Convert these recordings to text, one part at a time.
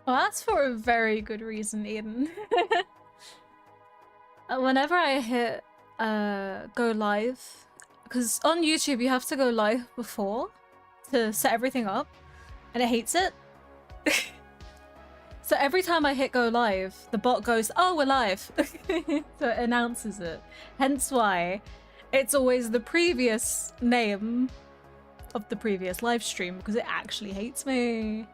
Well, that's for a very good reason, Eden. Whenever I hit go live, because on YouTube you have to go live before to set everything up, and it hates it. So every time I hit go live, the bot goes, "Oh, we're live." So it announces it. Hence why it's always the previous name of the previous live stream, because it actually hates me.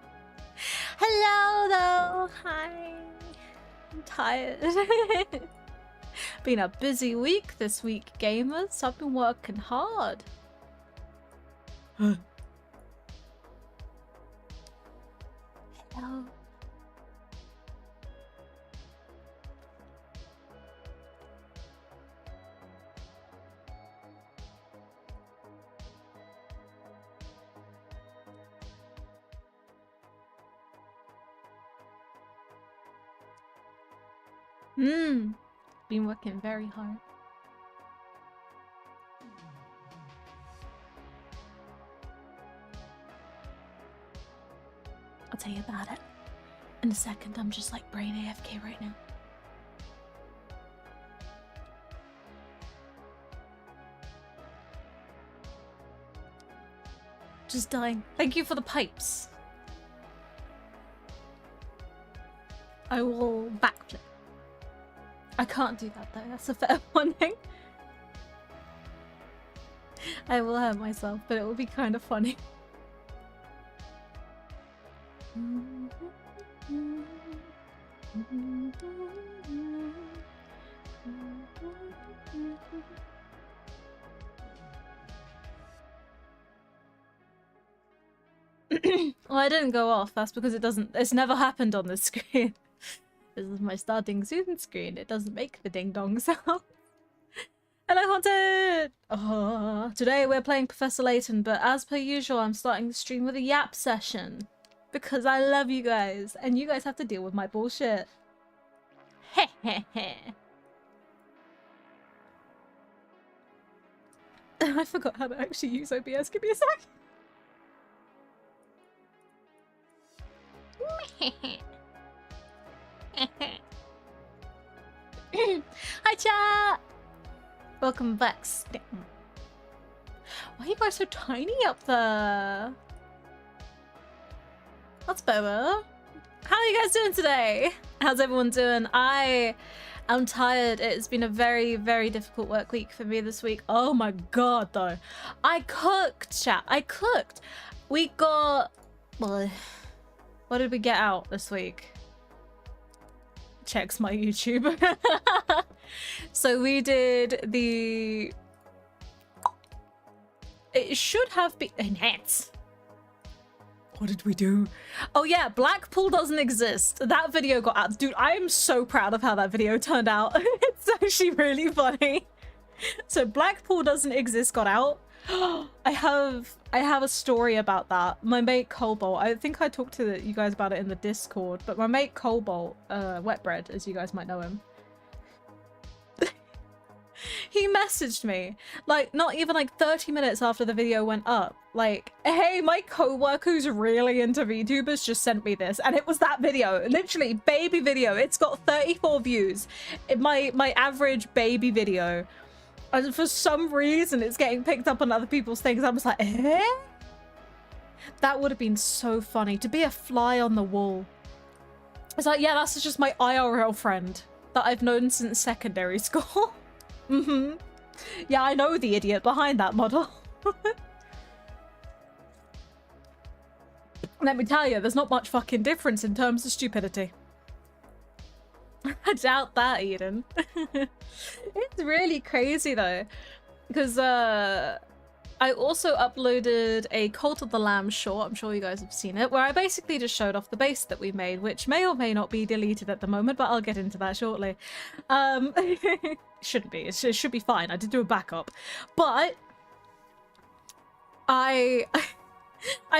Hello though. Hi. I'm tired. Been a busy week this week, gamers. I've been working hard. Hello. Been working very hard. I'll tell you about it in a second. I'm just like brain AFK right now. Just dying. Thank you for the pipes. I will backflip. I can't do that though, that's a fair warning. I will hurt myself, but it will be kind of funny. Well, I didn't go off, that's because it's never happened on this screen. This is my starting Zoom screen. It doesn't make the ding dong sound. Hello, Haunted! Oh, today we're playing Professor Layton, but as per usual, I'm starting the stream with a yap session. Because I love you guys, and you guys have to deal with my bullshit. Heh heh heh. I forgot how to actually use OBS. Give me a sec. Hi chat! Welcome back. Why are you guys so tiny up there? That's better. How are you guys doing today? How's everyone doing? I am tired. It's been a very, very difficult work week for me this week. Oh my god though. I cooked, chat. I cooked. We got... Well, what did we get out this week? Checks my YouTube. So we did the... It should have been... Enhance. What did we do? Oh yeah, Blackpool doesn't exist. That video got out. Dude, I am so proud of how that video turned out. It's actually really funny. So Blackpool doesn't exist got out. I have a story about that. My mate Cobalt, I think I talked to you guys about it in the Discord, but my mate Cobalt, Wetbread, as you guys might know him, he messaged me, like, not even like 30 minutes after the video went up, like, hey, my co-worker who's really into VTubers just sent me this, and it was that video, literally, baby video. It's got 34 views. My average baby video. And for some reason, it's getting picked up on other people's things. I was like, eh? That would have been so funny. To be a fly on the wall. It's like, yeah, that's just my IRL friend that I've known since secondary school. Mm-hmm. Yeah, I know the idiot behind that model. Let me tell you, there's not much fucking difference in terms of stupidity. I doubt that, Eden. It's really crazy though, because I also uploaded a Cult of the Lamb short, I'm sure you guys have seen it, where I basically just showed off the base that we made, which may or may not be deleted at the moment, but I'll get into that shortly. Shouldn't be, it should be fine. I did do a backup, but I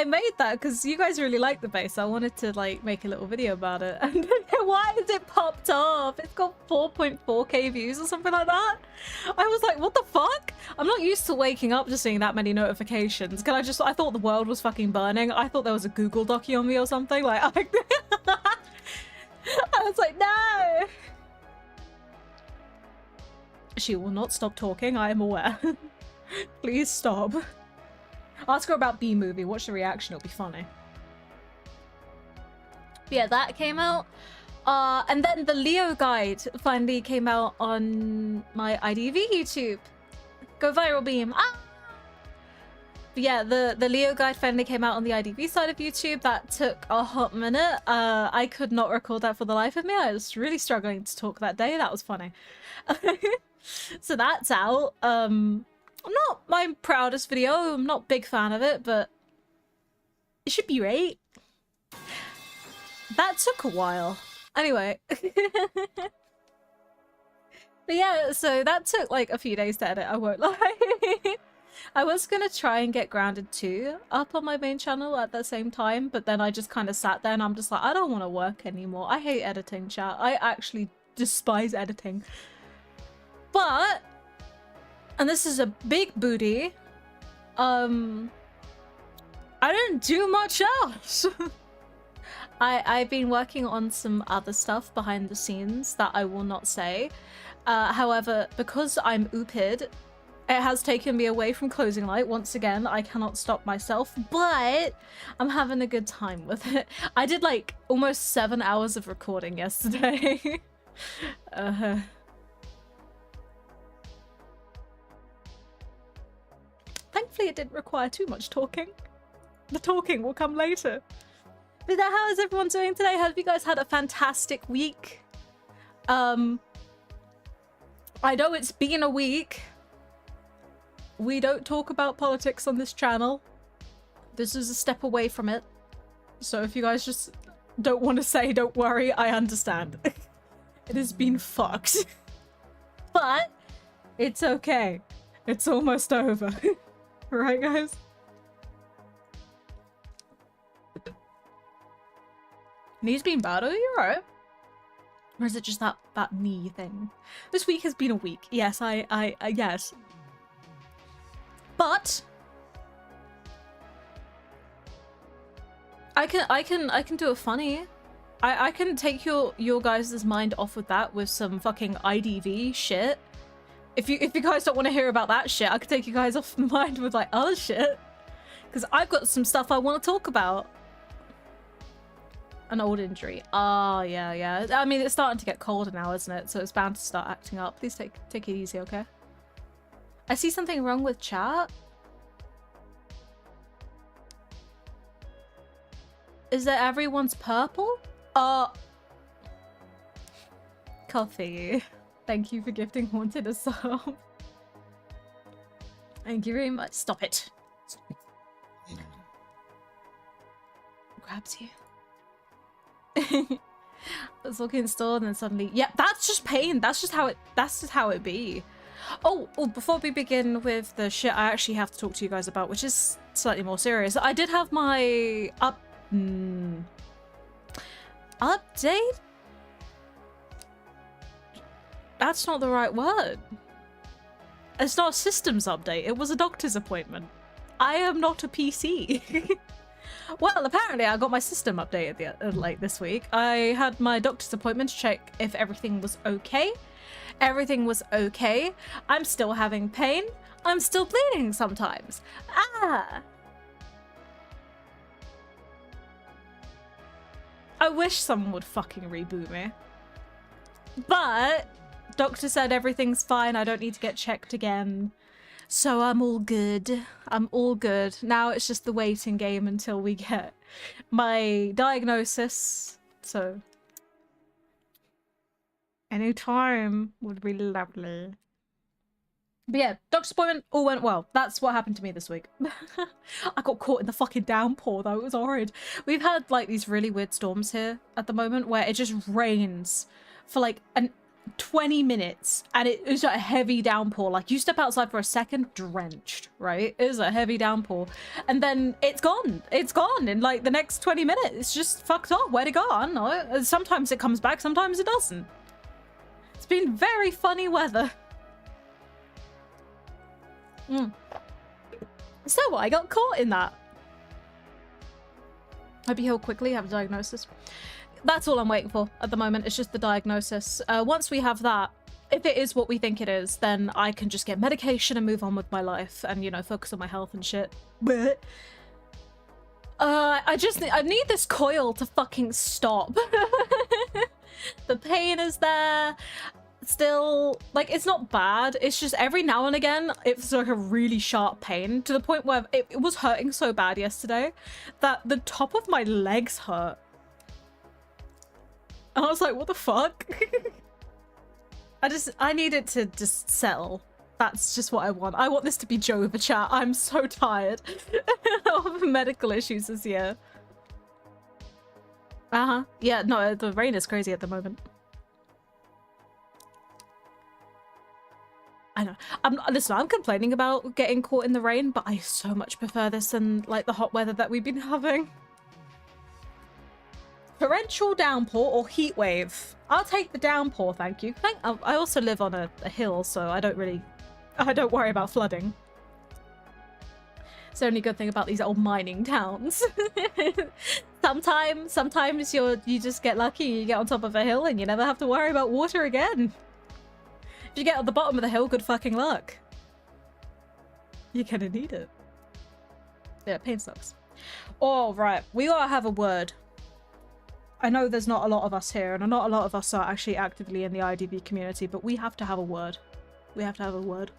made that because you guys really like the base. I wanted to like make a little video about it. And why is it popped off? It's got 4.4k views or something like that. I was like, what the fuck? I'm not used to waking up just seeing that many notifications. I thought the world was fucking burning. I thought there was a Google docu on me or something. Like, She will not stop talking, I am aware. Please stop. Ask her about B-movie, watch the reaction, it'll be funny. But yeah, that came out. And then the Leo guide finally came out on my IDV YouTube. Go viral, beam. Ah! But yeah, the Leo guide finally came out on the IDV side of YouTube. That took a hot minute. I could not record that for the life of me. I was really struggling to talk that day. That was funny. So that's out. Not my proudest video. I'm not a big fan of it, but it should be right. That took a while. Anyway. But yeah, so that took like a few days to edit, I won't lie. I was gonna try and get Grounded 2 up on my main channel at the same time, but then I just kind of sat there and I'm just like, I don't want to work anymore. I hate editing, chat. I actually despise editing. But, and this is a big booty, I didn't do much else. I've been working on some other stuff behind the scenes that I will not say. However, because I'm ooped, it has taken me away from Closing Light. Once again, I cannot stop myself, but I'm having a good time with it. I did like almost 7 hours of recording yesterday. Thankfully, it didn't require too much talking. The talking will come later. But how is everyone doing today? Hope you guys had a fantastic week. I know it's been a week. We don't talk about politics on this channel. This is a step away from it. So if you guys just don't want to say, don't worry, I understand. It has been fucked. But it's okay. It's almost over. Right, guys? Knee's been bad, are you alright? Or is it just that knee thing? This week has been a week. Yes, I yes. But I can do a funny. I can take your guys' mind off with that with some fucking IDV shit. If you guys don't want to hear about that shit, I could take you guys off the mind with like other shit. Because I've got some stuff I want to talk about. An old injury. Oh, yeah. I mean, it's starting to get colder now, isn't it? So it's bound to start acting up. Please take it easy, okay? I see something wrong with chat. Is that everyone's purple? Coffee. Thank you for gifting Haunted a sub. Thank you very much. Stop it. Grabs you. I was looking installed and then suddenly, yeah, that's just pain. That's just how it be. Oh, before we begin with the shit I actually have to talk to you guys about, which is slightly more serious, I did have my update? That's not the right word. It's not a systems update. It was a doctor's appointment. I am not a PC. Well, apparently I got my system updated like this week. I had my doctor's appointment to check if everything was okay. Everything was okay. I'm still having pain. I'm still bleeding sometimes. Ah! I wish someone would fucking reboot me. But doctor said everything's fine. I don't need to get checked again. So I'm all good. I'm all good. Now it's just the waiting game until we get my diagnosis. So any time would be lovely. But yeah, doctor's appointment all went well. That's what happened to me this week. I got caught in the fucking downpour though. It was horrid. We've had like these really weird storms here at the moment where it just rains for like 20 minutes and it is a heavy downpour. Like you step outside for a second, drenched, right? It is a heavy downpour and then it's gone. It's gone in like the next 20 minutes. It's just fucked off. Where'd it go? I don't know. Sometimes it comes back, sometimes it doesn't. It's been very funny weather. So I got caught in that. Hope you heal quickly, have a diagnosis. That's all I'm waiting for at the moment. It's just the diagnosis. Once we have that, if it is what we think it is, then I can just get medication and move on with my life and, you know, focus on my health and shit. But I need this coil to fucking stop. The pain is there. Still, like, it's not bad. It's just every now and again, it's like a really sharp pain to the point where it was hurting so bad yesterday that the top of my legs hurt. And I was like, what the fuck? I need it to just settle. That's just what I want. I want this to be Jova chat. I'm so tired of medical issues this year. Yeah, no, the rain is crazy at the moment. I know. Listen, I'm complaining about getting caught in the rain, but I so much prefer this than, like, the hot weather that we've been having. Torrential downpour or heat wave? I'll take the downpour, thank you. I also live on a hill, so I don't worry about flooding. It's the only good thing about these old mining towns. Sometimes you just get lucky, you get on top of a hill and you never have to worry about water again. If you get at the bottom of the hill, good fucking luck. You're gonna need it. Yeah, pain sucks. All right, we gotta have a word. I know there's not a lot of us here, and not a lot of us are actually actively in the IDV community, but we have to have a word. We have to have a word.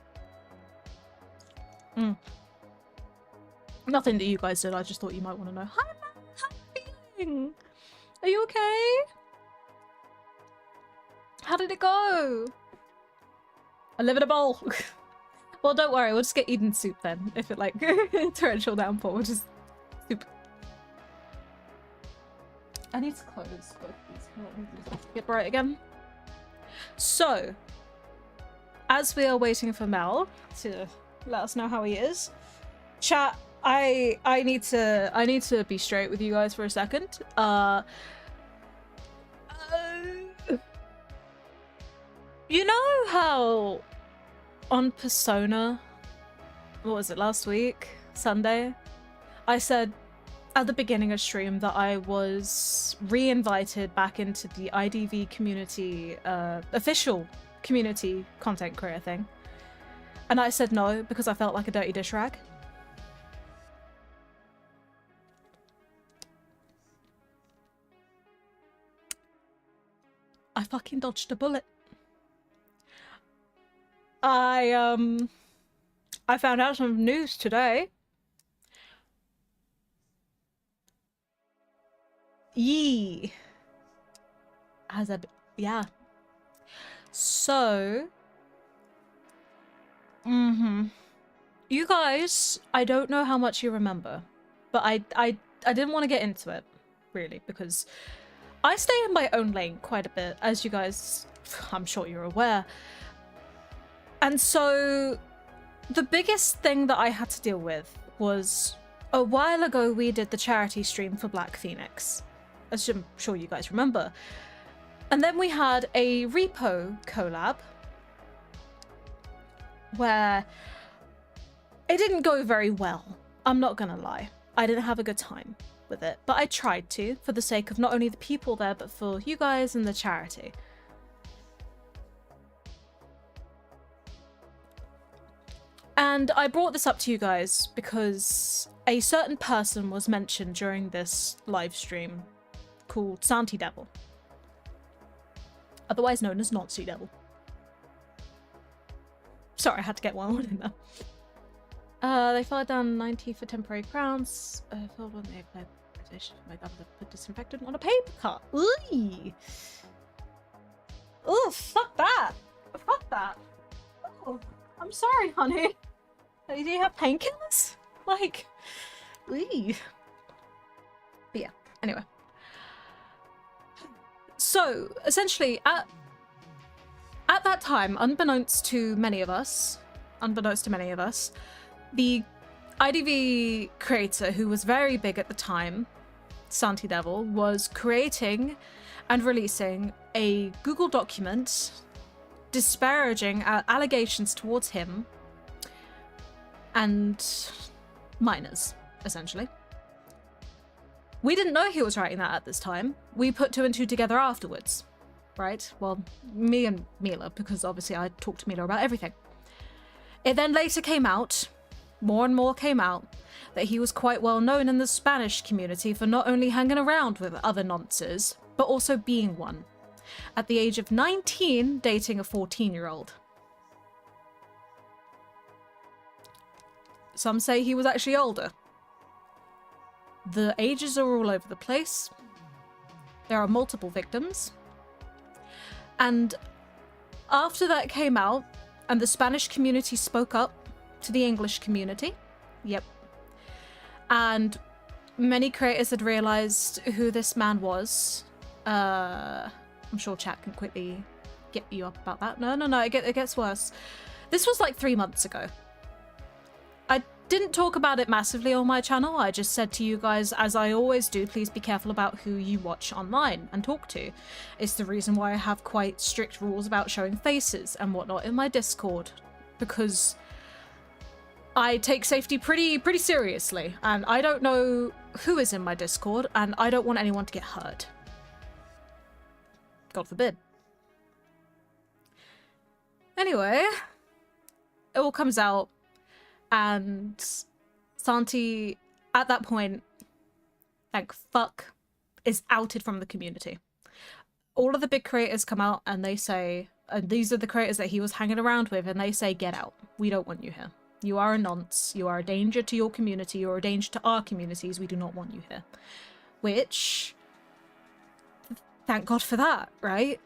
Nothing that you guys did, I just thought you might want to know. Hi, Matt, how are you feeling? Are you okay? How did it go? I live in a bowl. Well, don't worry, we'll just get Eden soup then. If it, like, torrential downpour, we'll just soup. I need to close both these. Get bright again. So, as we are waiting for Mel to let us know how he is, chat, I need to be straight with you guys for a second. You know how on Persona, what was it, last week, Sunday, I said at the beginning of stream that I was re-invited back into the IDV community, official community content creator thing. And I said no because I felt like a dirty dish rag. I fucking dodged a bullet. I found out some news today. Yeah. So, you guys, I don't know how much you remember, but I didn't want to get into it, really, because I stay in my own lane quite a bit, as you guys, I'm sure you're aware. And so, the biggest thing that I had to deal with was, a while ago we did the charity stream for Black Phoenix, as I'm sure you guys remember. And then we had a repo collab where it didn't go very well. I'm not gonna lie. I didn't have a good time with it, but I tried to, for the sake of not only the people there, but for you guys and the charity. And I brought this up to you guys because a certain person was mentioned during this live stream called Santi Devil, otherwise known as Nazi Devil. Sorry, I had to get one in there. They fell down 90 for temporary crowns. Filled when they applied petition for my government put disinfectant on a paper cut. Ooh. Oh, fuck that. Fuck that. Oh, I'm sorry, honey. Do you have painkillers? Like, ooh. But yeah, anyway. So, essentially, at that time, unbeknownst to many of us, the IDV creator, who was very big at the time, Santi Devil, was creating and releasing a Google document disparaging allegations towards him and minors, essentially. We didn't know he was writing that at this time. We put two and two together afterwards. right? Well, me and Mila, because obviously I talked to Mila about everything. It then later came out, more and more came out, that he was quite well known in the Spanish community for not only hanging around with other nonces, but also being one. At the age of 19, dating a 14-year-old. Some say he was actually older. The ages are all over the place. There are multiple victims. And after that came out, and the Spanish community spoke up to the English community. Yep. And many creators had realized who this man was. I'm sure chat can quickly get you up about that. No, it gets worse. This was like 3 months ago. I didn't talk about it massively on my channel. I just said to you guys, as I always do, please be careful about who you watch online and talk to. It's the reason why I have quite strict rules about showing faces and whatnot in my Discord, because I take safety pretty seriously, and I don't know who is in my Discord, and I don't want anyone to get hurt. God forbid. Anyway, it all comes out, and Santi, at that point, thank fuck, is outed from the community. All of the big creators come out and they say, and these are the creators that he was hanging around with, and they say, get out. We don't want you here. You are a nonce. You are a danger to your community. You're a danger to our communities. We do not want you here. Which, thank God for that, right?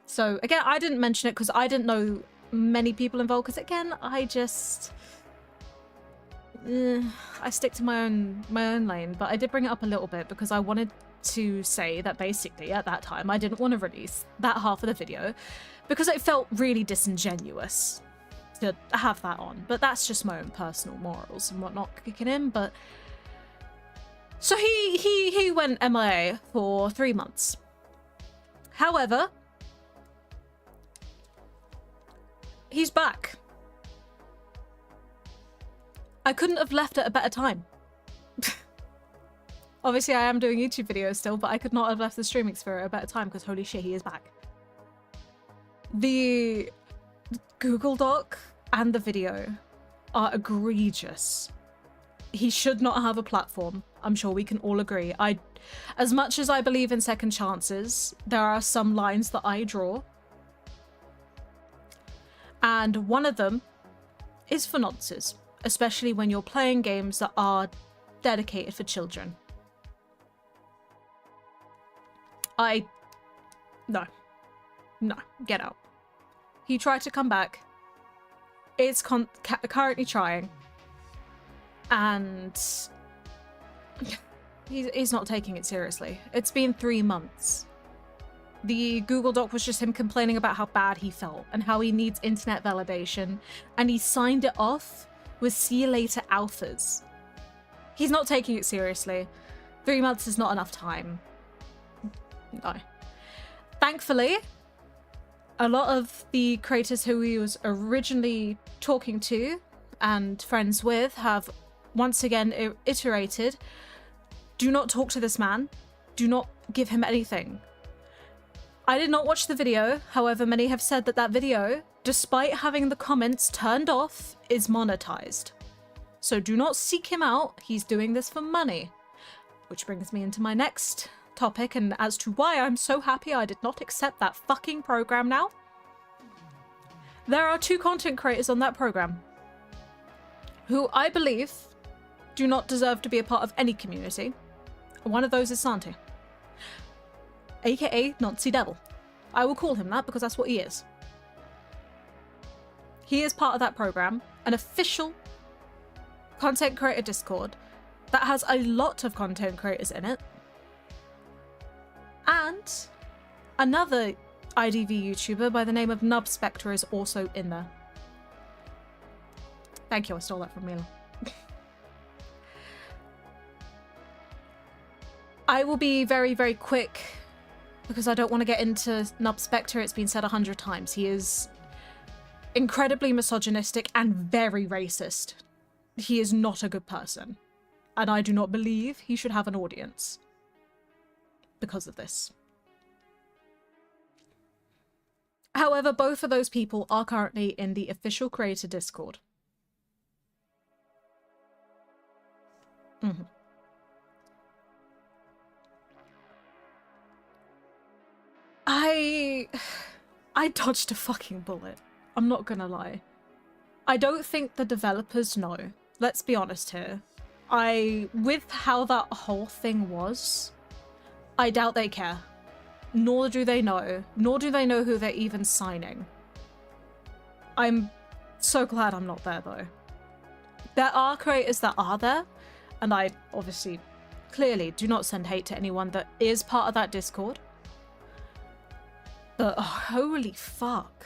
So, again, I didn't mention it because I didn't know many people involved, because, again, I stick to my own lane, but I did bring it up a little bit because I wanted to say that basically at that time I didn't want to release that half of the video because it felt really disingenuous to have that on, but that's just my own personal morals and whatnot kicking in. But so he went MIA for 3 months. However, he's back. I couldn't have left at a better time. Obviously, I am doing YouTube videos still, but I could not have left the streaming sphere at a better time because holy shit, he is back. The Google Doc and the video are egregious. He should not have a platform. I'm sure we can all agree. As much as I believe in second chances, there are some lines that I draw. And one of them is for nonces, especially when you're playing games that are dedicated for children. No, get out. He tried to come back. Is currently trying. And he's not taking it seriously. It's been 3 months. The Google Doc was just him complaining about how bad he felt and how he needs internet validation, and he signed it off with see you later alphas. He's not taking it seriously. 3 months is not enough time. No. Thankfully, a lot of the creators who he was originally talking to and friends with have once again iterated, do not talk to this man. Do not give him anything. I did not watch the video. However, many have said that that video, despite having the comments turned off, is monetized. So do not seek him out. He's doing this for money. Which brings me into my next topic, and as to why I'm so happy I did not accept that fucking program now. There are 2 content creators on that program who I believe do not deserve to be a part of any community. One of those is Santi, aka Nazi Devil. I will call him that because that's what he is. He is part of that program, an official content creator Discord that has a lot of content creators in it. And another IDV YouTuber by the name of Nub Spectre is also in there. Thank you, I stole that from Mila. I will be very, very quick because I don't want to get into Nub Spectre. It's been said 100 times. He is incredibly misogynistic and very racist. He is not a good person. And I do not believe he should have an audience because of this. However, both of those people are currently in the official creator Discord. I dodged a fucking bullet. I'm not gonna lie. I don't think the developers know. Let's be honest here. With how that whole thing was, I doubt they care. Nor do they know. Nor do they know who they're even signing. I'm so glad I'm not there, though. There are creators that are there, and I obviously, clearly do not send hate to anyone that is part of that Discord. But holy fuck.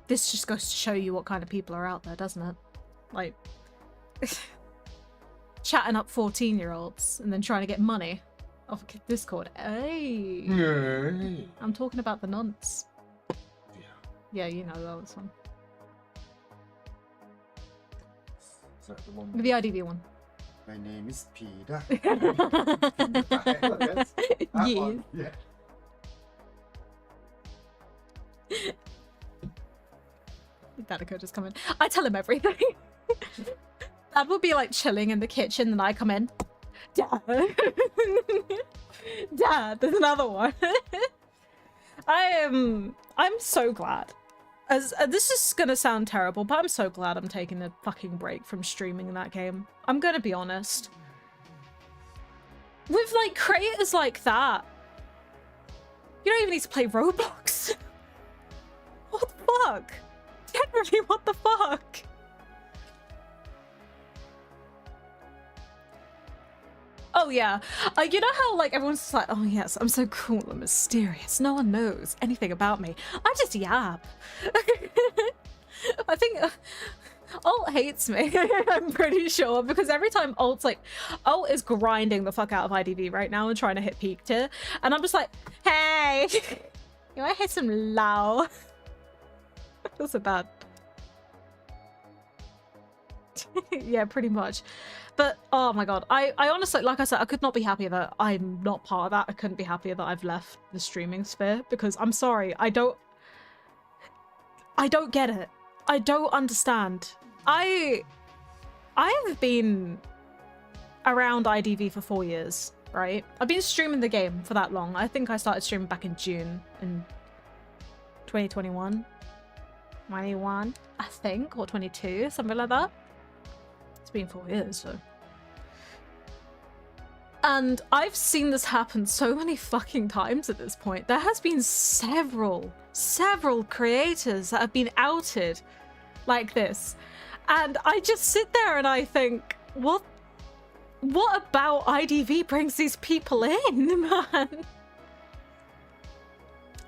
This just goes to show you what kind of people are out there, doesn't it? Like, chatting up 14-year-olds and then trying to get money off of Discord. Hey! Hey. I'm talking about the nonce. Yeah. Yeah, you know that one. Is that the one? The IDV one. My name is Peter. Yes. Yeah. Dadico just come in. I tell him everything. Dad will be like chilling in the kitchen and I come in. Dad. Dad, there's another one. I'm so glad. This is gonna sound terrible, but I'm so glad I'm taking a fucking break from streaming that game. I'm gonna be honest. With like creators like that, you don't even need to play Roblox. What the fuck? Generally, what the fuck? Oh yeah, you know how like everyone's just like, oh yes, I'm so cool and mysterious. No one knows anything about me. I just yap. I think Alt hates me. I'm pretty sure because every time Alt is grinding the fuck out of IDV right now and trying to hit peak tier, and I'm just like, hey, you wanna hit some low? I feel so bad. Yeah, pretty much. But oh my god, I honestly, like I said, I could not be happier that I'm not part of that. I couldn't be happier that I've left the streaming sphere because I'm sorry, I don't get it. I don't understand. I have been around IDV for 4 years, right? I've been streaming the game for that long. I think I started streaming back in June in 2021. 21, I think, or 22, something like that. It's been 4 years, so. And I've seen this happen so many fucking times at this point. There has been several creators that have been outed like this. And I just sit there and I think, what about IDV brings these people in, man?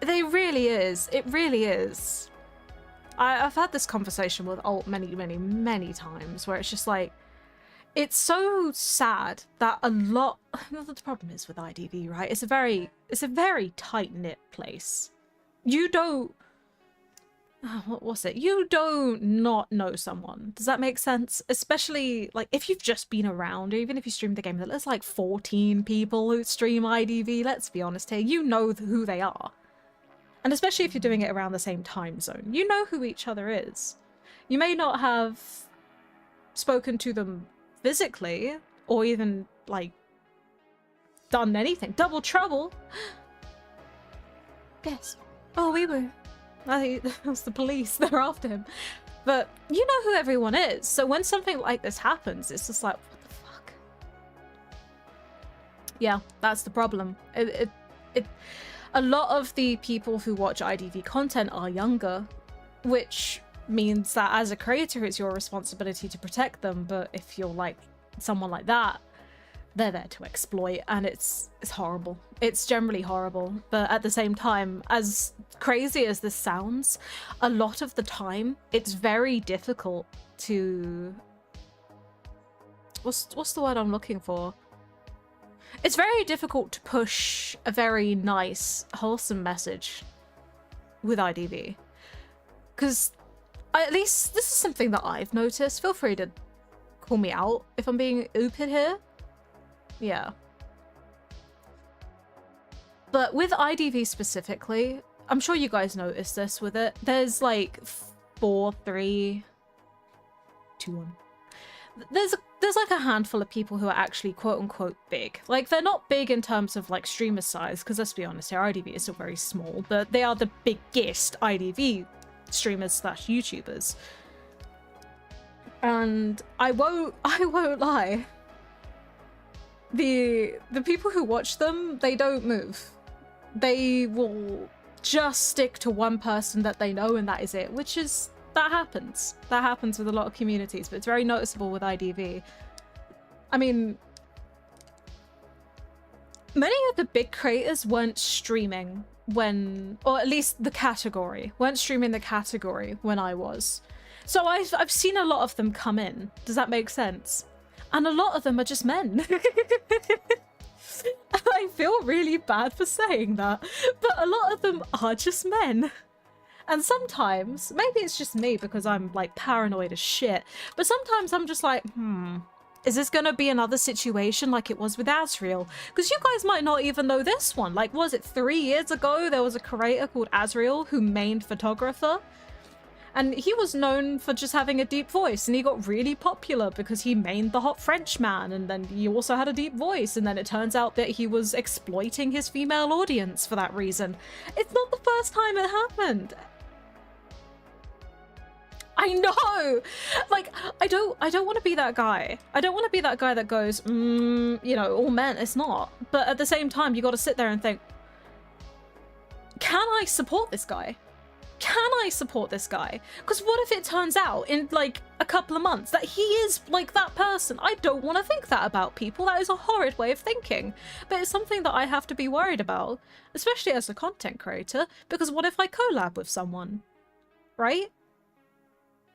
It really is. I've had this conversation with Alt many times where it's just like, it's so sad that a lot. The problem is with IDV, right? It's a very tight-knit place. You don't. What was it? You don't not know someone. Does that make sense? Especially like if you've just been around, or even if you stream the game, there's like 14 people who stream IDV. Let's be honest here. You know who they are. And especially if you're doing it around the same time zone, you know who each other is. You may not have spoken to them physically or even like done anything. Double trouble. Guess. Oh, we were. I think it was the police. They're after him. But you know who everyone is. So when something like this happens, it's just like, what the fuck? Yeah, that's the problem. A lot of the people who watch IDV content are younger, which means that as a creator, it's your responsibility to protect them. But if you're like someone like that, they're there to exploit, and it's horrible. It's generally horrible. But at the same time, as crazy as this sounds, a lot of the time, it's very difficult to... What's the word I'm looking for? It's very difficult to push a very nice, wholesome message with IDV. Because at least this is something that I've noticed. Feel free to call me out if I'm being ooped here. Yeah. But with IDV specifically, I'm sure you guys noticed this with it. There's like 4, 3, 2, 1. There's like a handful of people who are actually quote unquote big. Like they're not big in terms of like streamer size, because let's be honest here, IDV is still very small, but they are the biggest IDV streamers slash YouTubers. And I won't lie. The people who watch them, they don't move. They will just stick to one person that they know, and that is it, which is, that happens. That happens with a lot of communities, but it's very noticeable with IDV. I mean, many of the big creators weren't streaming when, or at least the category, weren't streaming the category when I was. So I've seen a lot of them come in. Does that make sense? And a lot of them are just men. I feel really bad for saying that, but a lot of them are just men. And sometimes, maybe it's just me because I'm like paranoid as shit, but sometimes I'm just like, is this gonna be another situation like it was with Azriel? Because you guys might not even know this one. Like, was it 3 years ago there was a creator called Azriel who mained photographer? And he was known for just having a deep voice, and he got really popular because he mained the hot French man, and then he also had a deep voice, and then it turns out that he was exploiting his female audience for that reason. It's not the first time it happened. I know! Like, I don't want to be that guy. I don't want to be that guy that goes, you know, all men, it's not. But at the same time, you got to sit there and think, can I support this guy? Can I support this guy? Because what if it turns out in like a couple of months that he is like that person? I don't want to think that about people. That is a horrid way of thinking. But it's something that I have to be worried about, especially as a content creator, because what if I collab with someone, right?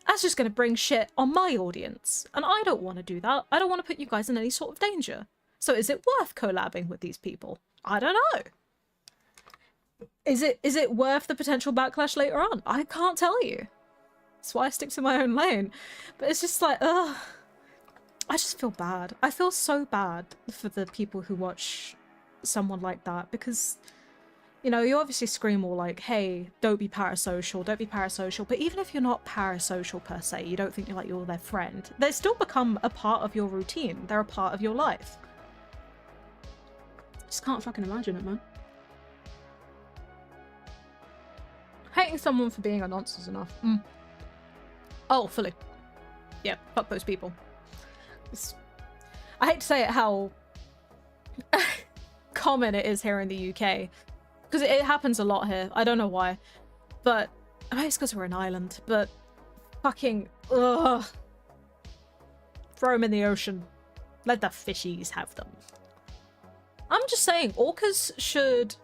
That's just going to bring shit on my audience. And I don't want to do that. I don't want to put you guys in any sort of danger. So is it worth collabing with these people? I don't know. Is it worth the potential backlash later on? I can't tell you. That's why I stick to my own lane. But it's just like, ugh. I just feel bad. I feel so bad for the people who watch someone like that, because, you know, you obviously scream all like, hey, don't be parasocial, don't be parasocial. But even if you're not parasocial per se, you don't think you're their friend, they still become a part of your routine. They're a part of your life. Just can't fucking imagine it, man. Hating someone for being a nonce is enough. Oh, fully. Yeah, fuck those people. I hate to say it how common it is here in the UK. Because it happens a lot here. I don't know why. But, I mean, it's because we're an island. But, fucking, ugh. Throw them in the ocean. Let the fishies have them. I'm just saying, orcas should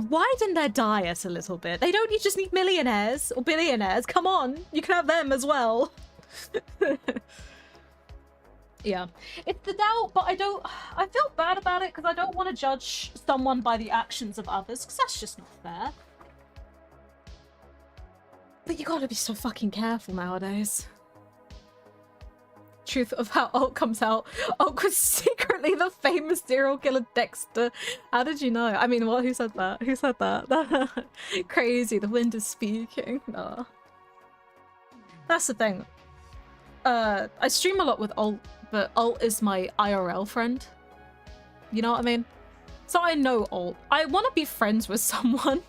widen their diet a little bit. They don't just need millionaires or billionaires. Come on, you can have them as well. Yeah, it's the doubt, but I feel bad about it because I don't want to judge someone by the actions of others, because that's just not fair. But you gotta be so fucking careful nowadays. Truth of how Alt comes out. Alt was secretly the famous serial killer Dexter. How did you know? I mean, what? Who said that? Who said that? Crazy, the wind is speaking. No. That's the thing. I stream a lot with Alt, but Alt is my IRL friend. You know what I mean? So I know Alt. I want to be friends with someone.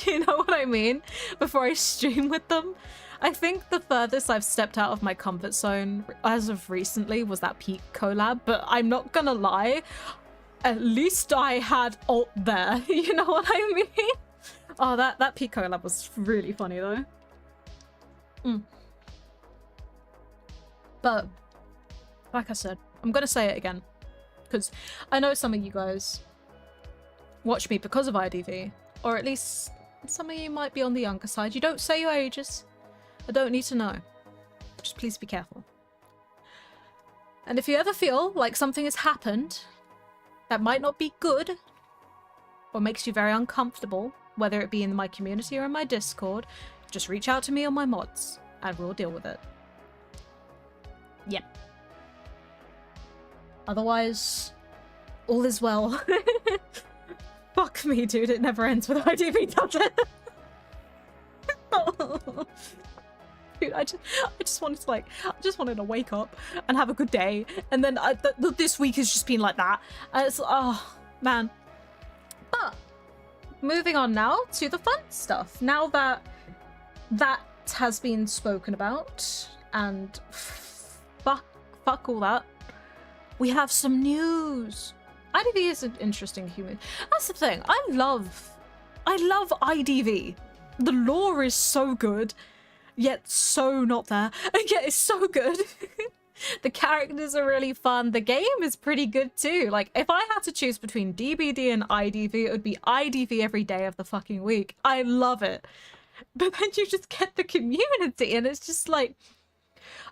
You know what I mean? Before I stream with them. I think the furthest I've stepped out of my comfort zone as of recently was that Peak collab, but I'm not gonna lie, at least I had Alt there, you know what I mean? Oh, that Peak collab was really funny though. But, like I said, I'm gonna say it again, because I know some of you guys watch me because of IDV, or at least some of you might be on the younger side. You don't say your ages. I don't need to know. Just please be careful. And if you ever feel like something has happened that might not be good or makes you very uncomfortable, whether it be in my community or in my Discord, just reach out to me on my mods and we'll deal with it. Yep. Otherwise, all is well. Fuck Fuck me, dude. It never ends with IDV, does it? Dude, I just wanted to I just wanted to wake up and have a good day, and then this week has just been like that. It's oh man. But moving on now to the fun stuff. Now that that has been spoken about, and fuck all that, we have some news. IDV is an interesting human. That's the thing. I love IDV. The lore is so good, yet so not there. And yet it's so good. The characters are really fun. The game is pretty good too. Like, if I had to choose between DBD and IDV, it would be IDV every day of the fucking week. I love it. But then you just get the community, and it's just like,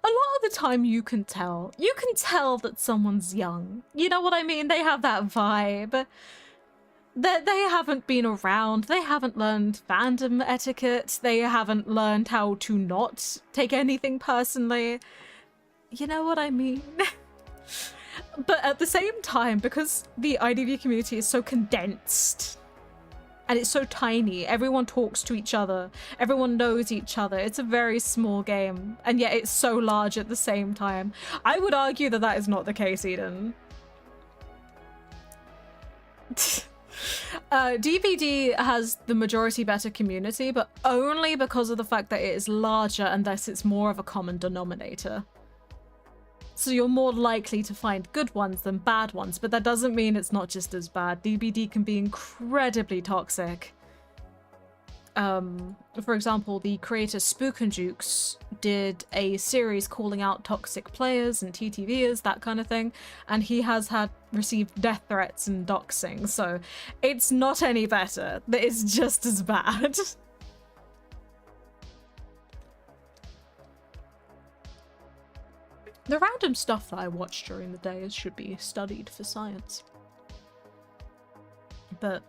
a lot of the time you can tell that someone's young. You know what I mean? They have that vibe. They haven't been around. They haven't learned fandom etiquette. They haven't learned how to not take anything personally. You know what I mean? But at the same time, because the IDV community is so condensed and it's so tiny, everyone talks to each other, everyone knows each other, it's a very small game, and yet it's so large at the same time. I would argue that that is not the case, Eden. DBD has the majority better community, but only because of the fact that it is larger and thus it's more of a common denominator. So you're more likely to find good ones than bad ones, but that doesn't mean it's not just as bad. DBD can be incredibly toxic. For example, the creator Spookanjukes did a series calling out toxic players and TTVers, that kind of thing, and he has received death threats and doxing, so it's not any better. It's just as bad. The random stuff that I watch during the day should be studied for science. But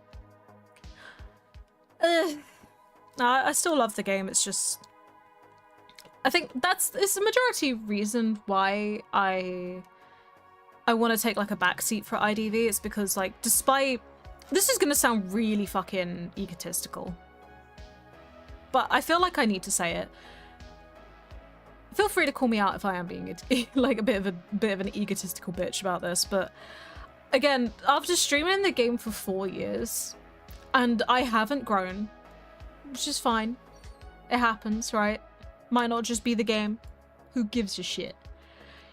I still love the game. It's just, I think it's the majority reason why I want to take like a backseat for IDV. It's because, like, despite, this is gonna sound really fucking egotistical, but I feel like I need to say it. Feel free to call me out if I am being like a bit of an egotistical bitch about this, but again, after streaming the game for 4 years, and I haven't grown, which is fine. It happens, right? Might not just be the game. Who gives a shit?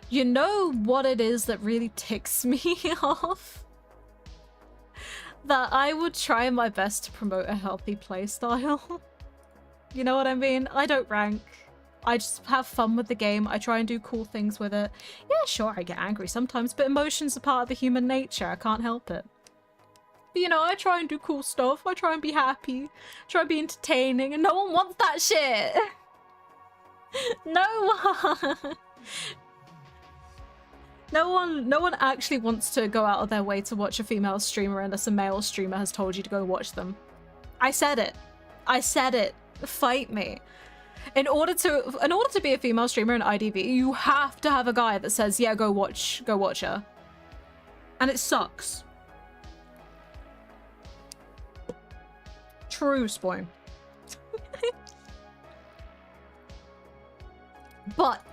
You know what it is that really ticks me off? That I would try my best to promote a healthy playstyle. You know what I mean? I don't rank. I just have fun with the game. I try and do cool things with it. Yeah, sure, I get angry sometimes, but emotions are part of the human nature. I can't help it. But, you know, I try and do cool stuff. I try and be happy. Try and be entertaining, and no one wants that shit. No one. No one actually wants to go out of their way to watch a female streamer unless a male streamer has told you to go watch them. I said it. I said it. Fight me. In order to be a female streamer in IDV, you have to have a guy that says, yeah, go watch her. And it sucks. True, Spoin. But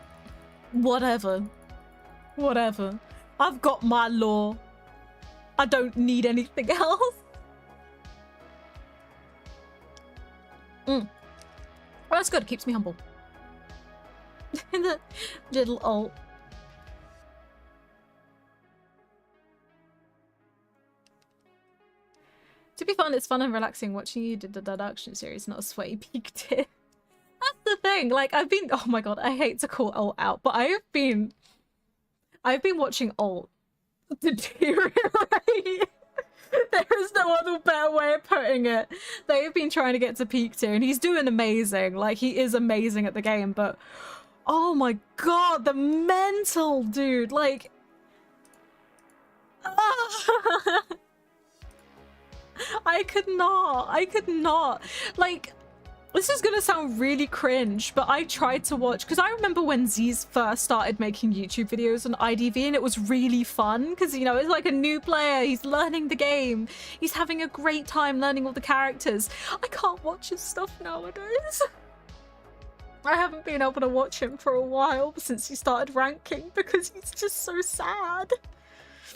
whatever. Whatever. I've got my law. I don't need anything else. Well, that's good. It keeps me humble. The little alt. To be fun, it's fun and relaxing watching you do the deduction series, not a sweaty peak tip. That's the thing. Like, oh my god, I hate to call alt out, but I've been watching alt deteriorate. There is no other better way of putting it. They've been trying to get to peak tier, and he's doing amazing. Like, he is amazing at the game, but oh my god, the mental dude. Like, I could not. Like, This is gonna sound really cringe, but I tried to watch, because I remember when Z's first started making YouTube videos on IDV, and it was really fun, because, you know, it's like a new player, he's learning the game, he's having a great time learning all the characters. I can't watch his stuff nowadays. I haven't been able to watch him for a while since he started ranking, because he's just so sad.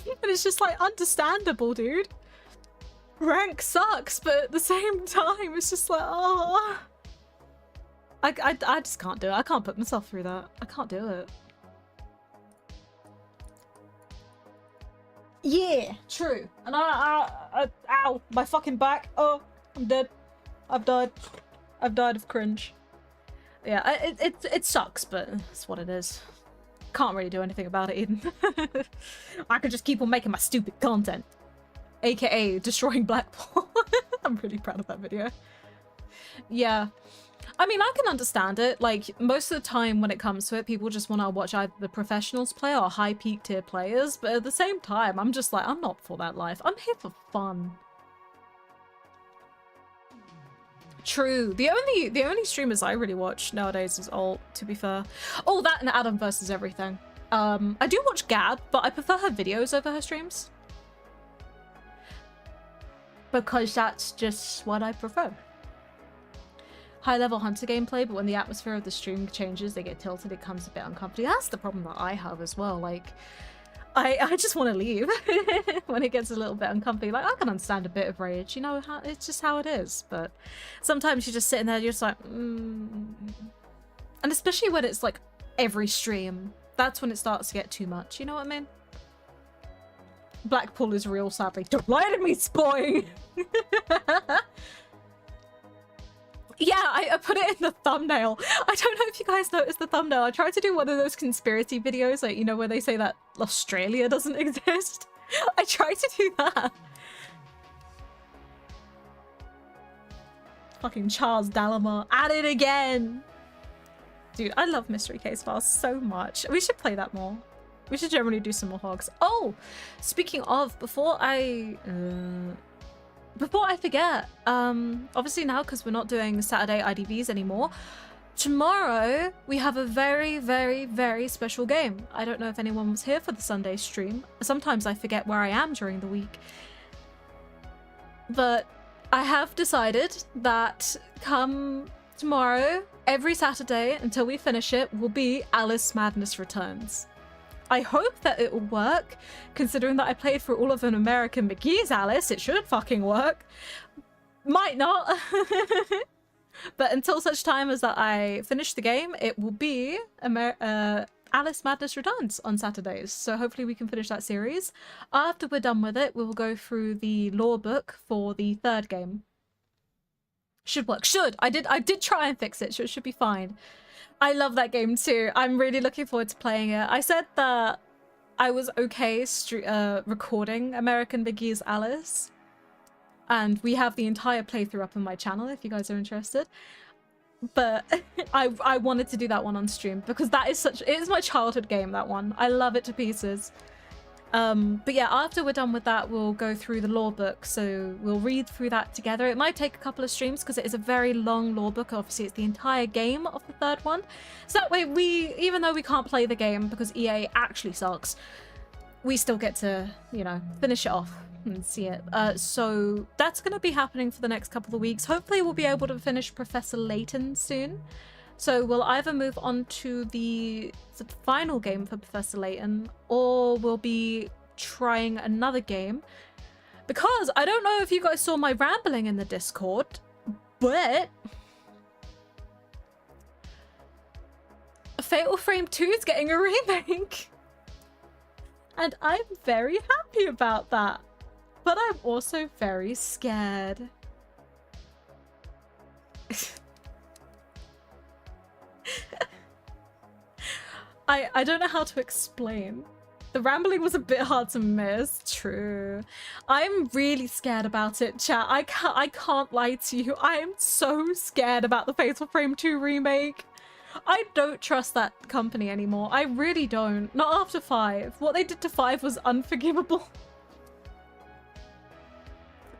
And it's just like, understandable, dude. Rank sucks, but at the same time, it's just like, oh. I just can't do it. I can't put myself through that. I can't do it. Yeah, true. And ow, my fucking back. Oh, I'm dead. I've died. I've died of cringe. Yeah, it sucks, but it's what it is. Can't really do anything about it, Eden. I could just keep on making my stupid content. AKA destroying Blackpool. I'm really proud of that video. Yeah. I mean, I can understand it. Like, most of the time when it comes to it, people just want to watch either the professionals play or high peak tier players. But at the same time, I'm just like, I'm not for that life. I'm here for fun. True. The only streamers I really watch nowadays is Alt, to be fair. Oh, that and Adam versus everything. I do watch Gab, but I prefer her videos over her streams. Because that's just what I prefer. High level hunter gameplay, but when the atmosphere of the stream changes, they get tilted, it becomes a bit uncomfortable. That's the problem that I have as well. Like, I just want to leave when it gets a little bit uncomfortable. Like, I can understand a bit of rage, you know, it's just how it is. But sometimes you're just sitting there, you're just like, And especially when it's like every stream, that's when it starts to get too much, you know what I mean? Blackpool is real, sadly. Don't lie to me, Spoy! Yeah, I put it in the thumbnail. I don't know if you guys noticed the thumbnail. I tried to do one of those conspiracy videos, like, you know, where they say that Australia doesn't exist. I tried to do that. Fucking Charles Dalamar at it again. Dude, I love Mystery Case Files so much. We should play that more. We should generally do some more hogs. Oh, speaking of, before I forget, obviously now, because we're not doing Saturday IDVs anymore, tomorrow we have a very, very, very special game. I don't know if anyone was here for the Sunday stream. Sometimes I forget where I am during the week. But I have decided that come tomorrow, every Saturday until we finish it, will be Alice Madness Returns. I hope that it will work, considering that I played for all of an American McGee's Alice. It should fucking work. Might not. But until such time as that I finish the game, it will be Alice Madness Returns on Saturdays. So hopefully we can finish that series. After we're done with it, we will go through the lore book for the third game. Should work. Should. I did try and fix it, so it should be fine. I love that game too. I'm really looking forward to playing it. I said that I was okay recording American McGee's Alice. And we have the entire playthrough up on my channel if you guys are interested. But I wanted to do that one on stream because that is it is my childhood game, that one. I love it to pieces. But yeah, after we're done with that, we'll go through the lore book. So we'll read through that together. It might take a couple of streams because it is a very long lore book. Obviously, it's the entire game of the third one. So that way even though we can't play the game because EA actually sucks, we still get to, you know, finish it off and see it. So that's going to be happening for the next couple of weeks. Hopefully we'll be able to finish Professor Layton soon. So we'll either move on to the final game for Professor Layton, or we'll be trying another game. Because I don't know if you guys saw my rambling in the Discord, but Fatal Frame 2 is getting a remake. And I'm very happy about that. But I'm also very scared. I don't know how to explain. The rambling was a bit hard to miss. True. I'm really scared about it, chat. I can't lie to you. I am so scared about the Fatal Frame 2 remake. I don't trust that company anymore. I really don't. Not after 5. What they did to 5 was unforgivable.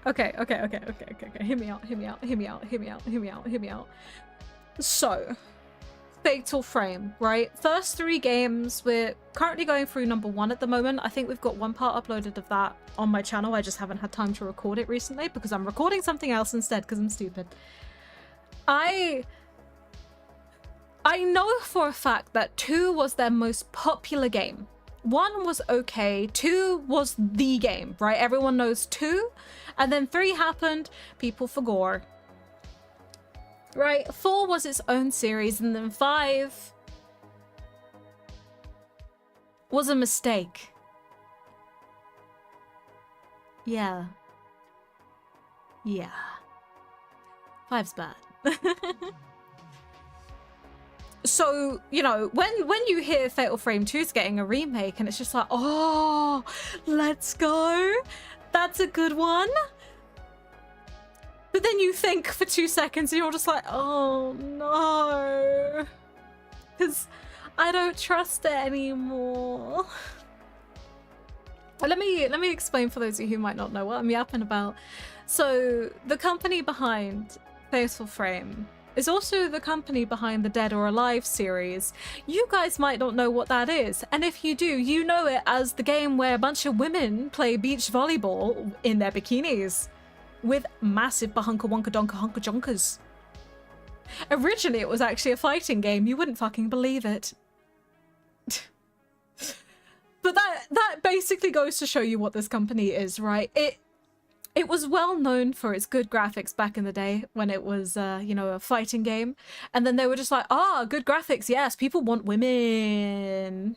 Okay. Hear me out. So, Fatal Frame, right? First 3 games, we're currently going through number 1 at the moment. I think we've got 1 part uploaded of that on my channel. I just haven't had time to record it recently because I'm recording something else instead because I'm stupid. I know for a fact that 2 was their most popular game. 1 was okay, 2 was the game, right? Everyone knows 2, and then 3 happened, people forgot. Right, 4 was its own series, and then 5 was a mistake. Yeah. 5's bad. So, you know, when you hear Fatal Frame 2's getting a remake and it's just like, oh, let's go. That's a good one. But then you think for 2 seconds and you're just like, oh no. Because I don't trust it anymore. Let me explain for those of you who might not know what I'm yapping about. So, the company behind Fatal Frame is also the company behind the Dead or Alive series. You guys might not know what that is, and if you do, you know it as the game where a bunch of women play beach volleyball in their bikinis with massive bahunka wonka donka hunka jonkers. Originally, it was actually a fighting game. You wouldn't fucking believe it. But that basically goes to show you what this company is, right? It was well known for its good graphics back in the day when it was, you know, a fighting game. And then they were just like, ah, good graphics, yes, people want women.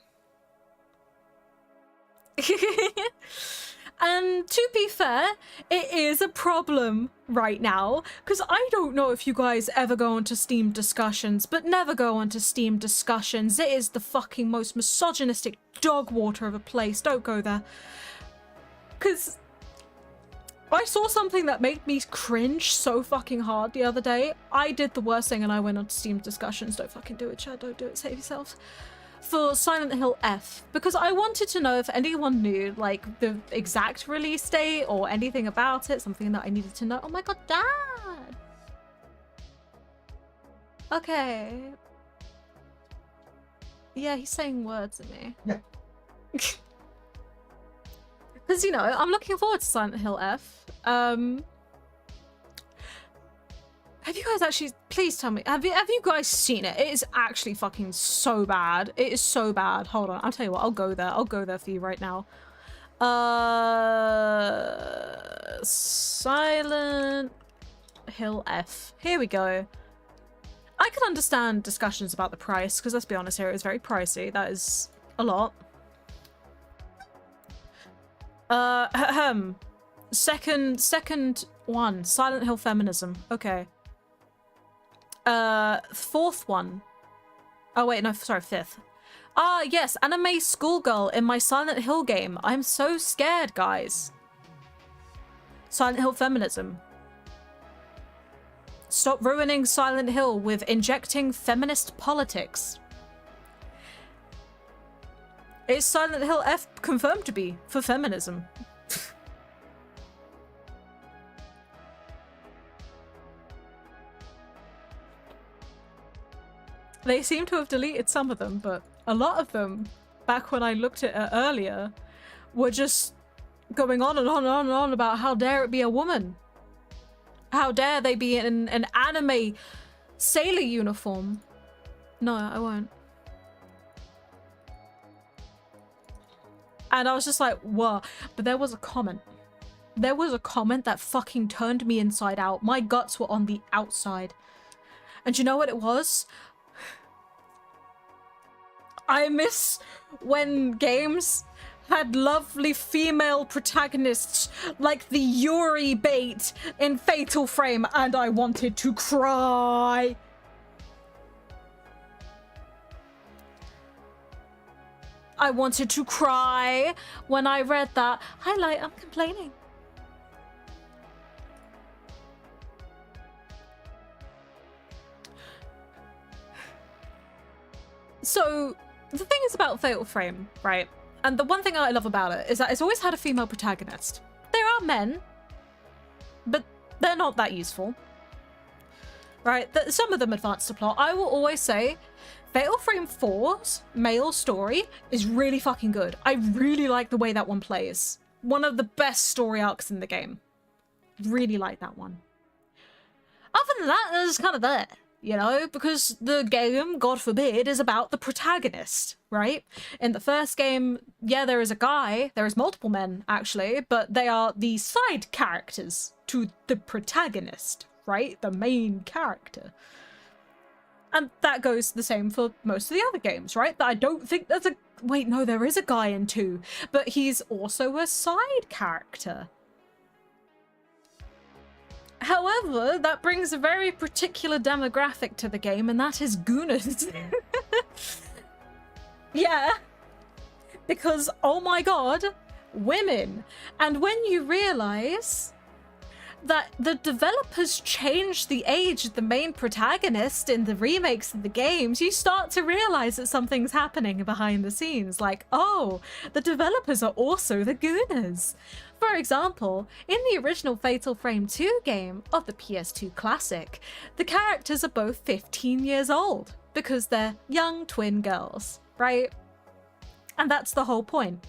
And to be fair, it is a problem right now, because I don't know if you guys ever go onto Steam discussions, but never go onto Steam discussions. It is the fucking most misogynistic dog water of a place. Don't go there. Because I saw something that made me cringe so fucking hard the other day. I did the worst thing and I went on to Steam discussions. Don't fucking do it, Chad. Don't do it. Save yourself. For Silent Hill F, because I wanted to know if anyone knew like the exact release date or anything about it, something that I needed to know. Oh my god, Dad! Okay. Yeah, he's saying words at me. Yeah. Because, you know, I'm looking forward to Silent Hill F. Have you guys actually, please tell me, have you guys seen it? It is actually fucking so bad. It is so bad. Hold on, I'll tell you what, I'll go there for you right now. Silent Hill F. Here we go. I can understand discussions about the price, because let's be honest here, it is very pricey. That is a lot. Second one, Silent Hill Feminism. Okay. 4th one. Oh wait, no, sorry, 5th. Ah, yes, anime schoolgirl in my Silent Hill game. I'm so scared, guys. Silent Hill Feminism. Stop ruining Silent Hill with injecting feminist politics. Is Silent Hill F confirmed to be for feminism? They seem to have deleted some of them, but a lot of them, back when I looked at it earlier, were just going on and on and on and on about how dare it be a woman. How dare they be in an anime sailor uniform. No, I won't. And I was just like, whoa. But there was a comment. There was a comment that fucking turned me inside out. My guts were on the outside. And you know what it was? I miss when games had lovely female protagonists like the Yuri bait in Fatal Frame, and I wanted to cry. I wanted to cry when I read that. Highlight, I'm complaining. So, the thing is about Fatal Frame, right? And the one thing I love about it is that it's always had a female protagonist. There are men, They're not that useful. Right? Some of them advance the plot. I will always say Fatal Frame 4's male story is really fucking good. I really like the way that one plays. One of the best story arcs in the game. Really like that one. Other than that, it's kind of there, you know, because the game, God forbid, is about the protagonist, right? In the first game, yeah, there is a guy, there is multiple men, actually, but they are the side characters to the protagonist, right? The main character. And that goes the same for most of the other games, right? That I don't think there's a... Wait, no, there is a guy in 2, but he's also a side character. However, that brings a very particular demographic to the game, and that is gooners. Yeah. Because, oh my god, women. And when you realize that the developers changed the age of the main protagonist in the remakes of the games, you start to realize that something's happening behind the scenes. Like, oh, the developers are also the gooners. For example, in the original Fatal Frame 2 game of the PS2 classic, the characters are both 15 years old because they're young twin girls, right? And that's the whole point.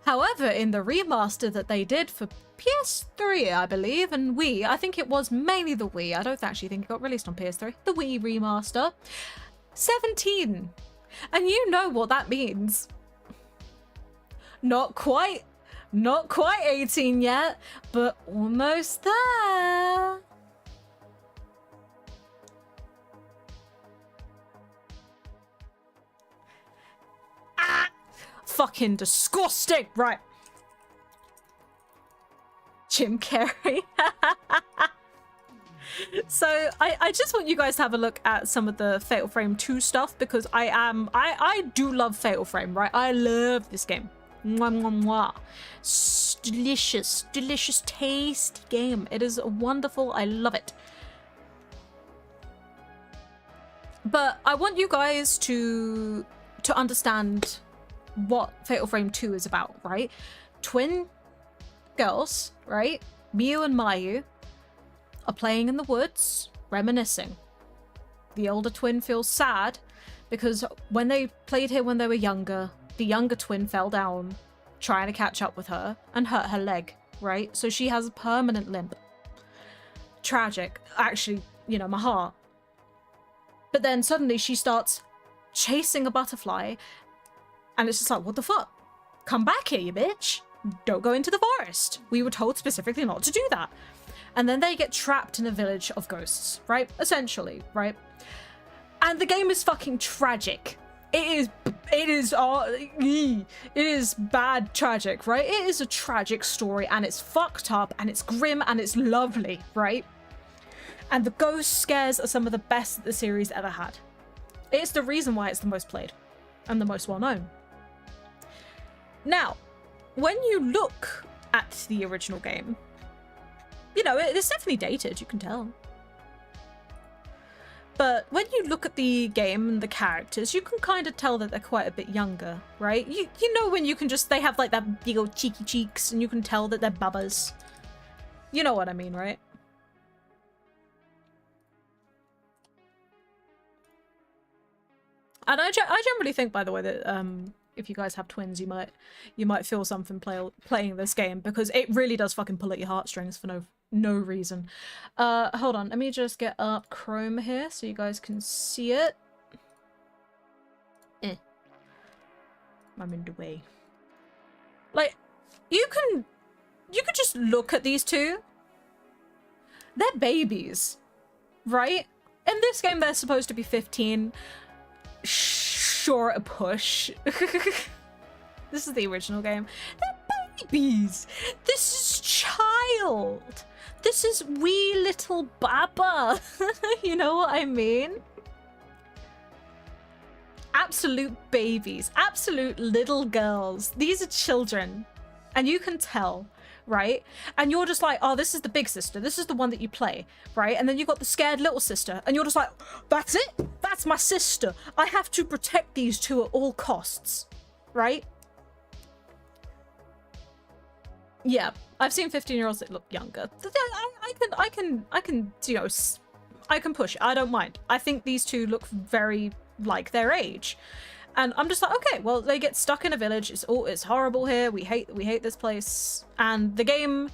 However, in the remaster that they did for PS3, I believe, and Wii, I think it was mainly the Wii, I don't actually think it got released on PS3, the Wii remaster, 17. And you know what that means. Not quite 18 yet, but almost there. Ah! Fucking disgusting! Right. Jim Carrey. So I just want you guys to have a look at some of the Fatal Frame 2 stuff, because I do love Fatal Frame, right? I love this game. Mwah, mwah, mwah. Delicious, tasty game. It is wonderful. I love it. But I want you guys to understand what Fatal Frame 2 is about, right? Twin girls, right? Miu and Mayu are playing in the woods, reminiscing. The older twin feels sad because when they played here when they were younger, the younger twin fell down trying to catch up with her and hurt her leg, right? So she has a permanent limp. Tragic. Actually, you know, my heart. But then suddenly she starts chasing a butterfly and it's just like, what the fuck? Come back here, you bitch. Don't go into the forest. We were told specifically not to do that. And then they get trapped in a village of ghosts, right? Essentially, right? And the game is fucking tragic. It is bad tragic, right? It is a tragic story and it's fucked up and it's grim and it's lovely, right? And the ghost scares are some of the best that the series ever had. It's the reason why it's the most played and the most well known. Now, when you look at the original game, you know, it's definitely dated, you can tell. But when you look at the game and the characters, you can kind of tell that they're quite a bit younger, right? You know when you can just, they have like that big old cheeky cheeks and you can tell that they're bubbas. You know what I mean, right? And I generally think, by the way, that if you guys have twins, you might feel something playing this game, because it really does fucking pull at your heartstrings for no reason. Hold on, let me just get up Chrome here so you guys can see it. I'm in the way. Like, you could just look at these two. They're babies, right? In this game, they're supposed to be 15. Sure, a push. This is the original game. They're babies. This is child. This is wee little Baba. You know what I mean? Absolute babies. Absolute little girls. These are children. And you can tell, right? And you're just like, oh, this is the big sister. This is the one that you play, right? And then you've got the scared little sister. And you're just like, that's it? That's my sister. I have to protect these two at all costs, right? Yeah, I've seen 15-year-olds that look younger. I can, you know, I can push. I don't mind. I think these two look very like their age. And I'm just like, okay, well, they get stuck in a village. It's horrible here. We hate this place. And the game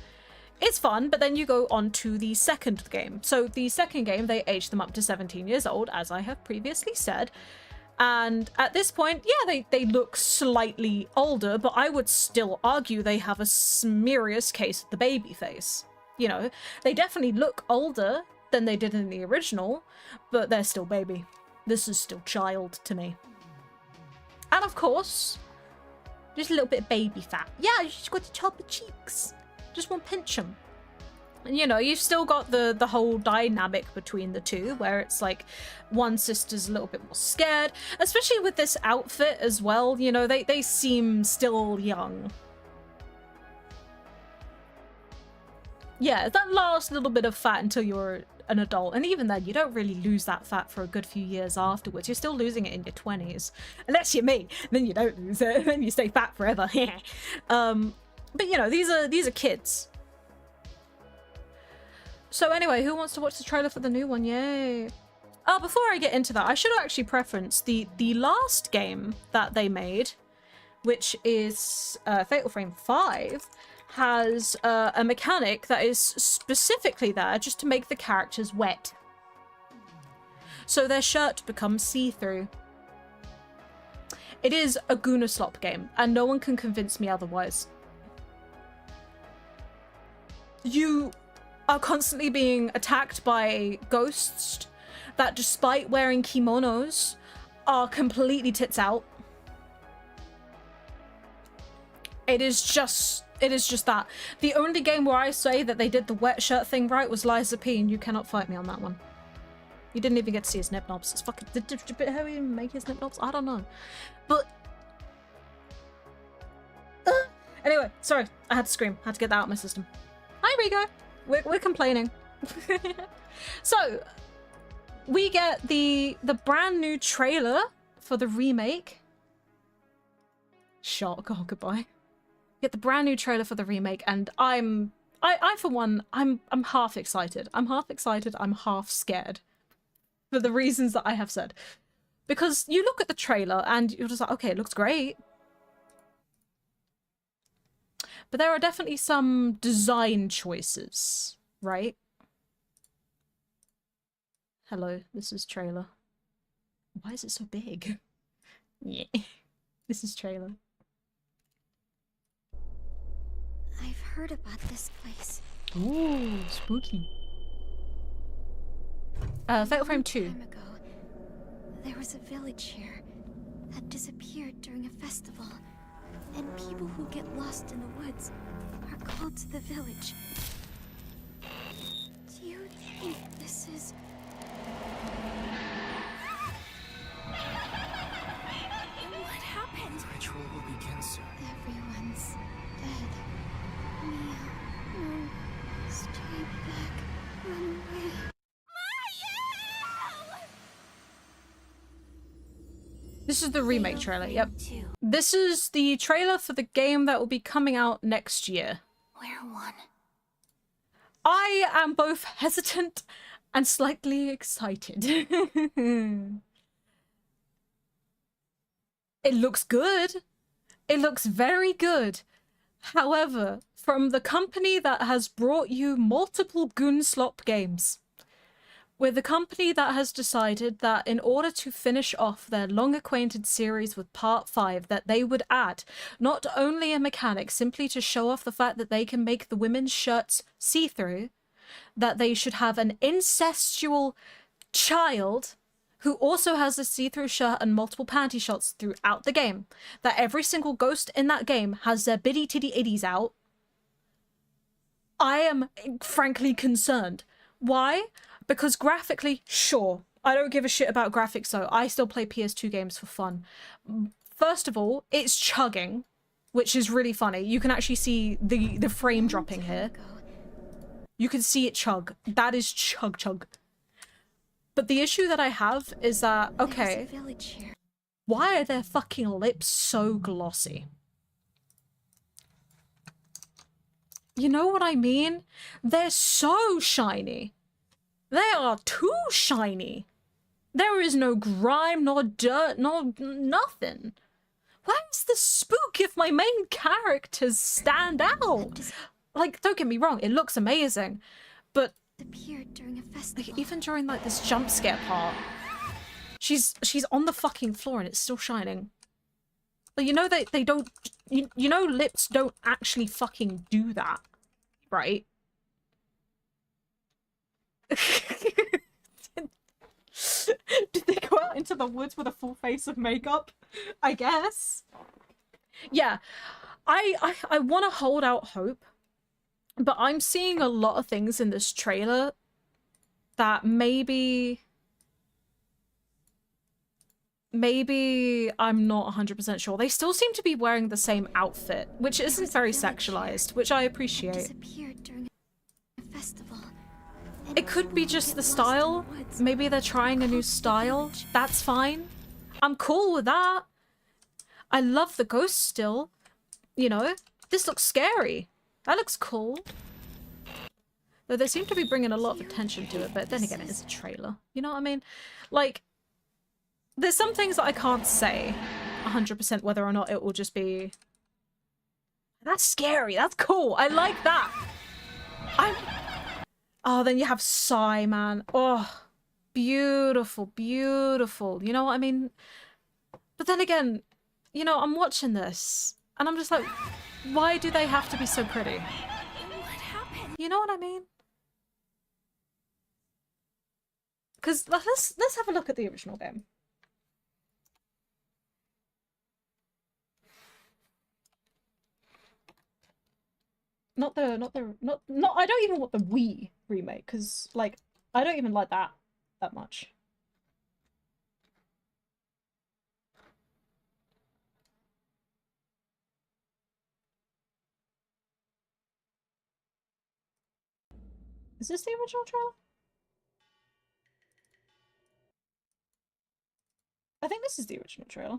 is fun, but then you go on to the second game. So the second game, they age them up to 17 years old, as I have previously said. And at this point, yeah, they look slightly older, but I would still argue they have a serious case of the baby face. You know, they definitely look older than they did in the original, but they're still baby. This is still child to me. And of course, just a little bit of baby fat. Yeah, you just got to chop the cheeks. Just want to pinch them. And you know, you've still got the whole dynamic between the two, where it's like one sister's a little bit more scared, especially with this outfit as well. You know, they seem still young. Yeah, that last little bit of fat until you're an adult, and even then you don't really lose that fat for a good few years afterwards. You're still losing it in your 20s, unless you're me, then you don't lose it, then you stay fat forever. But you know, these are kids. So anyway, who wants to watch the trailer for the new one? Yay. Oh, before I get into that, I should actually preference the last game that they made, which is Fatal Frame 5, has a mechanic that is specifically there just to make the characters wet. So their shirt becomes see-through. It is a Goonaslop game, and no one can convince me otherwise. You are constantly being attacked by ghosts that, despite wearing kimonos, are completely tits out. It is just that. The only game where I say that they did the wet shirt thing right was Liza P, and you cannot fight me on that one. You didn't even get to see his nip knobs. It's fucking... Did how he make his nip knobs? I don't know. But... Anyway, sorry. I had to scream. I had to get that out of my system. Hi, Rigo. We're complaining. So, we get the brand new trailer for the remake. Shock. Oh, goodbye. Get the brand new trailer for the remake, and I for one, I'm half excited. I'm half excited. I'm half scared, for the reasons that I have said. Because you look at the trailer and you're just like, okay, it looks great. But there are definitely some design choices, right? Hello, this is trailer. Why is it so big? Yeah, this is trailer. I've heard about this place. Ooh, spooky. Fatal Frame 2. Time ago, there was a village here that disappeared during a festival. And people who get lost in the woods are called to the village. Do you think this is... What happened? The ritual will begin soon. Everyone's dead. Mia, no. Stay back. Run away. This is the remake trailer, yep. This is the trailer for the game that will be coming out next year. Where one? I am both hesitant and slightly excited. It looks good. It looks very good. However, from the company that has brought you multiple Goonslop games, we're the company that has decided that in order to finish off their long-acquainted series with Part 5, that they would add not only a mechanic simply to show off the fact that they can make the women's shirts see-through, that they should have an incestual child who also has a see-through shirt and multiple panty shots throughout the game, that every single ghost in that game has their bitty-titty-itties out. I am frankly concerned. Why? Because graphically, sure, I don't give a shit about graphics though. I still play PS2 games for fun. First of all, it's chugging, which is really funny. You can actually see the frame dropping here. You can see it chug. That is chug chug. But the issue that I have is that, okay, why are their fucking lips so glossy? You know what I mean? They're so shiny. They are too shiny. There is no grime, nor dirt, nor nothing. Where's the spook if my main characters stand out? Like, don't get me wrong, it looks amazing, but Appeared during a festival. like, even during like this jump scare part, she's on the fucking floor and it's still shining. Like, you know they don't, you know lips don't actually fucking do that, right? Did they go out into the woods with a full face of makeup? I guess. Yeah, I want to hold out hope, but I'm seeing a lot of things in this trailer that maybe I'm not 100% sure. They still seem to be wearing the same outfit, which isn't very sexualized, which I appreciate. Disappeared during a festival. It could be just the style. Maybe they're trying a new style. That's fine. I'm cool with that. I love the ghost still. You know, this looks scary. That looks cool. Though they seem to be bringing a lot of attention to it, but then again, it is a trailer. You know what I mean? Like, there's some things that I can't say 100% whether or not it will just be... That's scary. That's cool. I like that. Oh, then you have Psy, man. Oh, beautiful, beautiful. You know what I mean? But then again, you know, I'm watching this and I'm just like, why do they have to be so pretty? What happened? You know what I mean? Because let's have a look at the original game. Not I don't even want the Wii remake, because, like, I don't even like that much. Is this the original trailer? I think this is the original trailer.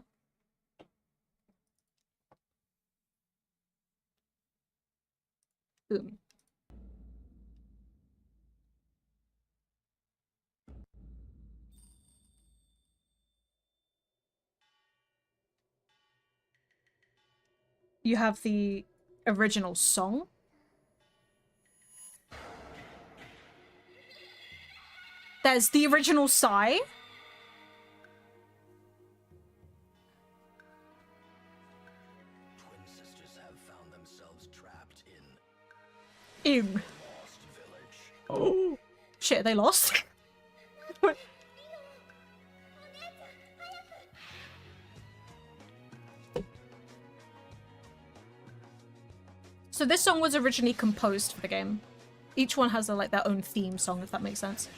Boom. You have the original song. There's the original Psy. Twin sisters have found themselves trapped in Ew. Lost Village. Oh. Shit, they lost? So this song was originally composed for the game. Each one has like their own theme song, if that makes sense.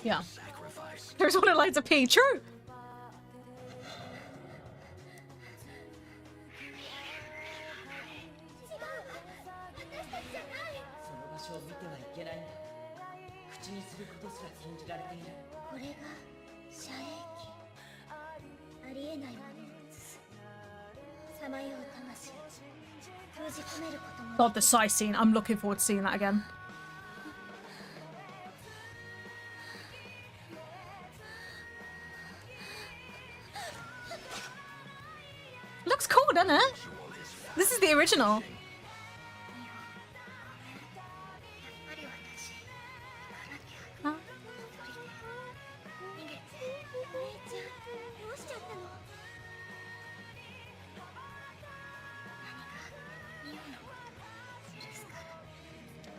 Yeah. Sacrifice. There's one who likes a pee. True. God, the Psy scene. I'm looking forward to seeing that again. Looks cool, doesn't it? This is the original. Huh?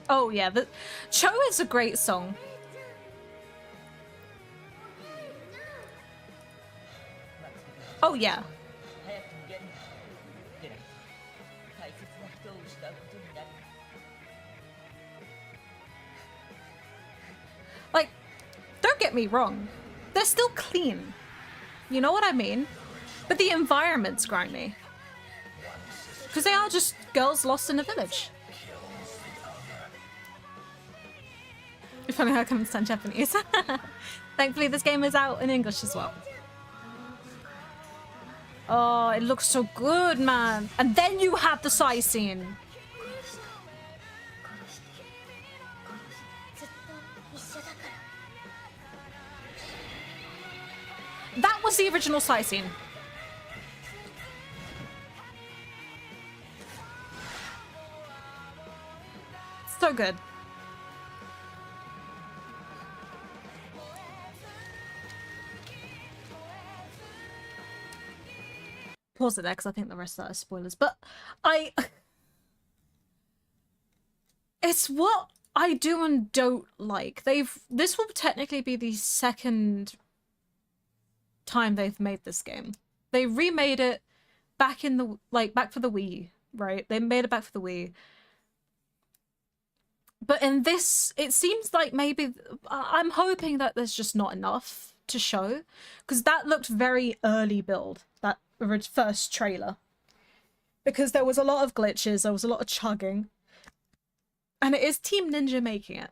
Oh yeah, the Cho is a great song. Oh yeah. Like, don't don't get me wrong. They're still clean. You know what I mean? But the environment's grimy. Because they are just girls lost in a village. If only I can understand Japanese. Thankfully, this game is out in English as well. Oh, it looks so good, man. And then you have the Sai scene. That was the original Sai scene. So good. Pause it there because I think the rest of that is spoilers. But it's what I do and don't like. This will technically be the second time they've made this game. They remade it back in the back for the Wii, right? They made it back for the Wii. But in this, it seems like maybe I'm hoping that there's just not enough to show, because that looked very early build, that first trailer, because there was a lot of glitches, there was a lot of chugging, and it is Team Ninja making it.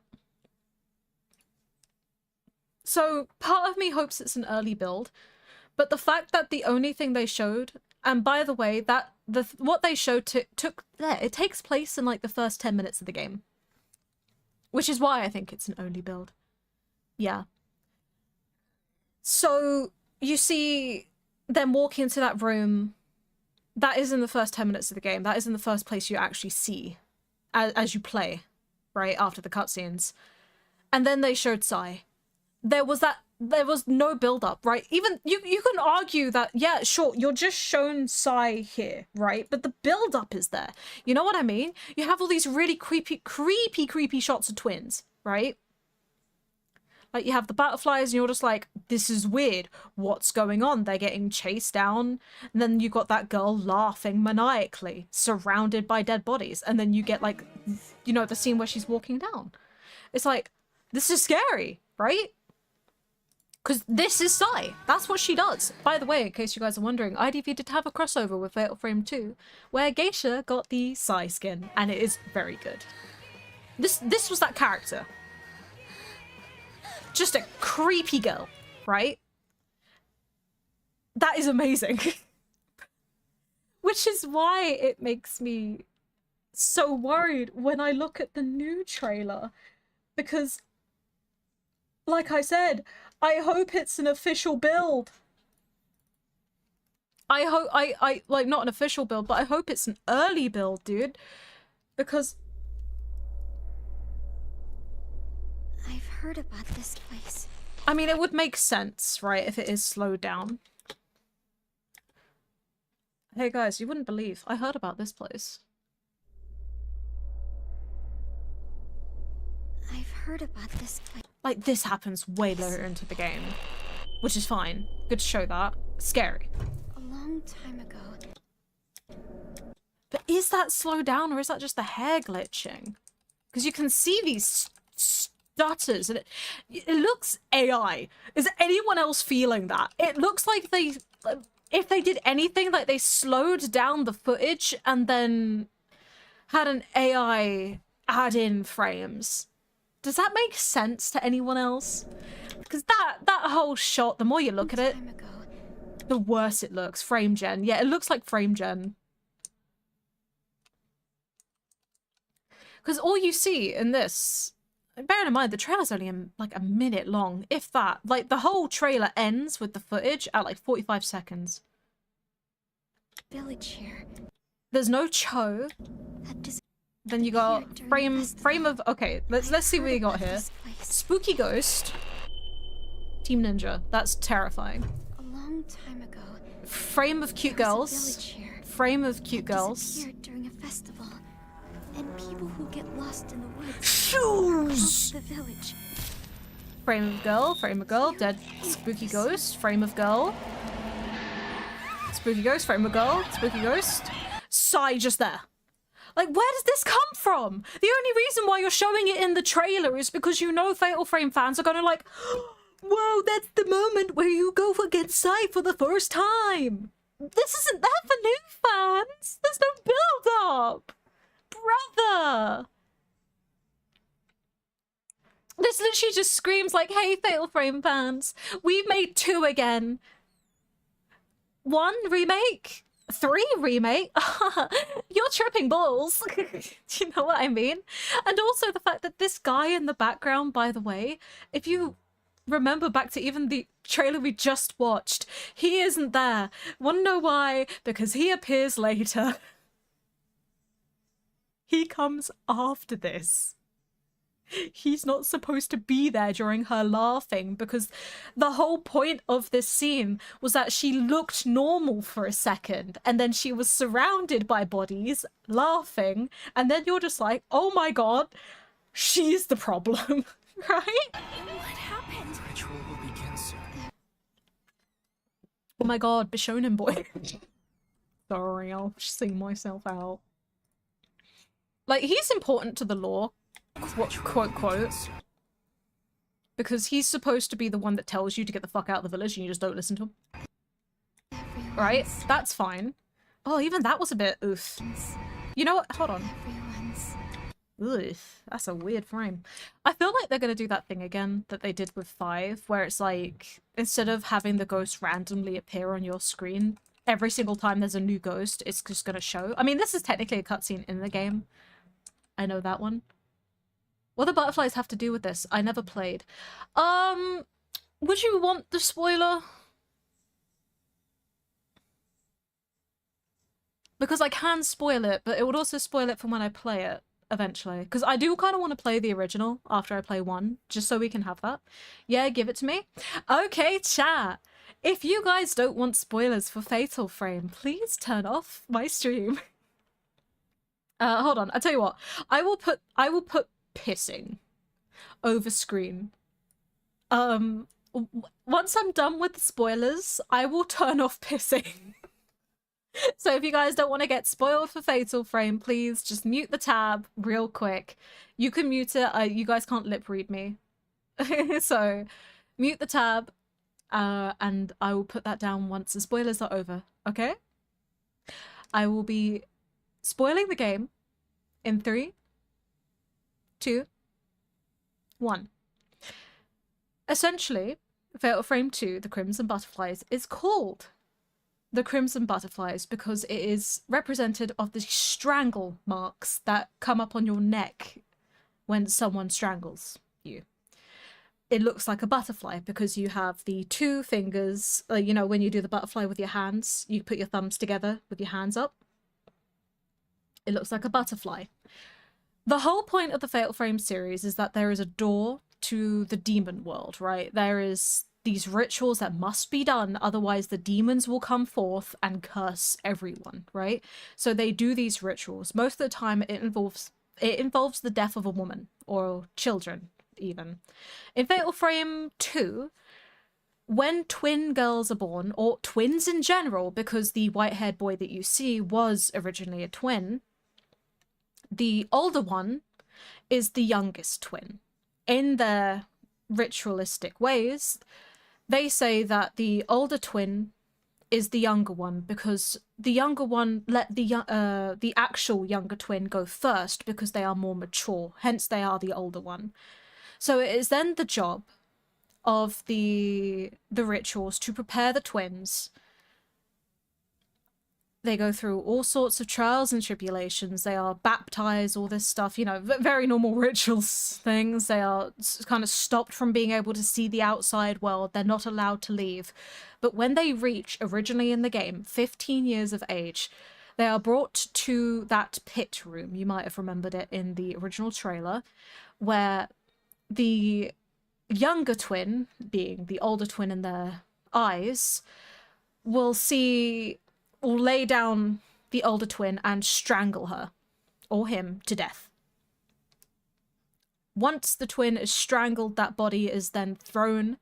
So part of me hopes it's an early build, but the fact that the only thing they showed, and by the way, that what they showed it takes place in like the first 10 minutes of the game, which is why I think it's an early build. Yeah. So you see them walking into that room. That is in the first 10 minutes of the game. That is in the first place you actually see as you play, right, after the cutscenes. And then they showed Sai. There was no build-up, right? Even you can argue that, yeah, sure, you're just shown Sai here, right? But the build-up is there. You know what I mean? You have all these really creepy shots of twins, right? Like, you have the butterflies and you're just like, this is weird. What's going on? They're getting chased down. And then you got that girl laughing maniacally, surrounded by dead bodies. And then you get, like, you know, the scene where she's walking down. It's like, this is scary, right? Because this is Sai. That's what she does. By the way, in case you guys are wondering, IDV did have a crossover with Fatal Frame 2, where Geisha got the Sai skin, and it is very good. This was that character. Just a creepy girl, right? That is amazing. Which is why it makes me so worried when I look at the new trailer. Because, like I said, I hope it's an official build. I hope, like, not an official build, but I hope it's an early build, dude. Because I've heard about this place. I mean, it would make sense, right, if it is slowed down. Hey guys, you wouldn't believe, I heard about this place. I've heard about this place. Like, this happens way later into the game, which is fine. Good to show that. Scary. A long time ago. But is that slowed down, or is that just the hair glitching? Because you can see these stutters, and it looks AI. Is anyone else feeling that? It looks like if they did anything, like they slowed down the footage and then had an AI add in frames. Does that make sense to anyone else? Because that whole shot, the more you look at it, the worse it looks. Frame gen. Yeah, it looks like frame gen. Because all you see in this, bearing in mind, the trailer's only like a minute long, if that. Like, the whole trailer ends with the footage at like 45 seconds. Village here. There's no Cho. Then you got frame of, okay, let's see what you got here. Spooky ghost. Team Ninja. That's terrifying. A long time ago. Frame of cute girls. Frame of cute girls. During a festival. And people who get lost in the woods. Shoes! The village. Frame of girl, dead spooky ghost. Frame of girl. Spooky ghost, frame of girl, spooky ghost. Sai just there. Like, where does this come from? The only reason why you're showing it in the trailer is because you know Fatal Frame fans are gonna like, Whoa, that's the moment where you go against Sai for the first time. This isn't that for new fans. There's no build-up. Brother. This literally just screams like, hey, Fatal Frame fans, we've made 2 again. 1 remake, 3 remake. You're tripping balls. Do you know what I mean? And also the fact that this guy in the background, by the way, if you remember back to even the trailer we just watched, he isn't there. Wanna know why? Because he appears later. He comes after this. He's not supposed to be there during her laughing, because the whole point of this scene was that she looked normal for a second and then she was surrounded by bodies laughing, and then you're just like, oh my god, she's the problem. Right? What happened? Ritual will begin soon. Oh my god, Bishonen boy. Sorry, I'll sing myself out. Like, he's important to the lore, quote, because he's supposed to be the one that tells you to get the fuck out of the village and you just don't listen to him. Right? That's fine. Oh, even that was a bit oof. You know what? Hold on. Ugh, that's a weird frame. I feel like they're gonna do that thing again that they did with 5, where it's like, instead of having the ghost randomly appear on your screen, every single time there's a new ghost, it's just gonna show. I mean, this is technically a cutscene in the game. I know that one. What do the butterflies have to do with this? I never played. Would you want the spoiler? Because I can spoil it, but it would also spoil it from when I play it eventually. Because I do kind of want to play the original after I play 1, just so we can have that. Yeah, give it to me. Okay, chat. If you guys don't want spoilers for Fatal Frame, please turn off my stream. Hold on. I'll tell you what. I will put pissing over screen. Once I'm done with the spoilers, I will turn off pissing. So if you guys don't want to get spoiled for Fatal Frame, please just mute the tab real quick. You can mute it. You guys can't lip read me. So mute the tab, and I will put that down once the spoilers are over, okay? I will be spoiling the game in 3, 2, 1. Essentially, Fatal Frame 2, The Crimson Butterflies, is called The Crimson Butterflies because it is represented of the strangle marks that come up on your neck when someone strangles you. It looks like a butterfly because you have the 2 fingers, you know, when you do the butterfly with your hands, you put your thumbs together with your hands up. It looks like a butterfly. The whole point of the Fatal Frame series is that there is a door to the demon world, right? There is these rituals that must be done, otherwise the demons will come forth and curse everyone, right? So they do these rituals. Most of the time it involves the death of a woman or children even. In Fatal Frame 2, when twin girls are born, or twins in general, because the white-haired boy that you see was originally a twin, the older one is the youngest twin. In their ritualistic ways, they say that the older twin is the younger one because the younger one let the actual younger twin go first because they are more mature, hence they are the older one. So it is then the job of the rituals to prepare the twins. They go through all sorts of trials and tribulations. They are baptized, all this stuff, you know, very normal rituals things. They are kind of stopped from being able to see the outside world. They're not allowed to leave. But when they reach, originally in the game, 15 years of age, they are brought to that pit room. You might have remembered it in the original trailer, where the younger twin, being the older twin in their eyes, will lay down the older twin and strangle her or him to death. Once the twin is strangled, that body is then thrown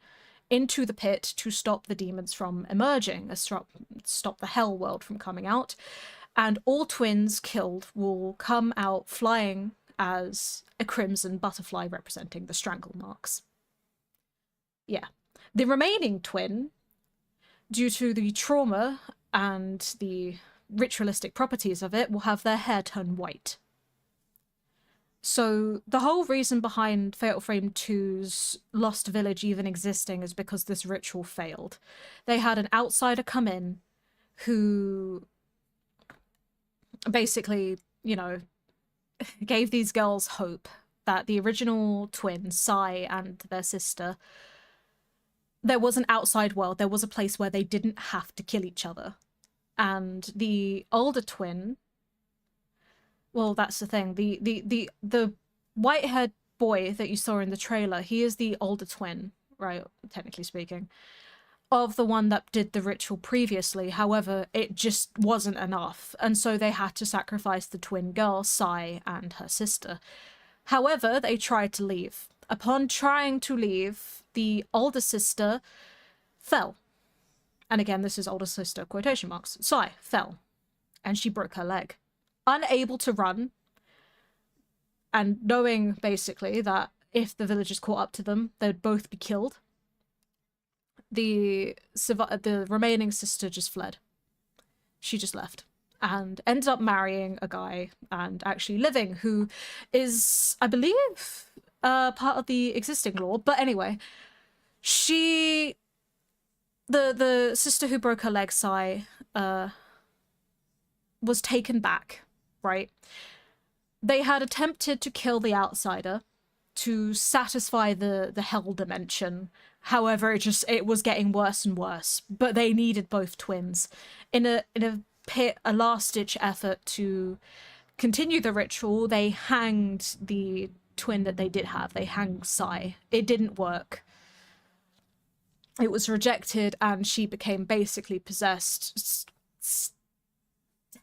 into the pit to stop the demons from emerging, stop the hell world from coming out, and all twins killed will come out flying as a crimson butterfly representing the strangle marks. Yeah. The remaining twin, due to the trauma and the ritualistic properties of it, will have their hair turn white. So the whole reason behind Fatal Frame 2's Lost Village even existing is because this ritual failed. They had an outsider come in who basically, you know, gave these girls hope that the original twins, Sai and their sister, there was an outside world. There was a place where they didn't have to kill each other. And the older twin, well, that's the thing. The white-haired boy that you saw in the trailer, he is the older twin, right, technically speaking, of the one that did the ritual previously. However, it just wasn't enough, and so they had to sacrifice the twin girl, Sai, and her sister. However, they tried to leave. Upon trying to leave, the older sister fell. And again, this is older sister, quotation marks. Sai fell, and she broke her leg. Unable to run, and knowing basically that if the villagers caught up to them, they'd both be killed, the remaining sister just fled. She just left and ended up marrying a guy and actually living, who is, I believe, part of the existing lore. But anyway, the sister who broke her leg, Sai, was taken back. Right? They had attempted to kill the outsider to satisfy the hell dimension. However, it was getting worse and worse. But they needed both twins in a last-ditch effort to continue the ritual. They hanged the twin that they did have. They hanged Sai. It didn't work. It was rejected, and she became basically possessed.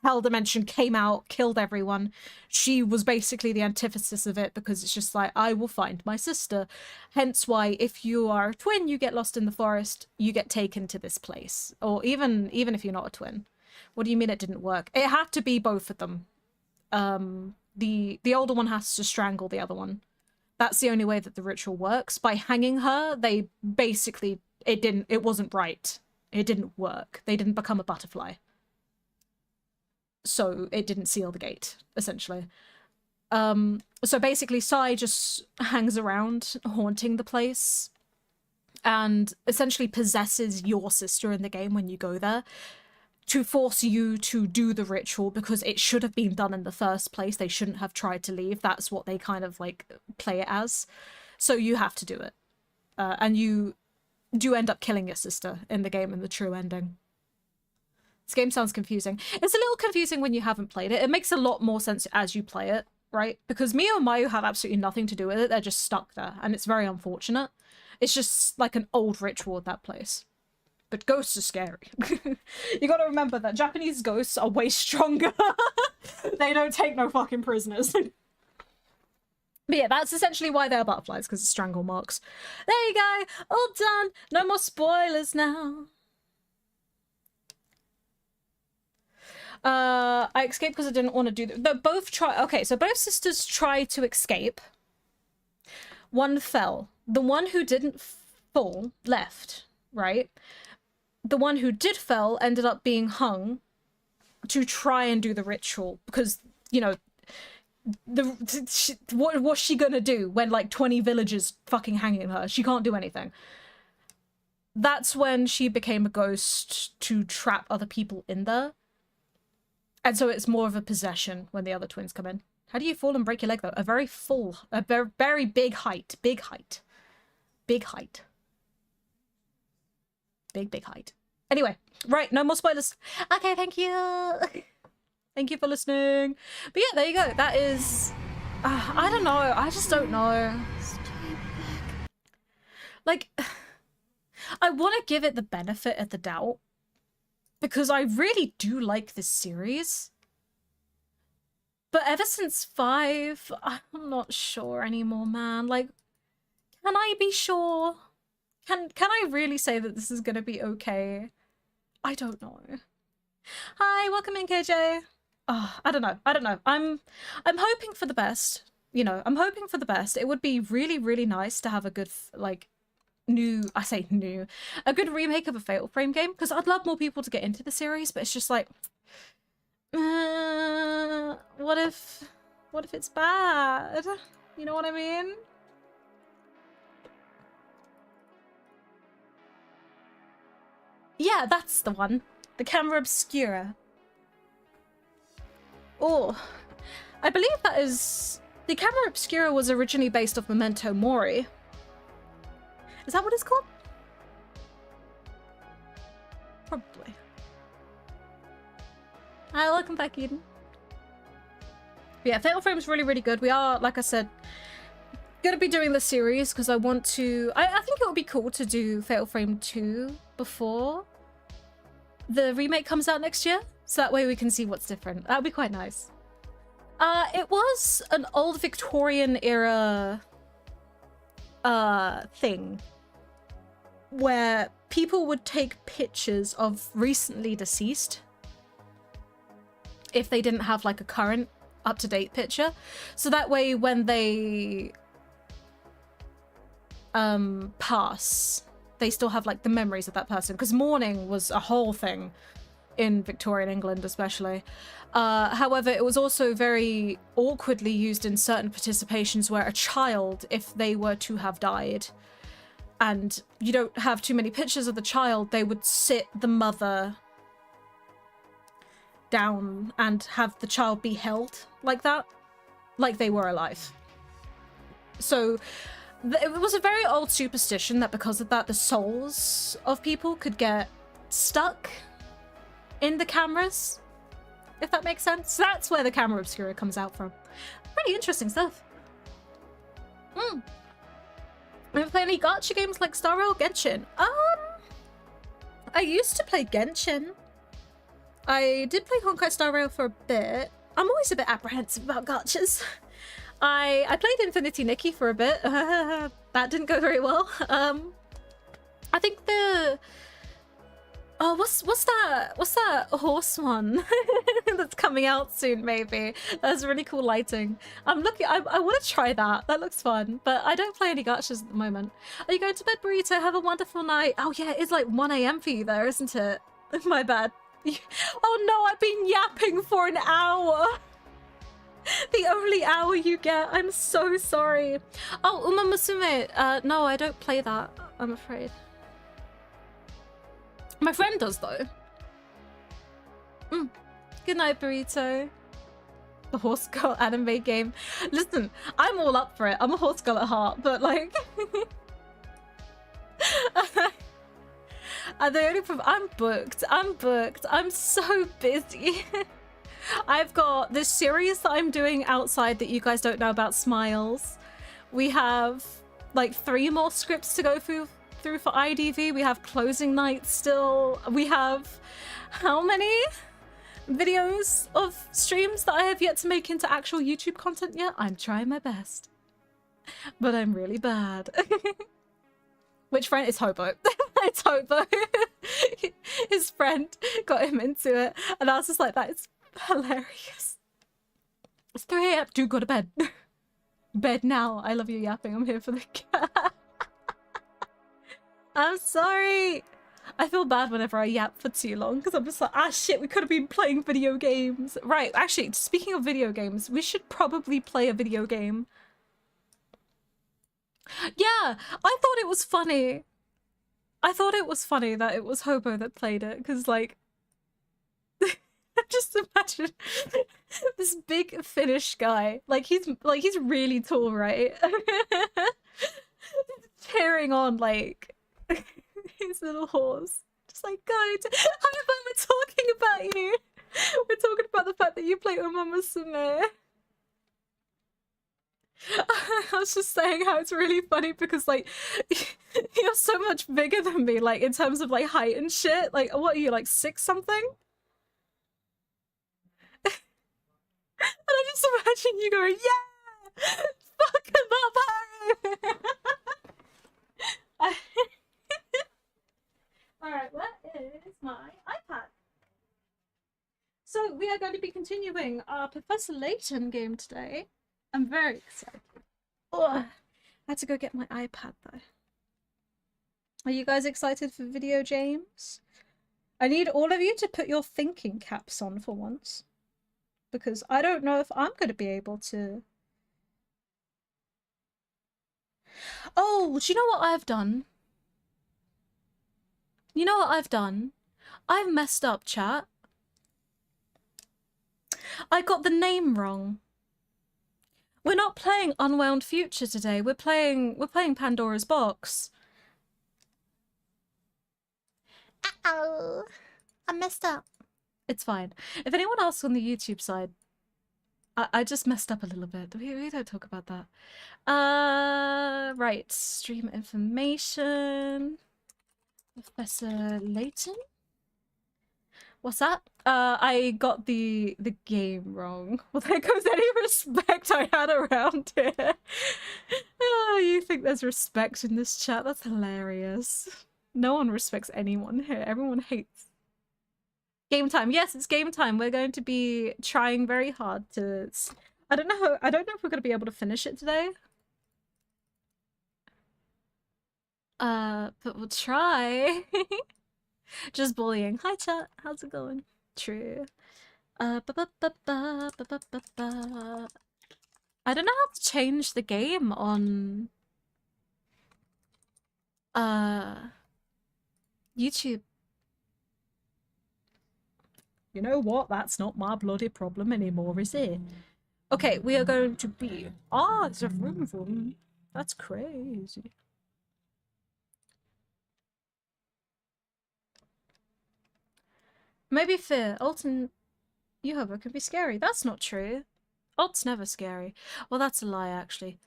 Hell dimension came out, killed everyone. She was basically the antithesis of it, because it's just like, I will find my sister. Hence why, if you are a twin, you get lost in the forest, you get taken to this place. Or even if you're not a twin. What do you mean it didn't work? It had to be both of them. The older one has to strangle the other one. That's the only way that the ritual works. By hanging her, they basically, it wasn't right. It didn't work. They didn't become a butterfly. So it didn't seal the gate, essentially. So basically, Sai just hangs around, haunting the place, and essentially possesses your sister in the game when you go there, to force you to do the ritual, because it should have been done in the first place. They shouldn't have tried to leave. That's what they kind of, like, play it as. So you have to do it. And you do end up killing your sister in the game in the true ending. This game sounds confusing. It's a little confusing when you haven't played it. It makes a lot more sense as you play it, right? Because Mio and Mayu have absolutely nothing to do with it. They're just stuck there, and it's very unfortunate. It's just like an old ritual at that place. But ghosts are scary. You gotta remember that Japanese ghosts are way stronger. They don't take no fucking prisoners. But yeah, that's essentially why they're butterflies, because it's strangle marks. There you go. All done. No more spoilers now. I escaped because I didn't want to do that. Both sisters tried to escape. One fell. The one who didn't fall left, right? The one who did fell ended up being hung to try and do the ritual, because, you know, what was she gonna do when like 20 villagers fucking hanging her? She can't do anything. That's when she became a ghost to trap other people in there. And so it's more of a possession when the other twins come in. How do you fall and break your leg, though? A very big height. Big height. Big height. Big height. Anyway, right, no more spoilers. Okay, thank you. Thank you for listening. But yeah, there you go. That is... I don't know. I just don't know. Like, I want to give it the benefit of the doubt, because I really do like this series. But ever since 5, I'm not sure anymore, man. Like, can I be sure? Can I really say that this is gonna be okay? I don't know. Hi, welcome in, KJ. Oh, I don't know. I'm hoping for the best. You know, I'm hoping for the best. It would be really, really nice to have a good, like, I say new, a good remake of a Fatal Frame game, because I'd love more people to get into the series, but it's just like, what if it's bad? You know what I mean? Yeah, that's the one. The Camera Obscura. Oh, I believe that is... The Camera Obscura was originally based off Memento Mori. Is that what it's called? Probably. Hi, welcome back, Eden. But yeah, Fatal Frame's really, really good. We are, like I said, gonna be doing the series because I want to... I think it would be cool to do Fatal Frame 2 before the remake comes out next year. So that way we can see what's different. That would be quite nice. It was an old Victorian era thing where people would take pictures of recently deceased if they didn't have like a current up-to-date picture. So that way when they pass, they still have like the memories of that person, because mourning was a whole thing in Victorian England especially. However, it was also very awkwardly used in certain participations where a child, if they were to have died and you don't have too many pictures of the child, they would sit the mother down and have the child be held like that, like they were alive. So it was a very old superstition that because of that, the souls of people could get stuck in the cameras, if that makes sense. So that's where the Camera Obscura comes out from. Pretty interesting stuff. Ever play any gacha games like Star Rail Genshin? I used to play Genshin. I did play Honkai Star Rail for a bit. I'm always a bit apprehensive about gachas. I played Infinity Nikki for a bit. That didn't go very well. I think the... Oh, what's that horse one that's coming out soon, maybe? That's really cool lighting. I'm looking, I want to try that. That looks fun, but I don't play any gachas at the moment. Are you going to bed, Burrito? Have a wonderful night. Oh yeah, it's like 1 AM for you there, isn't it? My bad. Oh no, I've been yapping for an hour. The only hour you get. I'm so sorry. Oh, Uma Musume. No, I don't play that, I'm afraid. My friend does, though. Good night, Burrito. The Horse Girl anime game. Listen, I'm all up for it. I'm a horse girl at heart, but like... I'm booked. I'm so busy. I've got this series that I'm doing outside that you guys don't know about, Smiles. We have like 3 more scripts to go through for IDV. We have closing night still. We have how many videos of streams that I have yet to make into actual YouTube content yet? I'm trying my best, but I'm really bad. Which friend? It's Hobo. It's Hobo. His friend got him into it, and I was just like, that is hilarious. It's 3 AM. Do go to bed. Bed now. I love you yapping. I'm here for the cat. I'm sorry. I feel bad whenever I yap for too long because I'm just like, ah shit, we could have been playing video games. Right, actually, speaking of video games, we should probably play a video game. Yeah, I thought it was funny. I thought it was funny that it was Hobo that played it, because like, just imagine this big Finnish guy, like he's really tall, right? Cheering on like his little horse, just like, guys, we're talking about you. We're talking about the fact that you play Uma Musume. I was just saying how it's really funny because like you're so much bigger than me, like in terms of like height and shit. Like, what are you, like 6 something? And I just imagine you going, yeah, fuck him up, Harry. Alright, where is my iPad? So we are going to be continuing our Professor Layton game today. I'm very excited. Oh, I had to go get my iPad though. Are you guys excited for video, James? I need all of you to put your thinking caps on for once. Because I don't know if I'm going to be able to... Oh, do you know what I've done? You know what I've done? I've messed up, chat. I got the name wrong. We're not playing Unwound Future today. We're playing Pandora's Box. Uh-oh. I messed up. It's fine. If anyone asks on the YouTube side, I just messed up a little bit. We don't talk about that. Right. Stream information. Professor Layton? What's that? I got the game wrong. Well, there goes any respect I had around here. Oh, you think there's respect in this chat? That's hilarious. No one respects anyone here. Everyone hates. Game time. Yes, it's game time. We're going to be trying very hard to... I don't know if we're going to be able to finish it today. But we'll try. Just bullying. Hi chat, how's it going? True. I don't know how to change the game on YouTube. You know what? That's not my bloody problem anymore, is it? Okay, we are going to be... Ah, it's a room. That's crazy. Maybe fear. Alt and Jehovah can be scary. That's not true. Alt's never scary. Well, that's a lie, actually.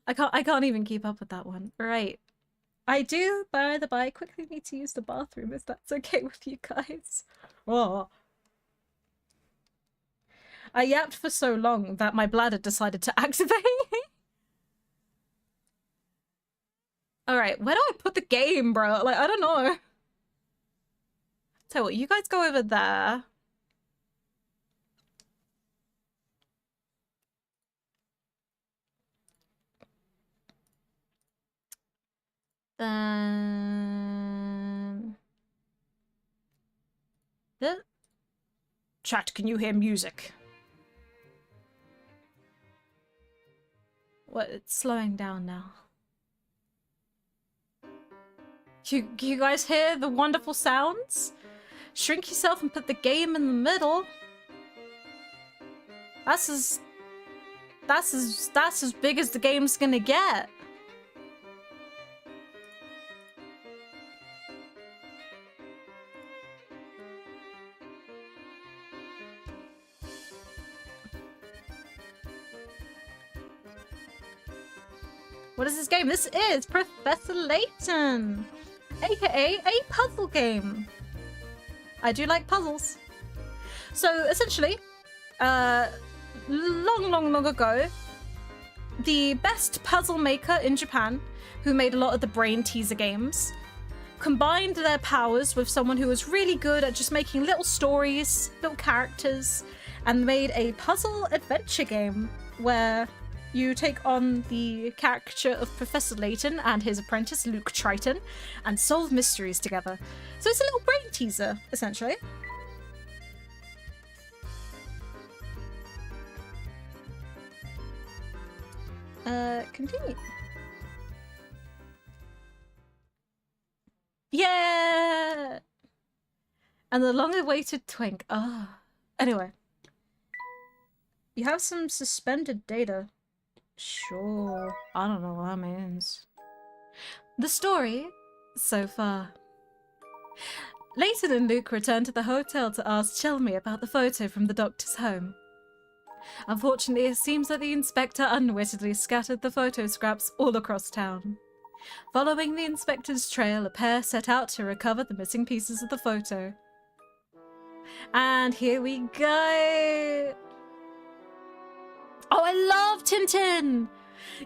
I can't even keep up with that one. Right. I do, by the by, quickly need to use the bathroom if that's okay with you guys. Oh. I yapped for so long that my bladder decided to activate. Alright, where do I put the game, bro? Like, I don't know. Tell you what, you guys go over there. Then... Chat, can you hear music? What? It's slowing down now. You guys hear the wonderful sounds? Shrink yourself and put the game in the middle. That's as big as the game's gonna get. What is this game? This is Professor Layton, aka a puzzle game. I do like puzzles. So essentially, long ago, the best puzzle maker in Japan, who made a lot of the brain teaser games, combined their powers with someone who was really good at just making little stories, little characters, and made a puzzle adventure game where you take on the caricature of Professor Layton and his apprentice Luke Triton and solve mysteries together. So it's a little brain teaser, essentially. Continue. Yeah! And the long-awaited twink. Ah. Anyway. You have some suspended data. Sure. I don't know what that means. The story, so far. Layton and Luke returned to the hotel to ask Chelmy about the photo from the doctor's home. Unfortunately, it seems that the inspector unwittingly scattered the photo scraps all across town. Following the inspector's trail, a pair set out to recover the missing pieces of the photo. And here we go! Oh, I love Tintin!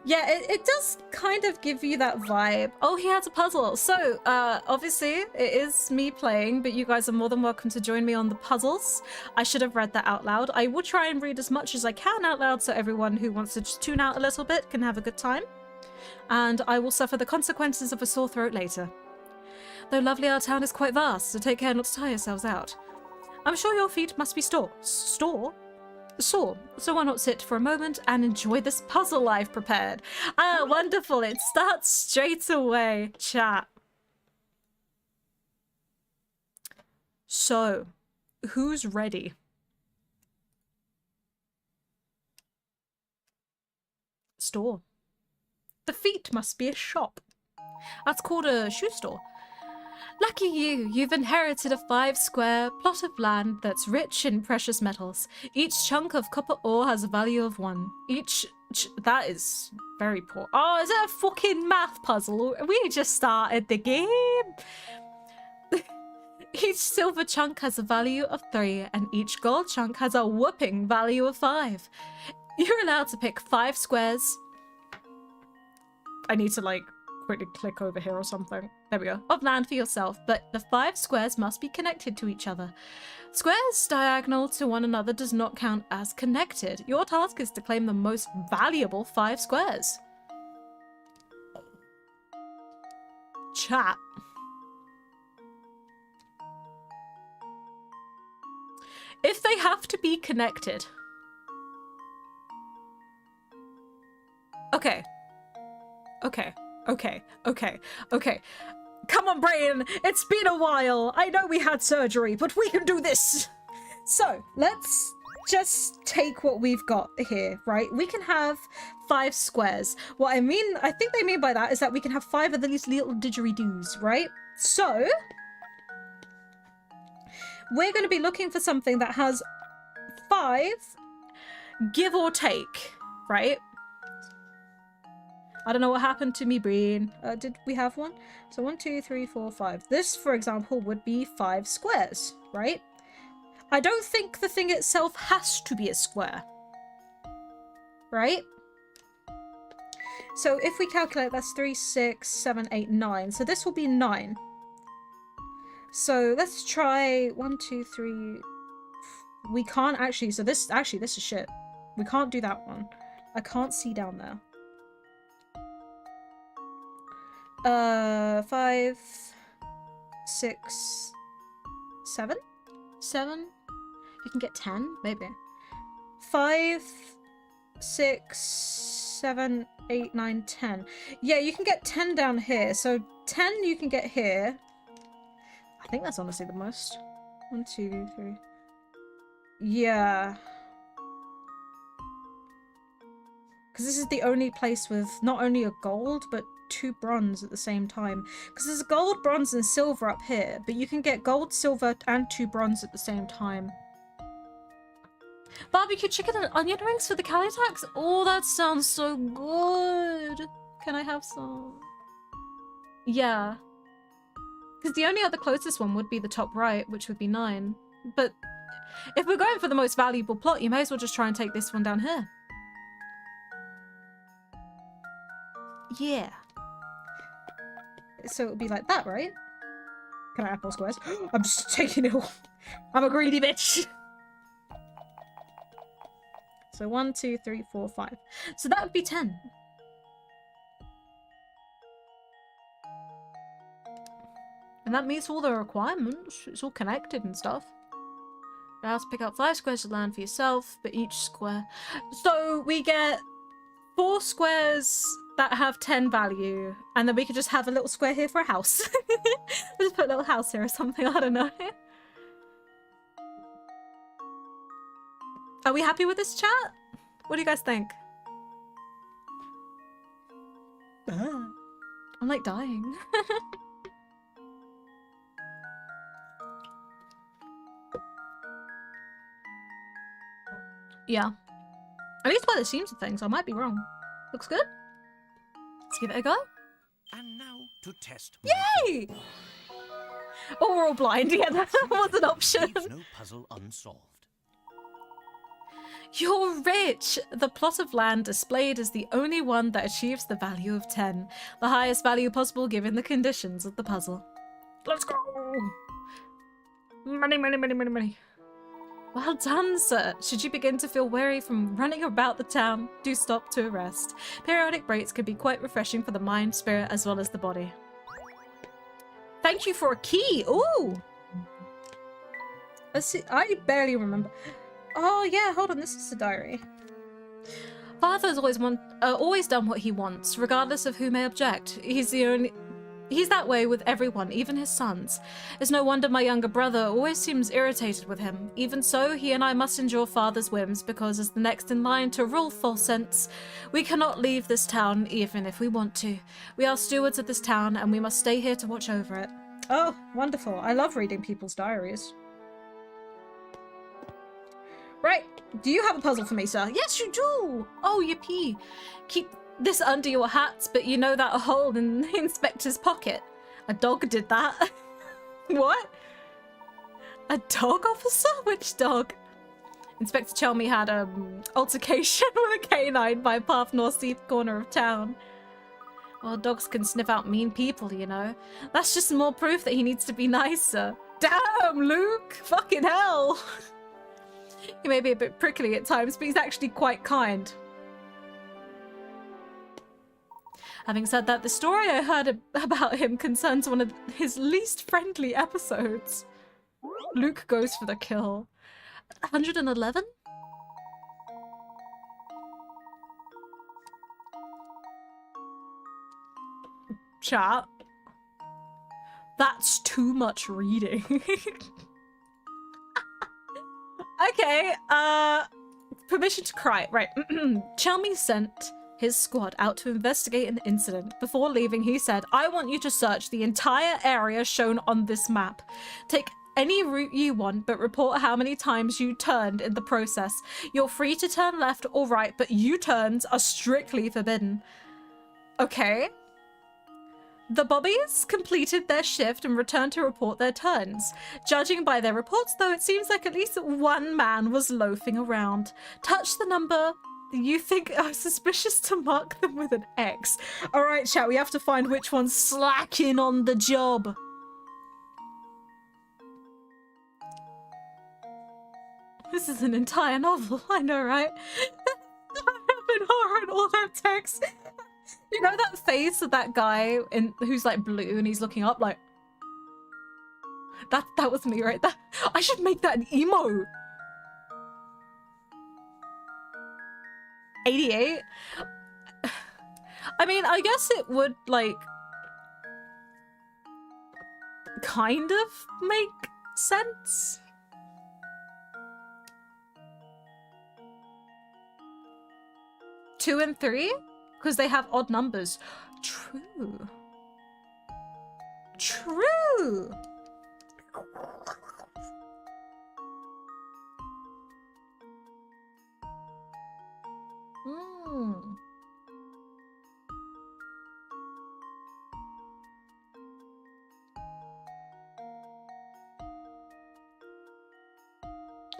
Yeah, it does kind of give you that vibe. Oh, he has a puzzle. So, obviously, it is me playing, but you guys are more than welcome to join me on the puzzles. I should have read that out loud. I will try and read as much as I can out loud so everyone who wants to just tune out a little bit can have a good time. and I will suffer the consequences of a sore throat later. Though lovely, our town is quite vast, so take care not to tire yourselves out. I'm sure your feet must be sore, so why not sit for a moment and enjoy this puzzle I've prepared? Ah, wonderful, it starts straight away, chat. So, who's ready? Store. The feet must be a shop. That's called a shoe store. Lucky you, you've inherited a 5-square plot of land that's rich in precious metals. Each chunk of copper ore has a value of 1. That is very poor. Oh, is it a fucking math puzzle? We just started the game. Each silver chunk has a value of 3, and each gold chunk has a whopping value of 5. You're allowed to pick 5 squares. I need to, like, quickly click over here or something. There we go. Of land for yourself, but the 5 squares must be connected to each other. Squares diagonal to one another does not count as connected. Your task is to claim the most valuable 5 squares. Chat. If they have to be connected. Okay. Okay. Come on, brain. It's been a while. I know we had surgery, but we can do this. So, let's just take what we've got here, right? We can have 5 squares. What I think they mean by that is that we can have 5 of these little didgeridoos, right? So, we're going to be looking for something that has 5, give or take, right? I don't know what happened to me brain. Did we have one? So 1, 2, 3, 4, 5. This, for example, would be 5 squares, right? I don't think the thing itself has to be a square, right? So if we calculate, that's 3, 6, 7, 8, 9. So this will be 9. So let's try 1, 2, 3. We can't actually. So this is shit. We can't do that one. I can't see down there. 5, 6, 7? 7? You can get 10? Maybe. 5, 6, 7, 8, 9, 10. Yeah, you can get 10 down here. So 10 you can get here. I think that's honestly the most. 1, 2, 3. Yeah. Because this is the only place with not only a gold, but 2 bronze at the same time. Because there's gold, bronze, and silver up here, but you can get gold, silver, and 2 bronze at the same time. Barbecue chicken and onion rings for the CalicoTea? Oh, that sounds so good. Can I have some? Yeah. Because the only other closest one would be the top right, which would be 9. But if we're going for the most valuable plot, you may as well just try and take this one down here. Yeah. So it would be like that, right? Can I have more squares? I'm just taking it all. I'm a greedy bitch. So 1, 2, 3, 4, 5. So that would be 10. And that meets all the requirements. It's all connected and stuff. You have to pick up 5 squares of land for yourself, but each square. So we get 4 squares that have 10 value, and then we could just have a little square here for a house. We'll just put a little house here or something, I don't know. Are we happy with this chat? What do you guys think? I'm like dying. Yeah. At least by the seams of things, I might be wrong. Looks good. Let's give it a go. And now to test. Yay! Oh, we're all blind. Yeah, that was an option. Leaves no puzzle unsolved. You're rich! The plot of land displayed is the only one that achieves the value of 10. The highest value possible given the conditions of the puzzle. Let's go! Money, money, money, money, money. Well done, sir. Should you begin to feel weary from running about the town, do stop to rest. Periodic breaks can be quite refreshing for the mind, spirit, as well as the body. Thank you for a key. Ooh. Let's see. I barely remember. Oh yeah, hold on. This is the diary. Father's always done what he wants, regardless of who may object. He's that way with everyone, even his sons. It's no wonder my younger brother always seems irritated with him. Even so, he and I must endure father's whims, because as the next in line to rule Fulsense, we cannot leave this town even if we want to. We are stewards of this town, and we must stay here to watch over it. Oh, wonderful. I love reading people's diaries. Right. Do you have a puzzle for me, sir? Yes, you do. Oh, yippee. Keep this under your hats, but you know that a hole in the inspector's pocket. A dog did that. What? A dog officer? Which dog? Inspector Chelmy had altercation with a canine by path northeast corner of town. Well, dogs can sniff out mean people, you know. That's just more proof that he needs to be nicer. Damn, Luke! Fucking hell! He may be a bit prickly at times, but he's actually quite kind. Having said that, the story I heard about him concerns one of his least friendly episodes. Luke goes for the kill. 111? Chat. That's too much reading. Okay, permission to cry. Right. Chelmy sent his squad out to investigate an incident. Before leaving, he said, I want you to search the entire area shown on this map. Take any route you want, but report how many times you turned in the process. You're free to turn left or right, but U-turns are strictly forbidden. Okay. The Bobbies completed their shift and returned to report their turns. Judging by their reports, though, it seems like at least one man was loafing around. Touch the number you think are suspicious to mark them with an X. Alright, chat, we have to find which one's slacking on the job. This is an entire novel, I know, right? I've been horror and all that text. You know that face of that guy who's like blue and he's looking up like... That was me right there. I should make that an emo. 88? I mean, I guess it would like... kind of make sense. Two and three? Because they have odd numbers. True. True.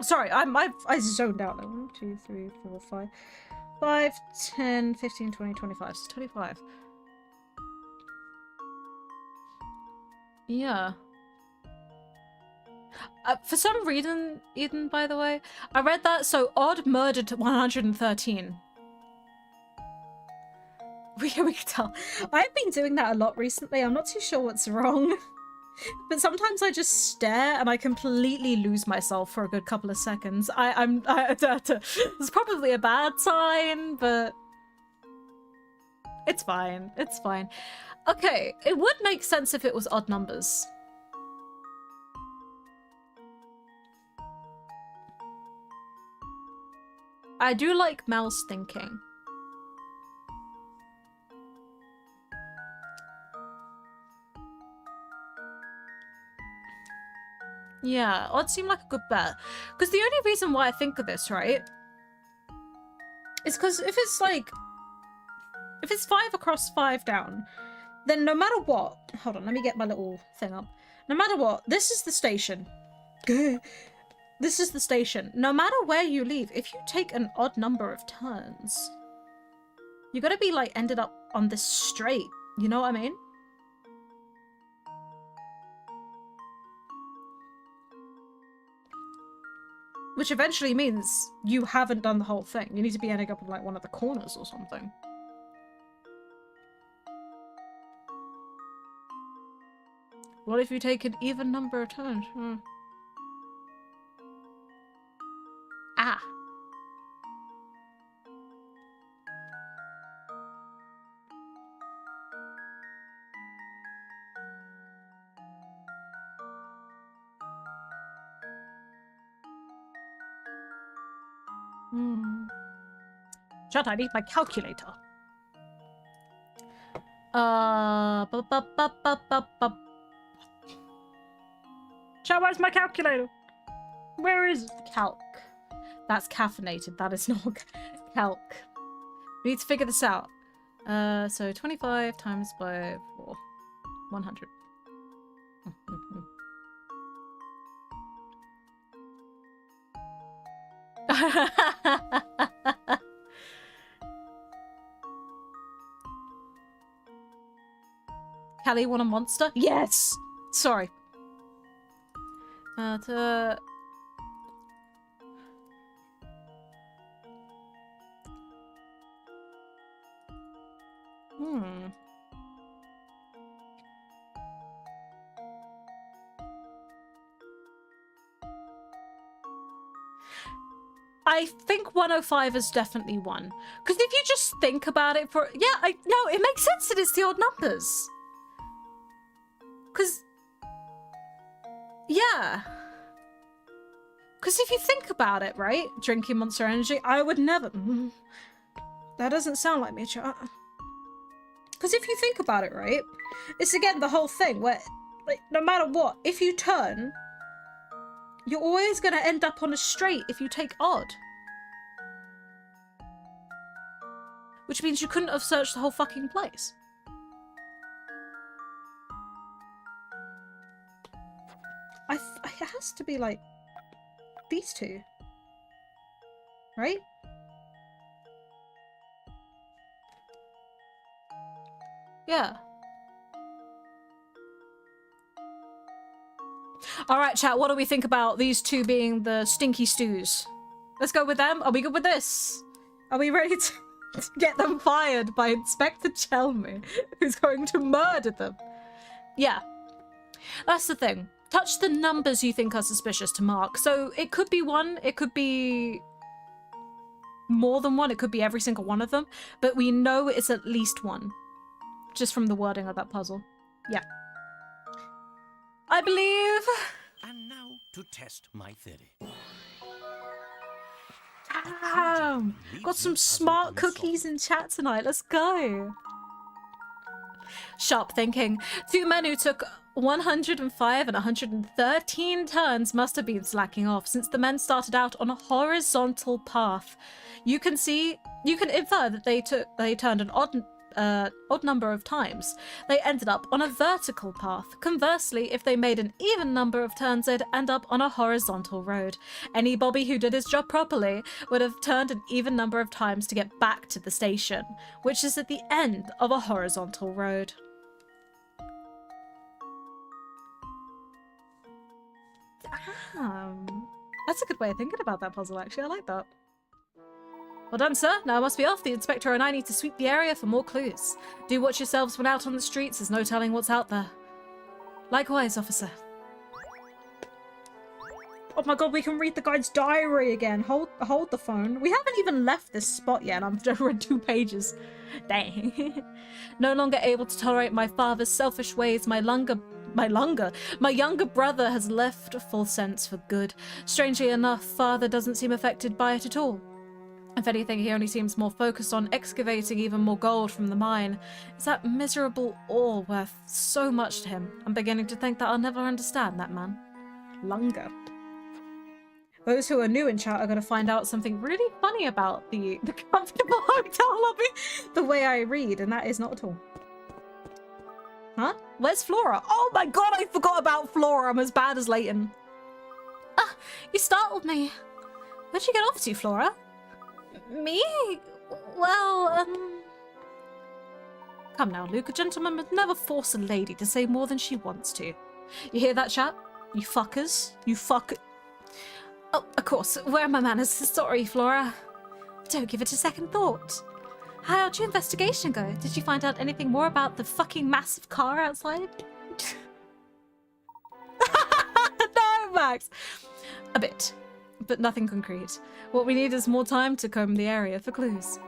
Sorry, I zoned out. 1, 2, 3, 4, 5. 5, 10, 15, 20, 25. It's 25. Yeah. For some reason, Eden, by the way, I read that, so Odd murdered 113. We can tell. I've been doing that a lot recently. I'm not too sure what's wrong. But sometimes I just stare and I completely lose myself for a good couple of seconds. It's probably a bad sign, but it's fine. It's fine. Okay, it would make sense if it was odd numbers. I do like Mel's thinking. Yeah, odd seemed like a good bet. Because the only reason why I think of this, right, is because if it's like, if it's 5 across 5 down, then no matter what, hold on, let me get my little thing up. No matter what, this is the station. This is the station. No matter where you leave, if you take an odd number of turns, you gotta be like ended up on this straight. You know what I mean? Which eventually means you haven't done the whole thing. You need to be ending up in like one of the corners or something. What if you take an even number of turns? Ah. Chat, I need my calculator. Chat, where's my calculator? Where is it? Calc? That's caffeinated. That is not calc. We need to figure this out. So 25 times by 4. 100. Callie, want a monster? Yes! Sorry. I think 105 is definitely one. Because if you just think about it for... Yeah, no, it makes sense that it's the odd numbers. Because... Yeah. Because if you think about it, right? Drinking Monster Energy, I would never... That doesn't sound like me, chat. Because if you think about it, right? It's again the whole thing where, like, no matter what, if you turn... You're always going to end up on a straight if you take odd. Which means you couldn't have searched the whole fucking place. It has to be like these two. Right? Yeah. Alright, chat, what do we think about these two being the stinky stews? Let's go with them. Are we good with this? Are we ready to get them fired by Inspector Chelmy, who's going to murder them? Yeah. That's the thing. Touch the numbers you think are suspicious to mark. So it could be one, it could be more than one, it could be every single one of them, but we know it's at least one. Just from the wording of that puzzle. Yeah. I believe. And now to test my theory. Damn! Got some smart cookies in chat tonight. Let's go. Sharp thinking. Two men who took 105 and 113 turns must have been slacking off, since the men started out on a horizontal path. You can infer that they turned an odd number of times. They ended up on a vertical path. Conversely, if they made an even number of turns, they'd end up on a horizontal road. Any Bobby who did his job properly would have turned an even number of times to get back to the station, which is at the end of a horizontal road. Damn. That's a good way of thinking about that puzzle, actually. I like that. Well done, sir. Now I must be off. The inspector and I need to sweep the area for more clues. Do watch yourselves when out on the streets. There's no telling what's out there. Likewise, officer. Oh my god, we can read the guy's diary again. Hold the phone. We haven't even left this spot yet, and I've just read 2 pages. Dang. No longer able to tolerate my father's selfish ways, my younger brother has left a full sense for good. Strangely enough, father doesn't seem affected by it at all. If anything, he only seems more focused on excavating even more gold from the mine. Is that miserable ore worth so much to him? I'm beginning to think that I'll never understand that man. Lunga. Those who are new in chat are going to find out something really funny about the comfortable hotel lobby, the way I read, and that is not at all. Huh? Where's Flora? Oh my god, I forgot about Flora. I'm as bad as Leighton. Ah, you startled me. Where'd you get off to, Flora? Me? Well, Come now, Luke. A gentleman would never force a lady to say more than she wants to. You hear that, chat? You fuckers? You fuck... Oh, of course. Where are my manners? Sorry, Flora. Don't give it a second thought. How'd your investigation go? Did you find out anything more about the fucking massive car outside? No, Max! A bit, but nothing concrete. What we need is more time to comb the area for clues.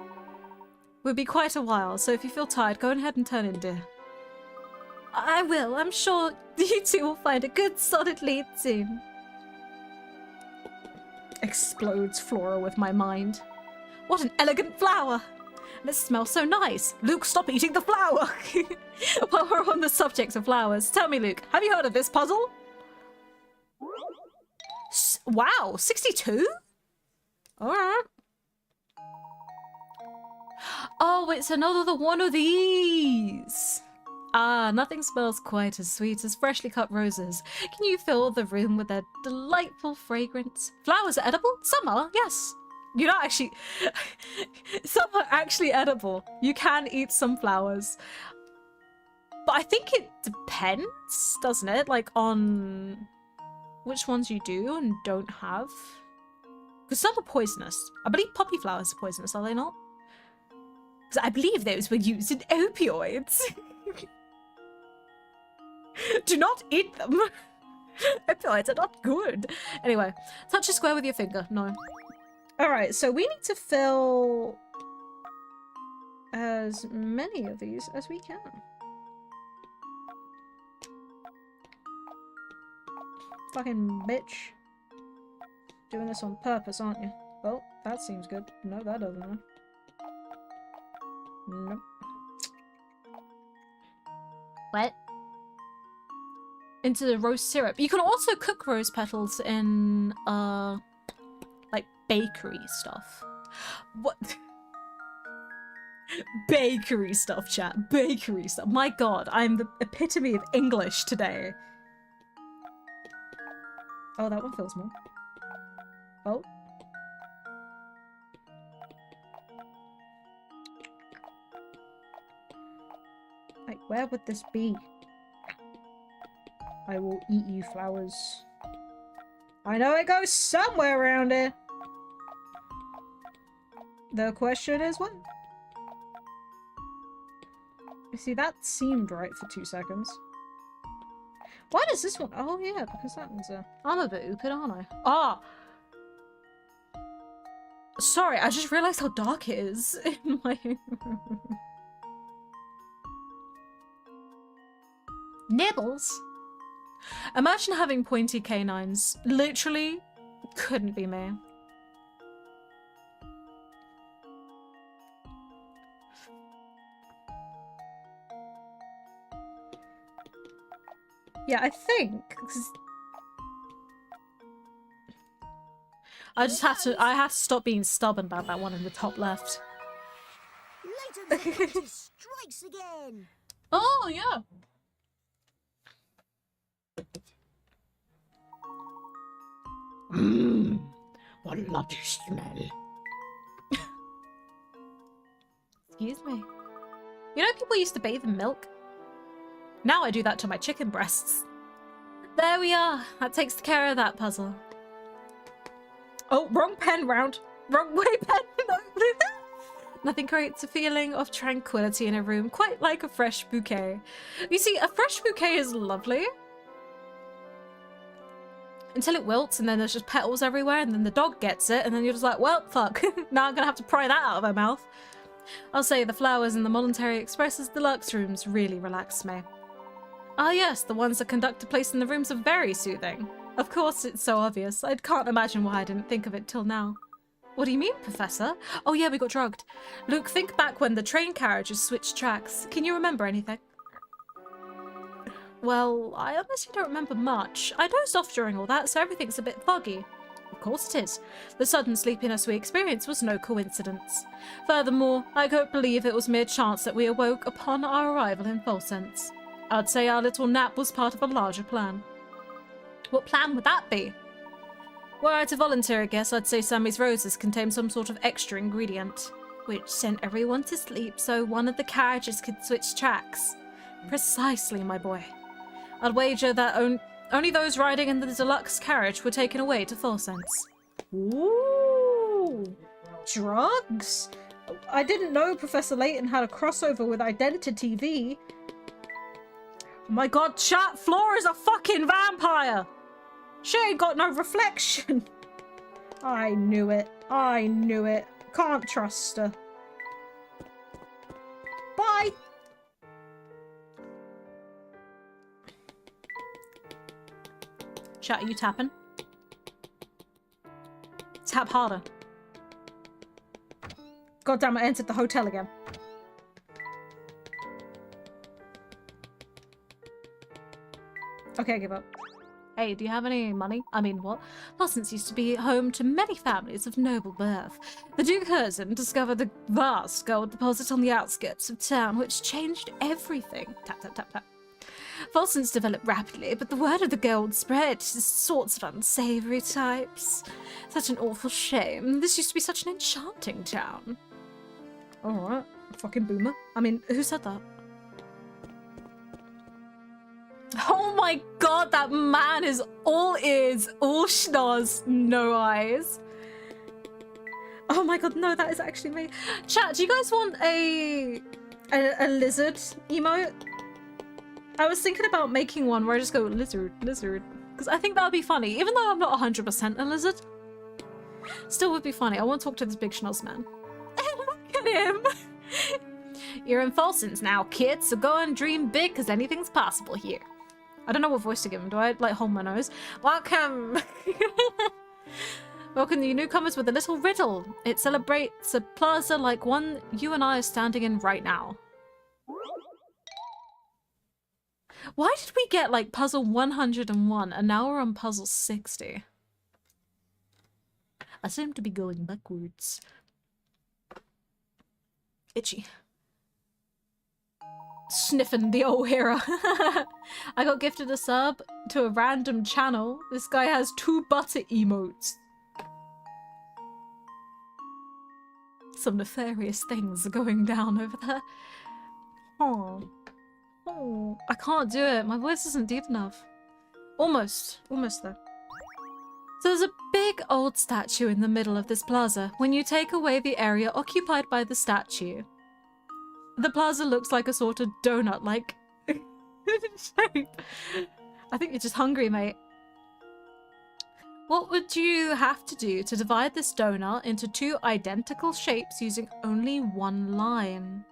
We'll be quite a while, so if you feel tired, go ahead and turn in, dear. I will. I'm sure you two will find a good, solid lead soon. Explodes Flora with my mind. What an elegant flower! And it smells so nice. Luke, stop eating the flower! While we're on the subject of flowers, tell me, Luke, have you heard of this puzzle? Wow, 62? Alright. Oh, it's another one of these! Ah, nothing smells quite as sweet as freshly cut roses. Can you fill the room with their delightful fragrance? Flowers are edible? Some are, yes. You're not actually... Some are actually edible. You can eat some flowers. But I think it depends, doesn't it? Like, on which ones you do and don't have. Because some are poisonous. I believe poppy flowers are poisonous, are they not? Because I believe those were used in opioids. Do not eat them. Opioids are not good. Anyway, touch a square with your finger. No. Alright, so we need to fill as many of these as we can. Fucking bitch. Doing this on purpose, aren't you? Oh, that seems good. No, that doesn't. Nope. What? Into the rose syrup. You can also cook rose petals in, like, bakery stuff. What? Bakery stuff, chat. Bakery stuff. My god, I'm the epitome of English today. Oh, that one feels more. Oh. Like, where would this be? I will eat you, flowers. I know it goes somewhere around here. The question is when? You see, that seemed right for 2 seconds. Why does this one? Oh yeah, because that one's a... I'm a bit ooped, aren't I? Ah! Sorry, I just realised how dark it is in my... Nibbles? Imagine having pointy canines. Literally couldn't be me. Yeah, I think... I have to stop being stubborn about that one in the top left. Strikes again. Oh, yeah. Mmm, what a lovely smell. Excuse me. You know people used to bathe in milk? Now I do that to my chicken breasts. There we are. That takes care of that puzzle. Oh, wrong pen round. Wrong way pen. Nothing creates a feeling of tranquility in a room quite like a fresh bouquet. You see, a fresh bouquet is lovely. Until it wilts and then there's just petals everywhere and then the dog gets it and then you're just like, well, fuck. Now I'm gonna have to pry that out of her mouth. I'll say the flowers in the Voluntary Express's deluxe rooms really relax me. Ah yes, the ones that conductor placed in the rooms are very soothing. Of course, it's so obvious. I can't imagine why I didn't think of it till now. What do you mean, Professor? Oh yeah, we got drugged. Luke, think back when the train carriages switched tracks. Can you remember anything? Well, I honestly don't remember much. I dozed off during all that, so everything's a bit foggy. Of course it is. The sudden sleepiness we experienced was no coincidence. Furthermore, I couldn't believe it was mere chance that we awoke upon our arrival in Volsense. I'd say our little nap was part of a larger plan. What plan would that be? Were I to volunteer a guess, I'd say Sammy's roses contained some sort of extra ingredient, which sent everyone to sleep so one of the carriages could switch tracks. Precisely, my boy. I'd wager that only those riding in the deluxe carriage were taken away to Volsense. Ooh, drugs? I didn't know Professor Layton had a crossover with Identity TV. Oh my god, chat, Flora's a fucking vampire! She ain't got no reflection! I knew it. I knew it. Can't trust her. Bye! Chat, are you tapping? Tap harder. God damn it, I entered the hotel again. Okay, I give up. Hey, do you have any money? I mean, what? Lawson's used to be home to many families of noble birth. The Duke Curzon discovered the vast gold deposit on the outskirts of town, which changed everything. Tap, tap, tap, tap. Volson's developed rapidly, but the word of the gold spread to sorts of unsavory types. Such an awful shame. This used to be such an enchanting town. Alright. Fucking boomer. I mean, who said that? Oh my god, that man is all ears, all schnoz, no eyes. Oh my god, no, that is actually me. Chat, do you guys want a lizard emote? I was thinking about making one where I just go lizard, lizard. Because I think that would be funny, even though I'm not 100% a lizard. Still would be funny. I want to talk to this big schnoz man. Look at him! You're in Folson's now, kid, so go and dream big, because anything's possible here. I don't know what voice to give him. Do I, like, hold my nose? Welcome! Welcome you newcomers with a little riddle. It celebrates a plaza like one you and I are standing in right now. Why did we get, like, puzzle 101 and now we're on puzzle 60? I seem to be going backwards. Itchy. Sniffing the old hero. I got gifted a sub to a random channel. This guy has 2 butter emotes. Some nefarious things are going down over there. Oh. Oh, I can't do it. My voice isn't deep enough. Almost. Almost though. So there's a big old statue in the middle of this plaza. When you take away the area occupied by the statue, the plaza looks like a sort of donut-like shape. I think you're just hungry, mate. What would you have to do to divide this donut into 2 identical shapes using only 1 line?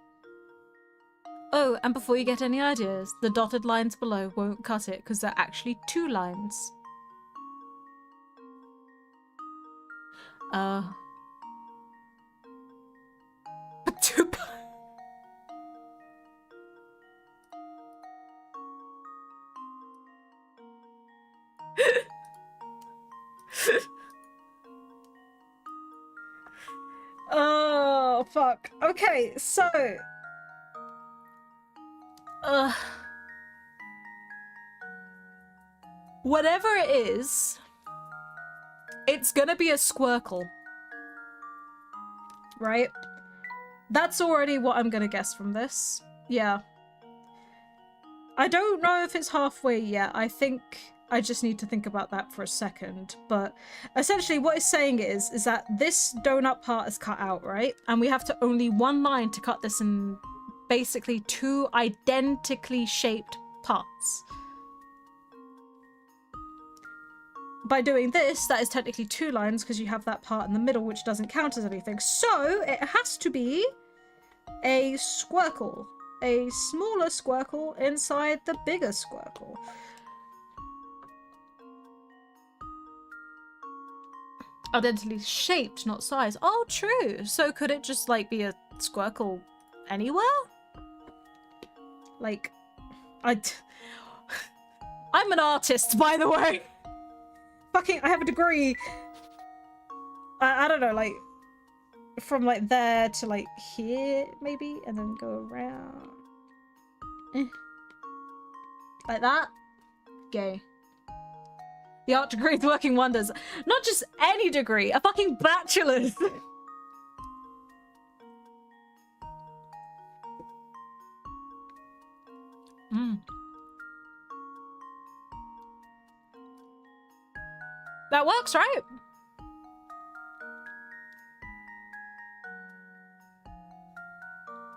Oh, and before you get any ideas, the dotted lines below won't cut it because they're actually 2 lines. Oh, fuck. Okay, so... whatever it is, it's gonna be a squircle. Right? That's already what I'm gonna guess from this. Yeah. I don't know if it's halfway yet. I think I just need to think about that for a second. But essentially what it's saying is that this donut part is cut out, right? And we have to only 1 line to cut this in basically 2 identically shaped parts. By doing this, that is technically 2 lines because you have that part in the middle which doesn't count as anything. So it has to be a squircle. A smaller squircle inside the bigger squircle. Identically shaped, not size. Oh, true. So could it just, like, be a squircle anywhere? Like, I'm an artist, by the way. Fucking, I have a degree. I don't know, like, from, like, there to, like, here, maybe? And then go around. Like that? Gay. The art degree is working wonders. Not just any degree, a fucking bachelor's. That works, right?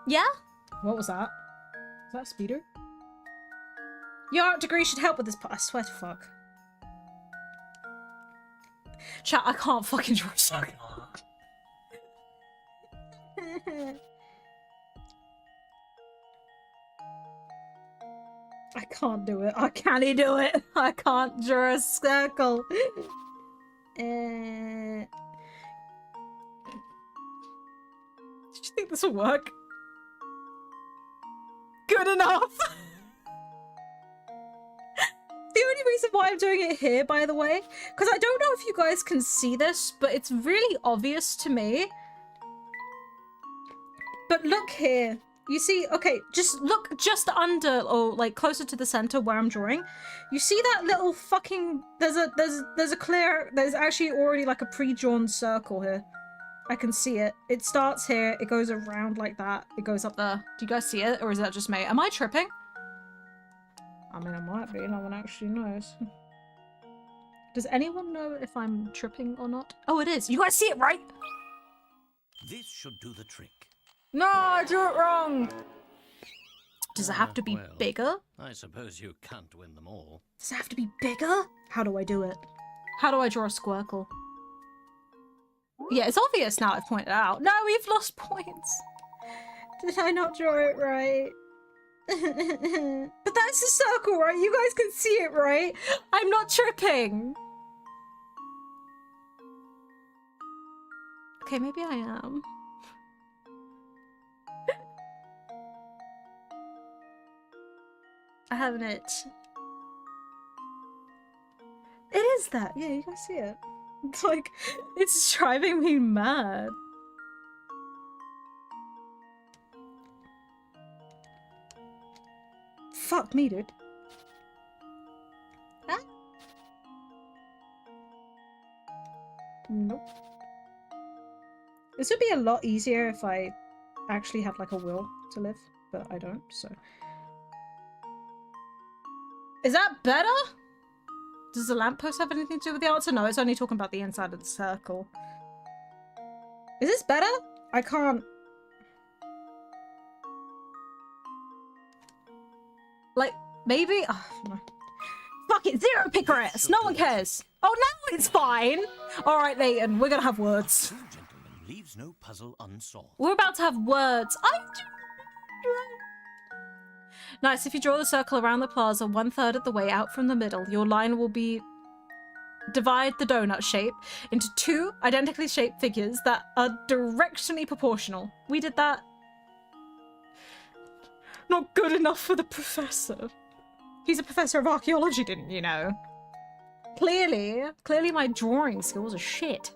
Yeah? What was that? Was that a speeder? Your art degree should help with this part. I swear to fuck. Chat, I can't fucking draw a circle. I can't do it. I can't do it. I can't draw a circle. Do you think this will work? Good enough. The only reason why I'm doing it here, by the way, because I don't know if you guys can see this, but it's really obvious to me. But look here. You see, okay, just look just under or like closer to the center where I'm drawing. You see that little fucking there's actually already like a pre-drawn circle here. I can see it. It starts here, it goes around like that, it goes up there. Do you guys see it, or is that just me? Am I tripping? I mean, I might be, no one actually knows. Does anyone know if I'm tripping or not? Oh, it is. You guys see it, right? This should do the trick. No, I drew it wrong. Does it have to be Well, bigger? I suppose you can't win them all. Does it have to be bigger? How do I do it? How do I draw a squircle? Yeah, it's obvious now I've pointed out. No, we've lost points. Did I not draw it right? But that's a circle, right? You guys can see it, right? I'm not tripping. Okay, maybe I am. I have an itch. It is that. Yeah, you guys see it. It's like, it's driving me mad. Fuck me, dude. Huh? Nope. This would be a lot easier if I actually had like a will to live, but I don't, so. Is that better? Does the lamppost have anything to do with the answer? No, it's only talking about the inside of the circle. Is this better? I can't. Like, maybe? Oh, no. Fuck it, zero picarettes. No one cares. Oh, now it's fine. All right, Leighton, we're gonna have words. True gentleman leaves no puzzle unsolved. We're about to have words. Nice, if you draw the circle around the plaza 1/3 of the way out from the middle, your line will be divide the donut shape into two identically shaped figures that are directionally proportional. We did that. Not good enough for the professor. He's a professor of archaeology, didn't you know? Clearly my drawing skills are shit.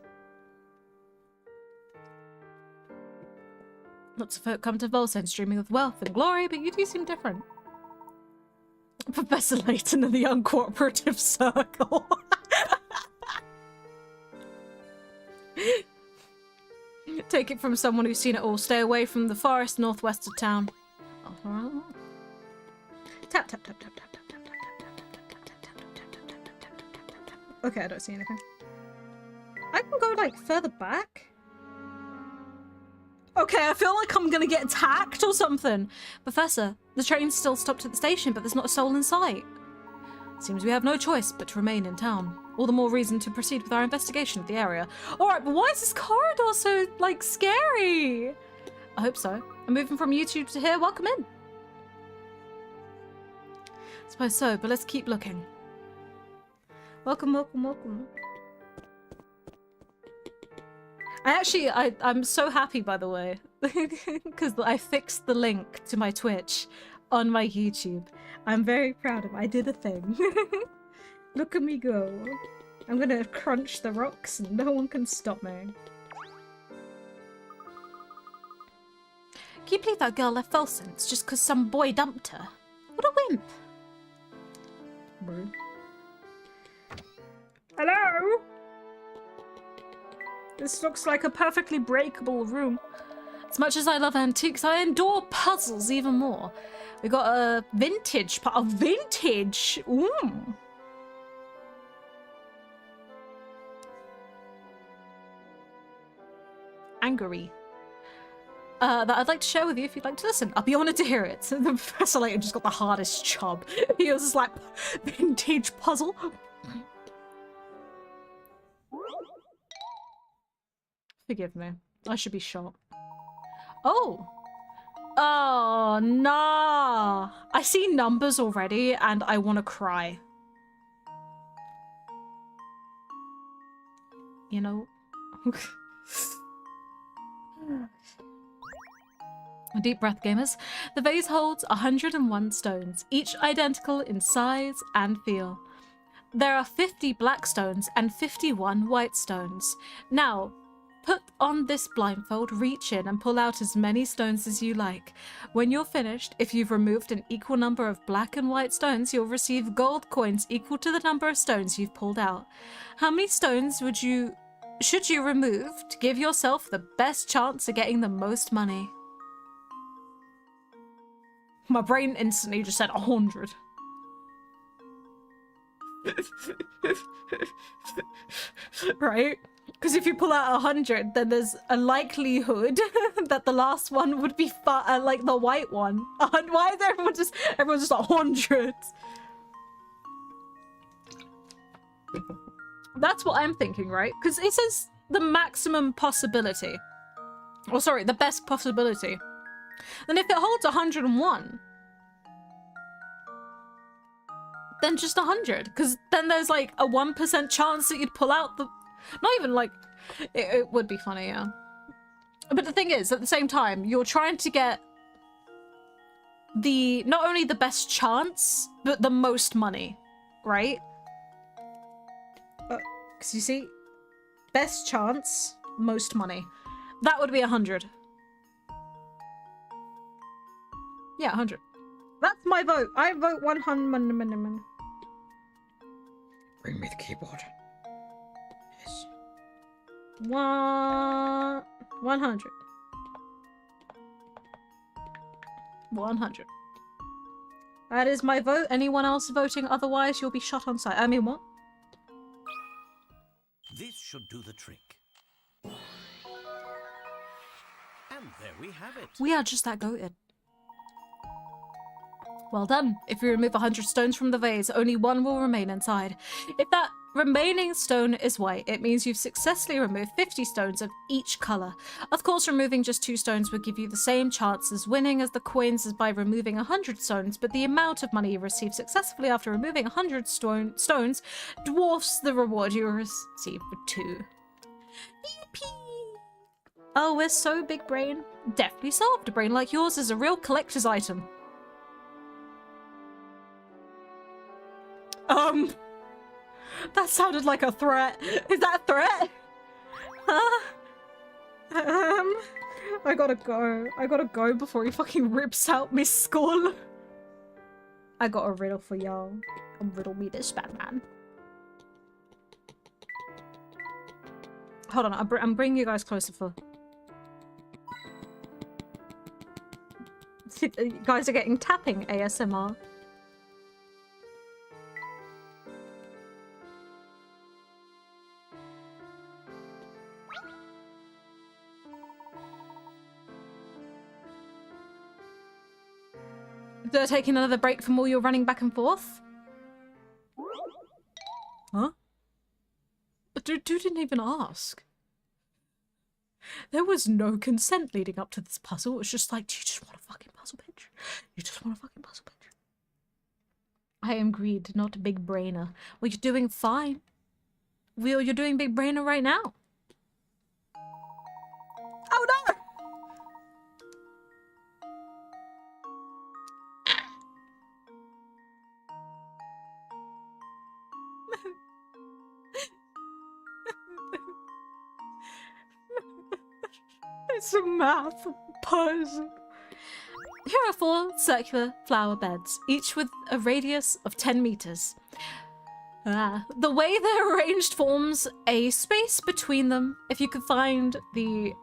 Lots of folk come to Volscience dreaming of wealth and glory, but you do seem different. Professor Layton and the uncooperative circle. Take it from someone who's seen it all. Stay away from the forest northwest of town. Tap, tap, tap, tap, tap, tap, tap, tap, tap, tap, tap, tap, tap, tap, tap, tap. Okay, I don't see anything. I can go, like, further back? Okay, I feel like I'm gonna get attacked or something. Professor, the train's still stopped at the station, but there's not a soul in sight. Seems we have no choice but to remain in town. All the more reason to proceed with our investigation of the area. Alright, but why is this corridor so, like, scary? I hope so. I'm moving from YouTube to here. Welcome in. I suppose so, but let's keep looking. Welcome, welcome, welcome. I'm so happy, by the way, because I fixed the link to my Twitch on my YouTube. I'm very proud of it. I did a thing. Look at me go. I'm gonna crunch the rocks and no one can stop me. Can you believe that girl left Volscience just because some boy dumped her? What a wimp. Bro. Hello? This looks like a perfectly breakable room. As much as I love antiques, I adore puzzles even more. We got a vintage a vintage! Ooh. Angry. that I'd like to share with you if you'd like to listen. I'll be honored to hear it. The Professor Layton just got the hardest job. He was just like, vintage puzzle. Forgive me. I should be shot. Oh! Oh, nah! I see numbers already and I want to cry. You know? Deep breath, gamers. The vase holds 101 stones, each identical in size and feel. There are 50 black stones and 51 white stones. Now, put on this blindfold, reach in and pull out as many stones as you like. When you're finished, if you've removed an equal number of black and white stones, you'll receive gold coins equal to the number of stones you've pulled out. How many stones should you remove to give yourself the best chance of getting the most money? My brain instantly just said 100. Right? Because if you pull out 100, then there's a likelihood that the last one would be like the white one. Why is everyone's just 100? That's what I'm thinking, right? Because it says the maximum possibility. Or sorry, the best possibility. Then if it holds 101, then just 100. Because then there's like a 1% chance that you'd pull out the... Not even like... It would be funny, yeah. But the thing is, at the same time, you're trying to get the... Not only the best chance, but the most money, right? Because you see, best chance, most money. That would be 100. Yeah, 100. That's my vote. I vote 100. Bring me the keyboard. Yes. 100. 100. That is my vote. Anyone else voting otherwise, you'll be shot on sight. I mean, what? This should do the trick. And there we have it. We are just that goated. Well done. If you remove 100 stones from the vase, only one will remain inside. If that remaining stone is white, it means you've successfully removed 50 stones of each color. Of course, removing just 2 stones would give you the same chance as winning as the coins as by removing 100 stones, but the amount of money you receive successfully after removing 100 stones dwarfs the reward you receive for 2. Yippee! Oh, we're so big brain. Definitely solved. A brain like yours is a real collector's item. That sounded like a threat. Is that a threat? Huh? I gotta go. I gotta go before he fucking rips out my skull. I got a riddle for y'all. Come riddle me this, Batman. Hold on, I'm bringing you guys closer for... You guys are getting tapping ASMR. Taking another break from all your running back and forth? Huh? Dude didn't even ask. There was no consent leading up to this puzzle. It was just like, do you just want a fucking puzzle, bitch? You just want a fucking puzzle, bitch? I am greed, not a big brainer. Well, you're doing fine. Will, you're doing big brainer right now. Oh no! It's a math puzzle. Here are 4 circular flower beds, each with a radius of 10 meters. The way they're arranged forms a space between them. If you could find the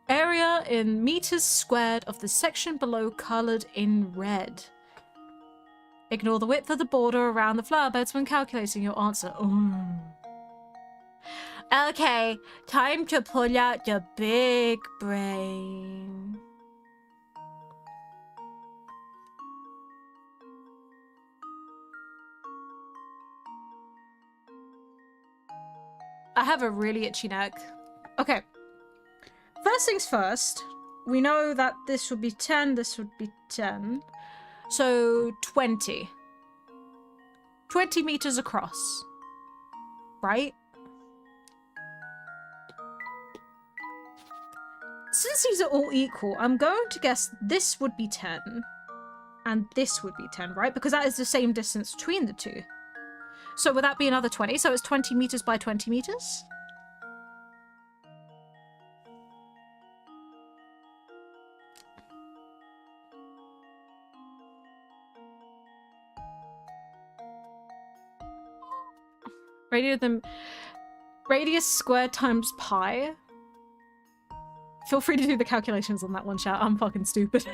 area in meters squared of the section below colored in red. Ignore the width of the border around the flower beds when calculating your answer. Ooh. Okay, time to pull out the big brain. I have a really itchy neck. Okay. First things first, we know that this would be 10, this would be 10. So 20. 20 meters across. Right? Since these are all equal, I'm going to guess this would be 10. And this would be 10, right? Because that is the same distance between the two. So would that be another 20? So it's 20 meters by 20 meters? Radius squared times pi. Feel free to do the calculations on that one, chat. I'm fucking stupid.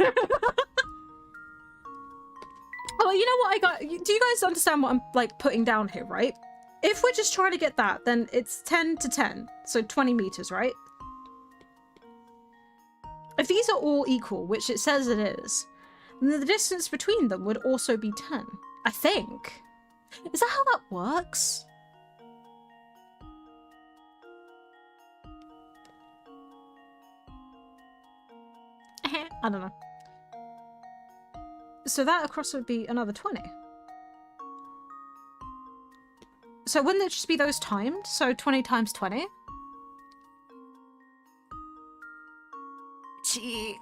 Oh, you know what I got? Do you guys understand what I'm like putting down here, right? If we're just trying to get that, then it's 10 to 10. So 20 meters, right? If these are all equal, which it says it is, then the distance between them would also be 10. I think. Is that how that works? I don't know. So that across would be another 20. So wouldn't it just be those timed? So 20 times 20? Gee.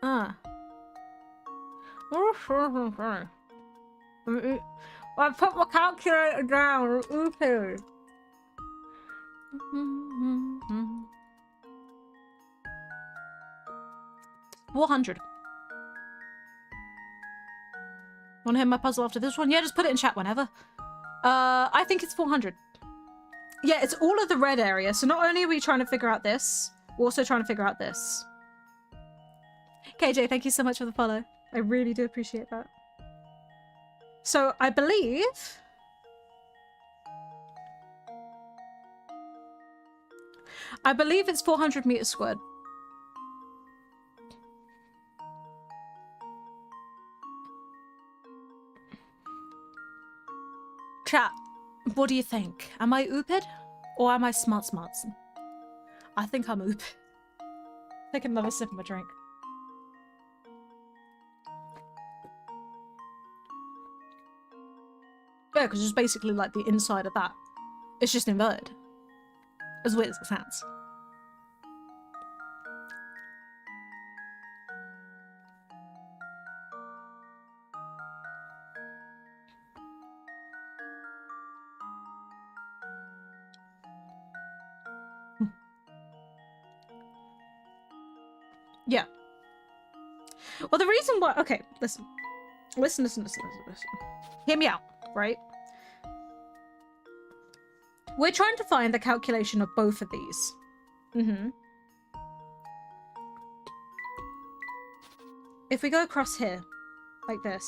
Ah. I put my calculator down. Okay. 400. Want to hear my puzzle after this one? Yeah, just put it in chat whenever. I think it's 400. Yeah, it's all of the red area. So not only are we trying to figure out this, we're also trying to figure out this. KJ, thank you so much for the follow. I really do appreciate that. So I believe... it's 400 meters squared. Chat, what do you think? Am I ooped? Or am I smarts? I think I'm ooped. Take another sip of my drink. Yeah, because it's basically like the inside of that. It's just inverted. As weird as it sounds. Yeah. Well, the reason why... Okay, listen. Listen. Hear me out, right? We're trying to find the calculation of both of these. If we go across here, like this,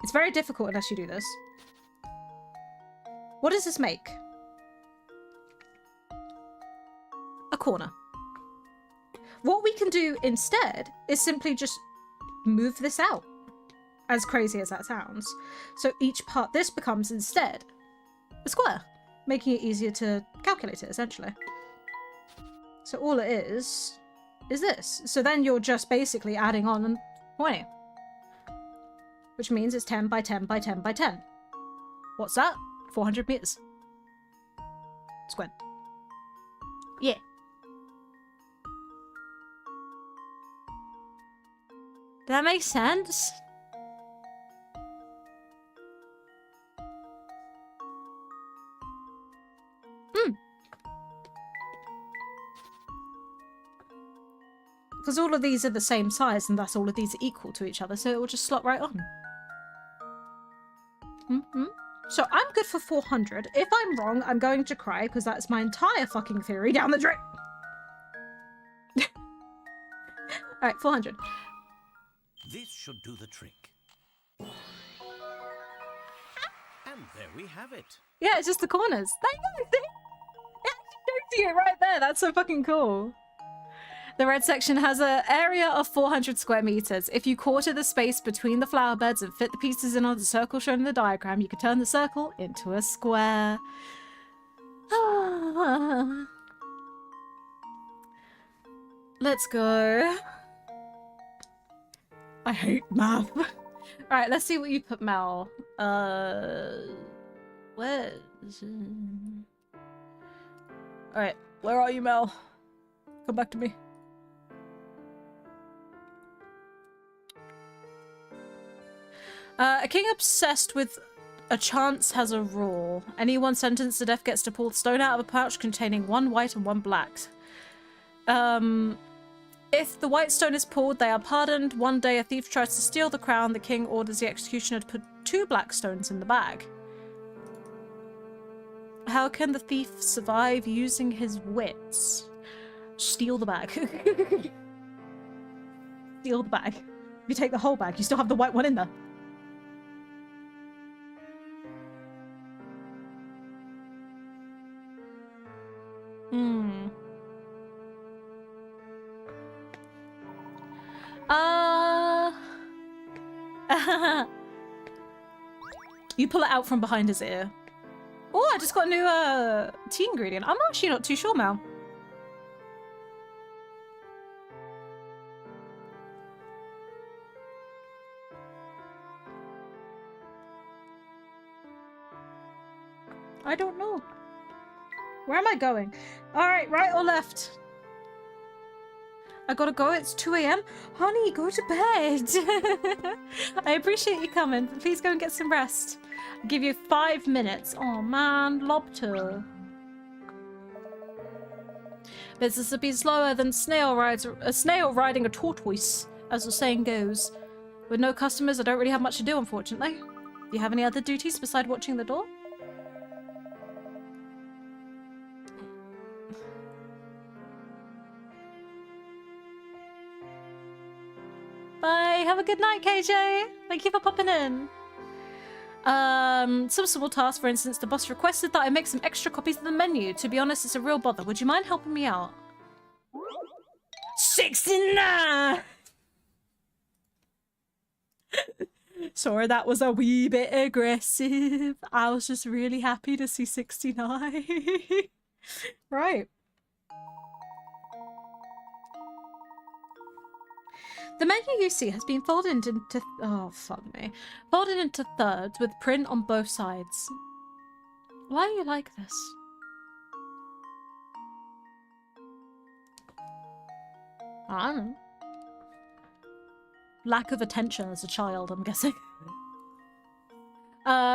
it's very difficult unless you do this. What does this make? A corner. What we can do instead is simply just move this out. As crazy as that sounds. So each part, this becomes instead a square, making it easier to calculate it, essentially. So all it is this. So then you're just basically adding on 20. Which means it's 10 by 10 by 10 by 10. What's that? 400 meters. Squared. Yeah. That makes sense. Because all of these are the same size and thus all of these are equal to each other, so it will just slot right on. So I'm good for 400. If I'm wrong, I'm going to cry because that's my entire fucking theory down the drain. Alright, 400. This should do the trick. There we have it. Yeah, it's just the corners. There you go. See? It actually shows you it right there. That's so fucking cool. The red section has an area of 400 square meters. If you quarter the space between the flower beds and fit the pieces in on the circle shown in the diagram, you can turn the circle into a square. Let's go. I hate math. Alright, let's see what you put, Mel. Where is it? Alright, where are you, Mel? Come back to me. A king obsessed with a chance has a rule. Anyone sentenced to death gets to pull the stone out of a pouch containing 1 white and 1 black. If the white stone is pulled, they are pardoned. One day a thief tries to steal the crown. The king orders the executioner to put 2 black stones in the bag. How can the thief survive using his wits? Steal the bag. Steal the bag. If you take the whole bag, you still have the white one in there. You pull it out from behind his ear. Oh, I just got a new tea ingredient. I'm actually not too sure, Mel. I don't know. Where am I going? Alright, right or left? I gotta go, it's 2 AM. Honey, go to bed. I appreciate you coming, but please go and get some rest. I'll give you 5 minutes. Oh man, lobster. Business will be slower than a snail riding a tortoise, as the saying goes. With no customers, I don't really have much to do, unfortunately. Do you have any other duties besides watching the door? Bye. Have a good night, KJ. Thank you for popping in. Some small task, for instance, the boss requested that I make some extra copies of the menu. To be honest, it's a real bother. Would you mind helping me out? 69! Sorry, that was a wee bit aggressive. I was just really happy to see 69. Right. The menu you see has been folded into folded into thirds with print on both sides. Why are you like this? I don't know. Lack of attention as a child, I'm guessing.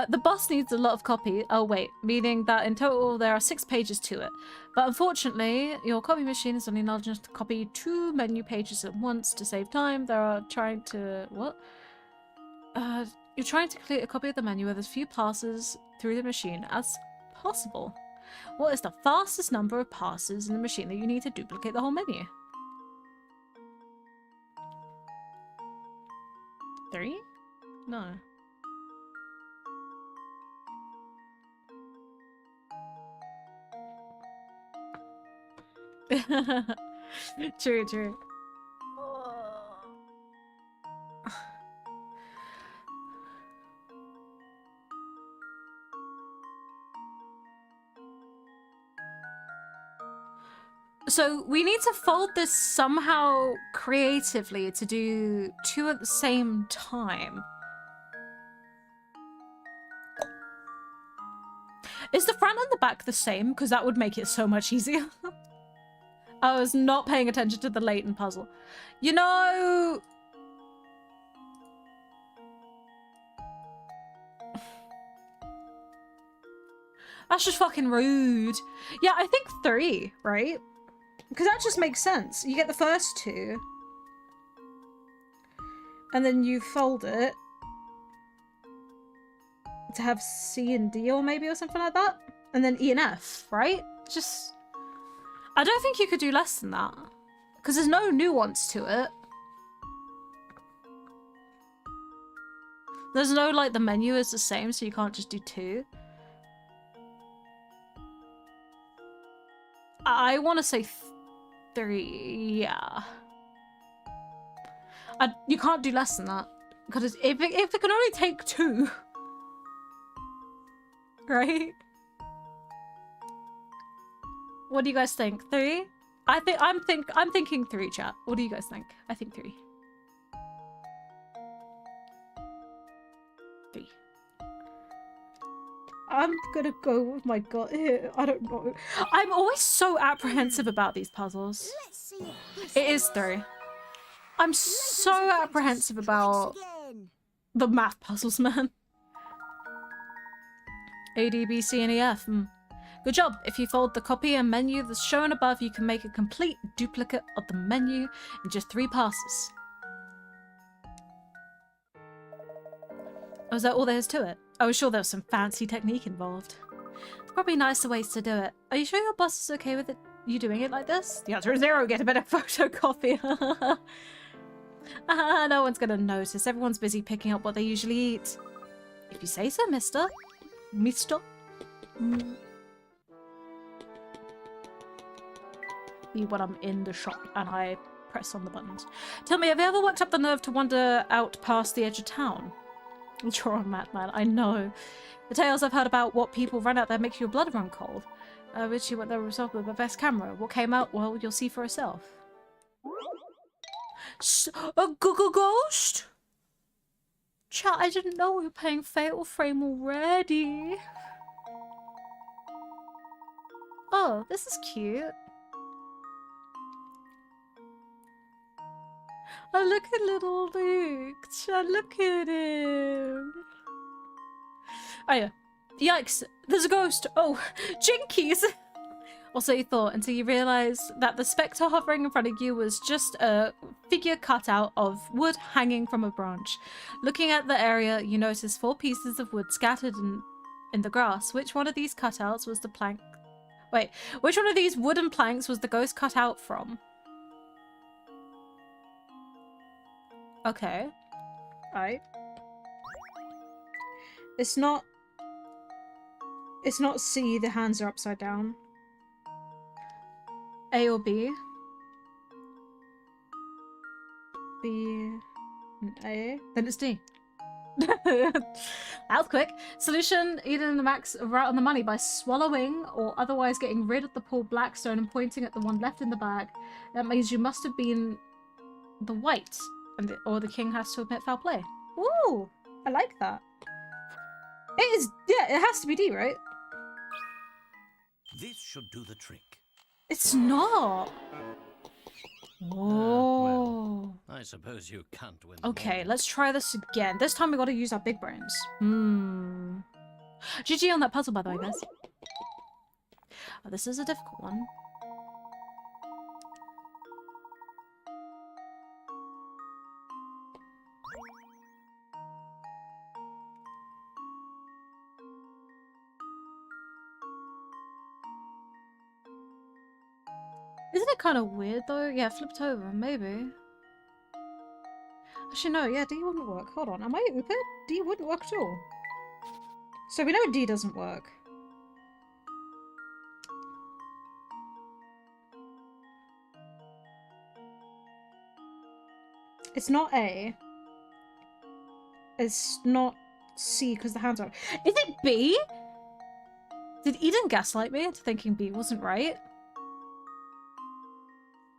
The boss needs a lot of copy. Oh wait, meaning that in total there are 6 pages to it. But unfortunately, your copy machine is only large enough to copy 2 menu pages at once to save time. You're trying to complete a copy of the menu with as few passes through the machine as possible. What is the fastest number of passes in the machine that you need to duplicate the whole menu? 3? No. True, true. So we need to fold this somehow creatively to do 2 at the same time. Is the front and the back the same? Because that would make it so much easier. I was not paying attention to the latent puzzle. You know... That's just fucking rude. Yeah, I think 3, right? Because that just makes sense. You get the first 2. And then you fold it to have C and D or maybe or something like that. And then E and F, right? Just... I don't think you could do less than that. Because there's no nuance to it. There's no, like, the menu is the same, so you can't just do 2. I want to say 3, yeah. You can't do less than that. Because if it can only take 2, right? What do you guys think? 3? I'm thinking 3, chat. What do you guys think? I think 3. 3. I'm gonna go with my gut here. I don't know. I'm always so apprehensive about these puzzles. Let's see if this It is 3. I'm so apprehensive about the math puzzles, man. A, D, B, C, and E, F. Good job. If you fold the copy and menu that's shown above, you can make a complete duplicate of the menu in just 3 passes. Oh, is that all there is to it? I was sure there was some fancy technique involved. Probably nicer ways to do it. Are you sure your boss is okay with it? You doing it like this? The answer is 0. Get a better photocopy. No one's gonna notice. Everyone's busy picking up what they usually eat. If you say so, mister. Mister? When I'm in the shop and I press on the buttons. Tell me, have you ever worked up the nerve to wander out past the edge of town? You're on Madman, I know. The tales I've heard about what people run out there make your blood run cold. Richie went the result with the best camera. What came out? Well, you'll see for yourself. A ghost? Chat, I didn't know we were playing Fatal Frame already. Oh, this is cute. Oh, look at little Luke. Chat, look at him. Oh yeah. Yikes, there's a ghost. Oh, jinkies. Also, you thought until you realised that the spectre hovering in front of you was just a figure cut out of wood hanging from a branch. Looking at the area, you noticed 4 pieces of wood scattered in the grass. Which one of these cutouts was the plank? Wait, which one of these wooden planks was the ghost cut out from? Okay. Right. It's not C, the hands are upside down. A or B? B and A? Then it's D. That was quick. Solution, Eden the max right on the money by swallowing or otherwise getting rid of the poor black stone and pointing at the one left in the bag. That means you must have been the white, or the king has to admit foul play. Ooh, I like that. It is, yeah, it has to be D, right? This should do the trick. It's not. Well, I suppose you can't win. Okay, let's try this again. This time we gotta use our big brains. GG on that puzzle, by the way, guys. Oh, this is a difficult one. Isn't it kind of weird though? Yeah, flipped over, maybe. Actually, no, yeah, D wouldn't work. Hold on, am I open? D wouldn't work at all. So we know D doesn't work. It's not A. It's not C because the hands are... Is it B? Did Eden gaslight me into thinking B wasn't right?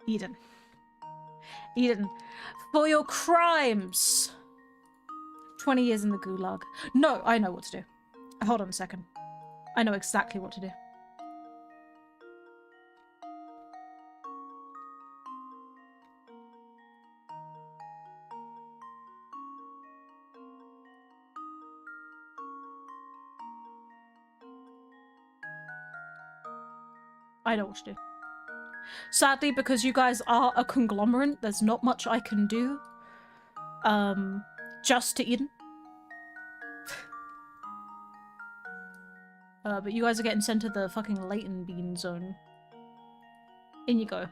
Eden. Eden. For your crimes! 20 years in the gulag. No, I know what to do. Hold on a second. I know exactly what to do. I know what to do. Sadly, because you guys are a conglomerate, there's not much I can do. Just to Eden. But you guys are getting sent to the fucking Leighton Bean zone. In you go.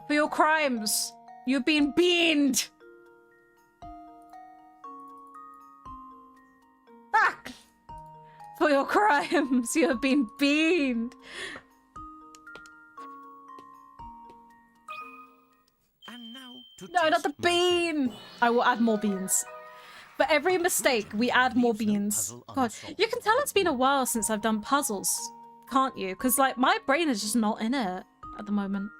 For your crimes. You've been beaned. Ah! For your crimes, you have been beaned. And now to No, not the test my faith. bean. I will add more beans. For every mistake, we add more Leaves no beans. puzzle God, unsolved. you can tell it's been a while since I've done puzzles, can't you? Because, like, my brain is just not in it at the moment.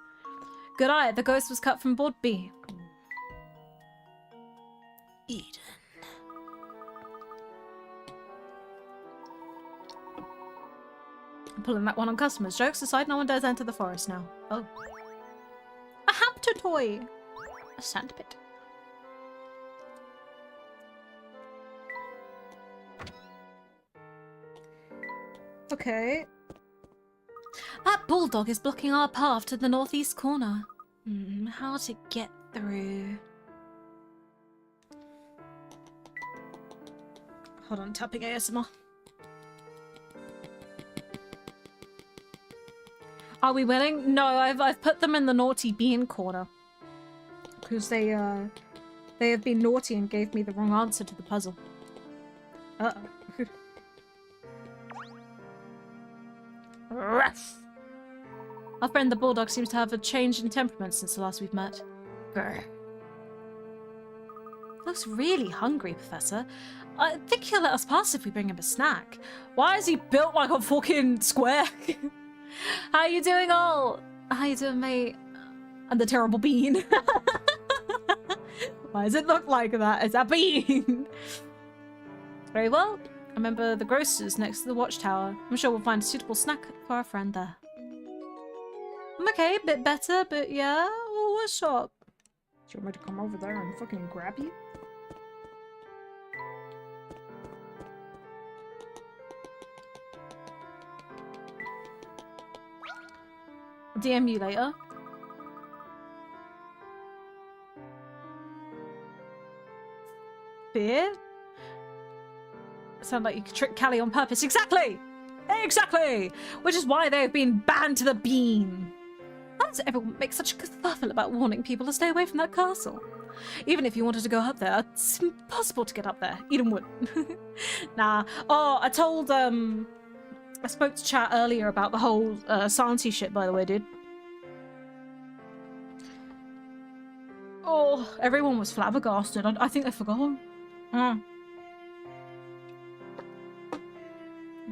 Good eye, the ghost was cut from board B. Eden. I'm pulling that one on customers. Jokes aside, no one dares enter the forest now. Oh. A hamster toy. A sandpit. Okay. That bulldog is blocking our path to the northeast corner. How to get through? Hold on, tapping ASMR. Are we winning? No, I've put them in the naughty bean corner because they have been naughty and gave me the wrong answer to the puzzle. Uh-oh. Ruff. Our friend the bulldog seems to have a change in temperament since the last we've met. Grr. Looks really hungry, Professor. I think he'll let us pass if we bring him a snack. Why is he built like a fucking square? How you doing, all? How you doing, mate? And the terrible bean. Why does it look like that? It's a bean. Very well. Remember the grocer's next to the watchtower. I'm sure we'll find a suitable snack for our friend there. I'm okay, a bit better, but yeah. Oh, what's up? Do you want me to come over there and fucking grab you? DM you later. Fear? Sound like you could trick Callie on purpose. Exactly! Exactly! Which is why they've been banned to the bean. Why does everyone make such a kerfuffle about warning people to stay away from that castle? Even if you wanted to go up there, it's impossible to get up there. Eden would. Nah. Oh, I told, I spoke to chat earlier about the whole Santi shit, by the way, dude. Oh, everyone was flabbergasted. I think they forgot.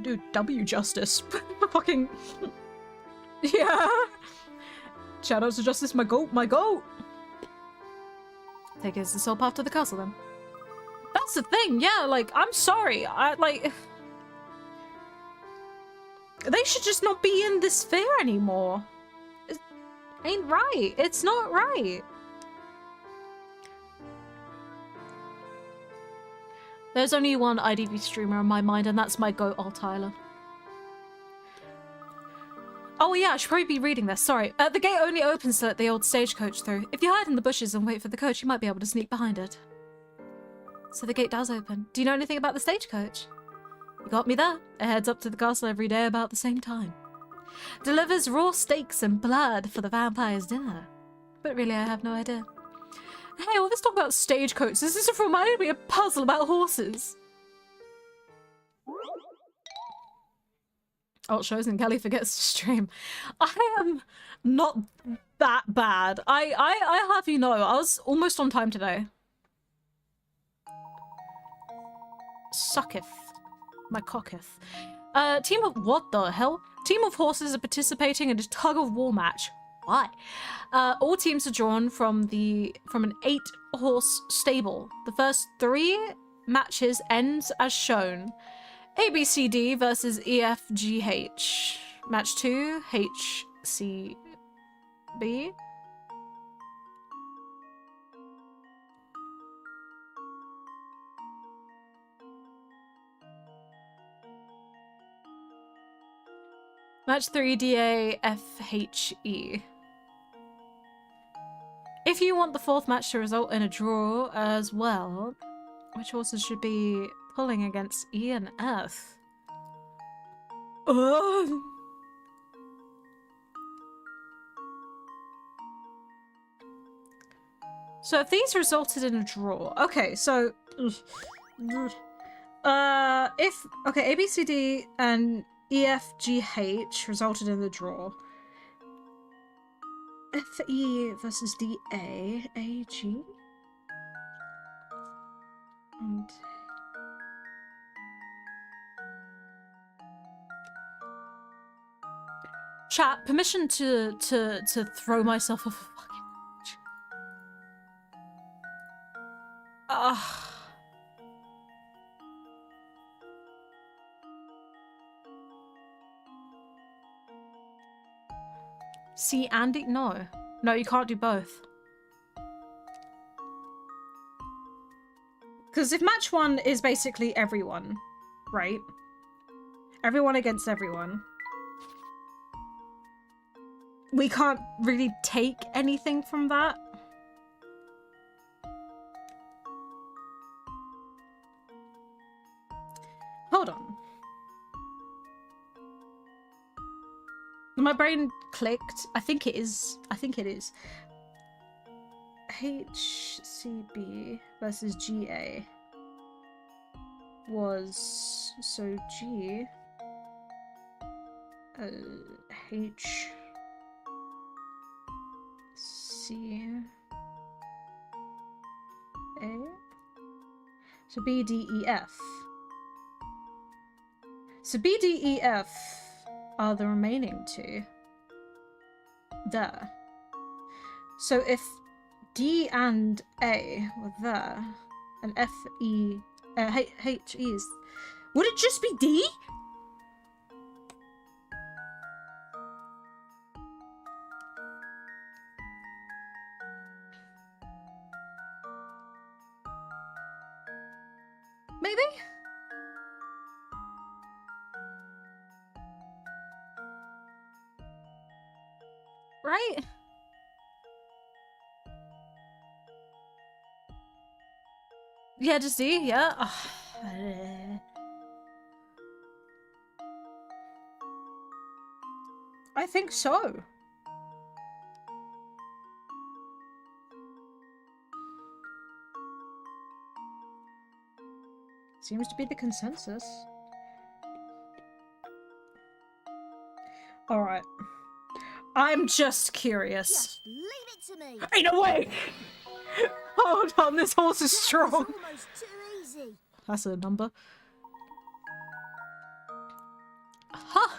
Dude, W justice. Fucking... Yeah. Shout out to Justice, my goat, my goat. Take us the soul path to the castle, then. That's the thing, yeah, like, I'm sorry. They should just not be in this fair anymore. It ain't right. It's not right. There's only one IDV streamer on my mind, and that's my goat, Alt Tyler. Oh yeah, I should probably be reading this, sorry. The gate only opens to let the old stagecoach through. If you hide in the bushes and wait for the coach, you might be able to sneak behind it. So the gate does open. Do you know anything about the stagecoach? You got me there. It heads up to the castle every day about the same time. Delivers raw steaks and blood for the vampire's dinner. But really, I have no idea. Hey, well, let's talk about stagecoaches. This has reminded me of a puzzle about horses. Alt shows and Kelly forgets to stream. I am not that bad. I have you know, I was almost on time today. Sucketh. My cocketh. Team of... What the hell? Team of horses are participating in a tug-of-war match. Why? All teams are drawn from an 8-horse stable. The first 3 matches ends as shown. ABCD versus EFGH. Match 2, HCB. Match 3, DAFHE. If you want the 4th match to result in a draw as well, which horses should be pulling against E and F? So if these resulted in a draw, okay, so okay, A, B, C, D, and E, F, G, H resulted in the draw. F, E versus D, A, A, G, and chat, permission to throw myself off a fucking bridge. See, Andy? No. No, you can't do both. Because if match 1 is basically everyone, right? Everyone against everyone. We can't really take anything from that. Hold on. My brain clicked. I think it is. I think it is. HCB versus GA was so G H C A, so B D E F. So B D E F are the remaining two. There. So if D and A were there, and F E H E is, would it just be D? Maybe? Right? Yeah, just D, yeah. I think so. Seems to be the consensus. Alright. I'm just curious. Just leave it to me. Ain't no way! Hold on, this horse is strong. It's almost too easy. That's a number. Huh.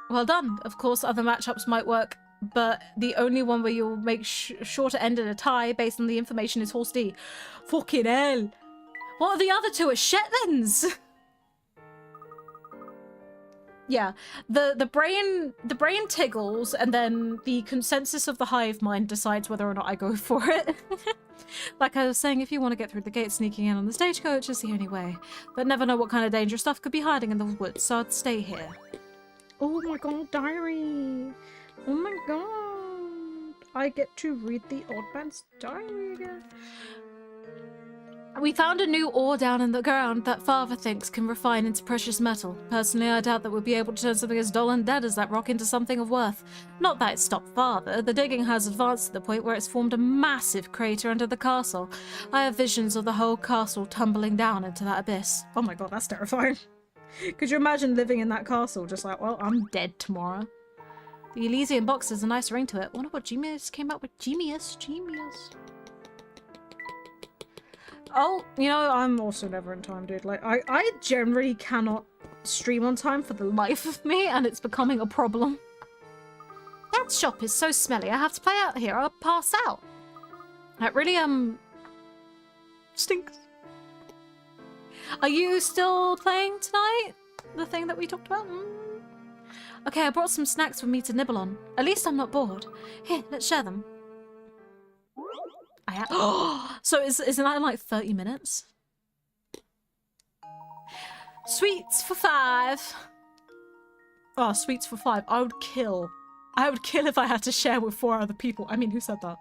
Well done. Of course, other matchups might work, but the only one where you'll make sure to end in a tie based on the information is horse D. Fucking hell. What are the other two? Are Shetlands? Yeah, the brain tiggles, and then the consensus of the hive mind decides whether or not I go for it. Like I was saying, if you want to get through the gate, sneaking in on the stagecoach is the only way. But never know what kind of dangerous stuff could be hiding in the woods, so I'd stay here. Oh my god, diary! Oh my god! I get to read the old man's diary again. We found a new ore down in the ground that father thinks can refine into precious metal. Personally, I doubt that we'll be able to turn something as dull and dead as that rock into something of worth. Not that it stopped father. The digging has advanced to the point where it's formed a massive crater under the castle. I have visions of the whole castle tumbling down into that abyss. Oh my god, that's terrifying. Could you imagine living in that castle just like, well, I'm dead tomorrow. The Elysian box has a nice ring to it. I wonder what Genius came up with. Genius. Oh, you know, I'm also never in time, dude. Like, I generally cannot stream on time for the life of me, and it's becoming a problem. That shop is so smelly, I have to play out here, I'll pass out. That really, stinks. Are you still playing tonight? The thing that we talked about? Okay, I brought some snacks for me to nibble on. At least I'm not bored. Here, let's share them. So isn't that in like 30 minutes? Sweets for 5. Oh, sweets for 5. I would kill. I would kill if I had to share with 4 other people. I mean, who said that?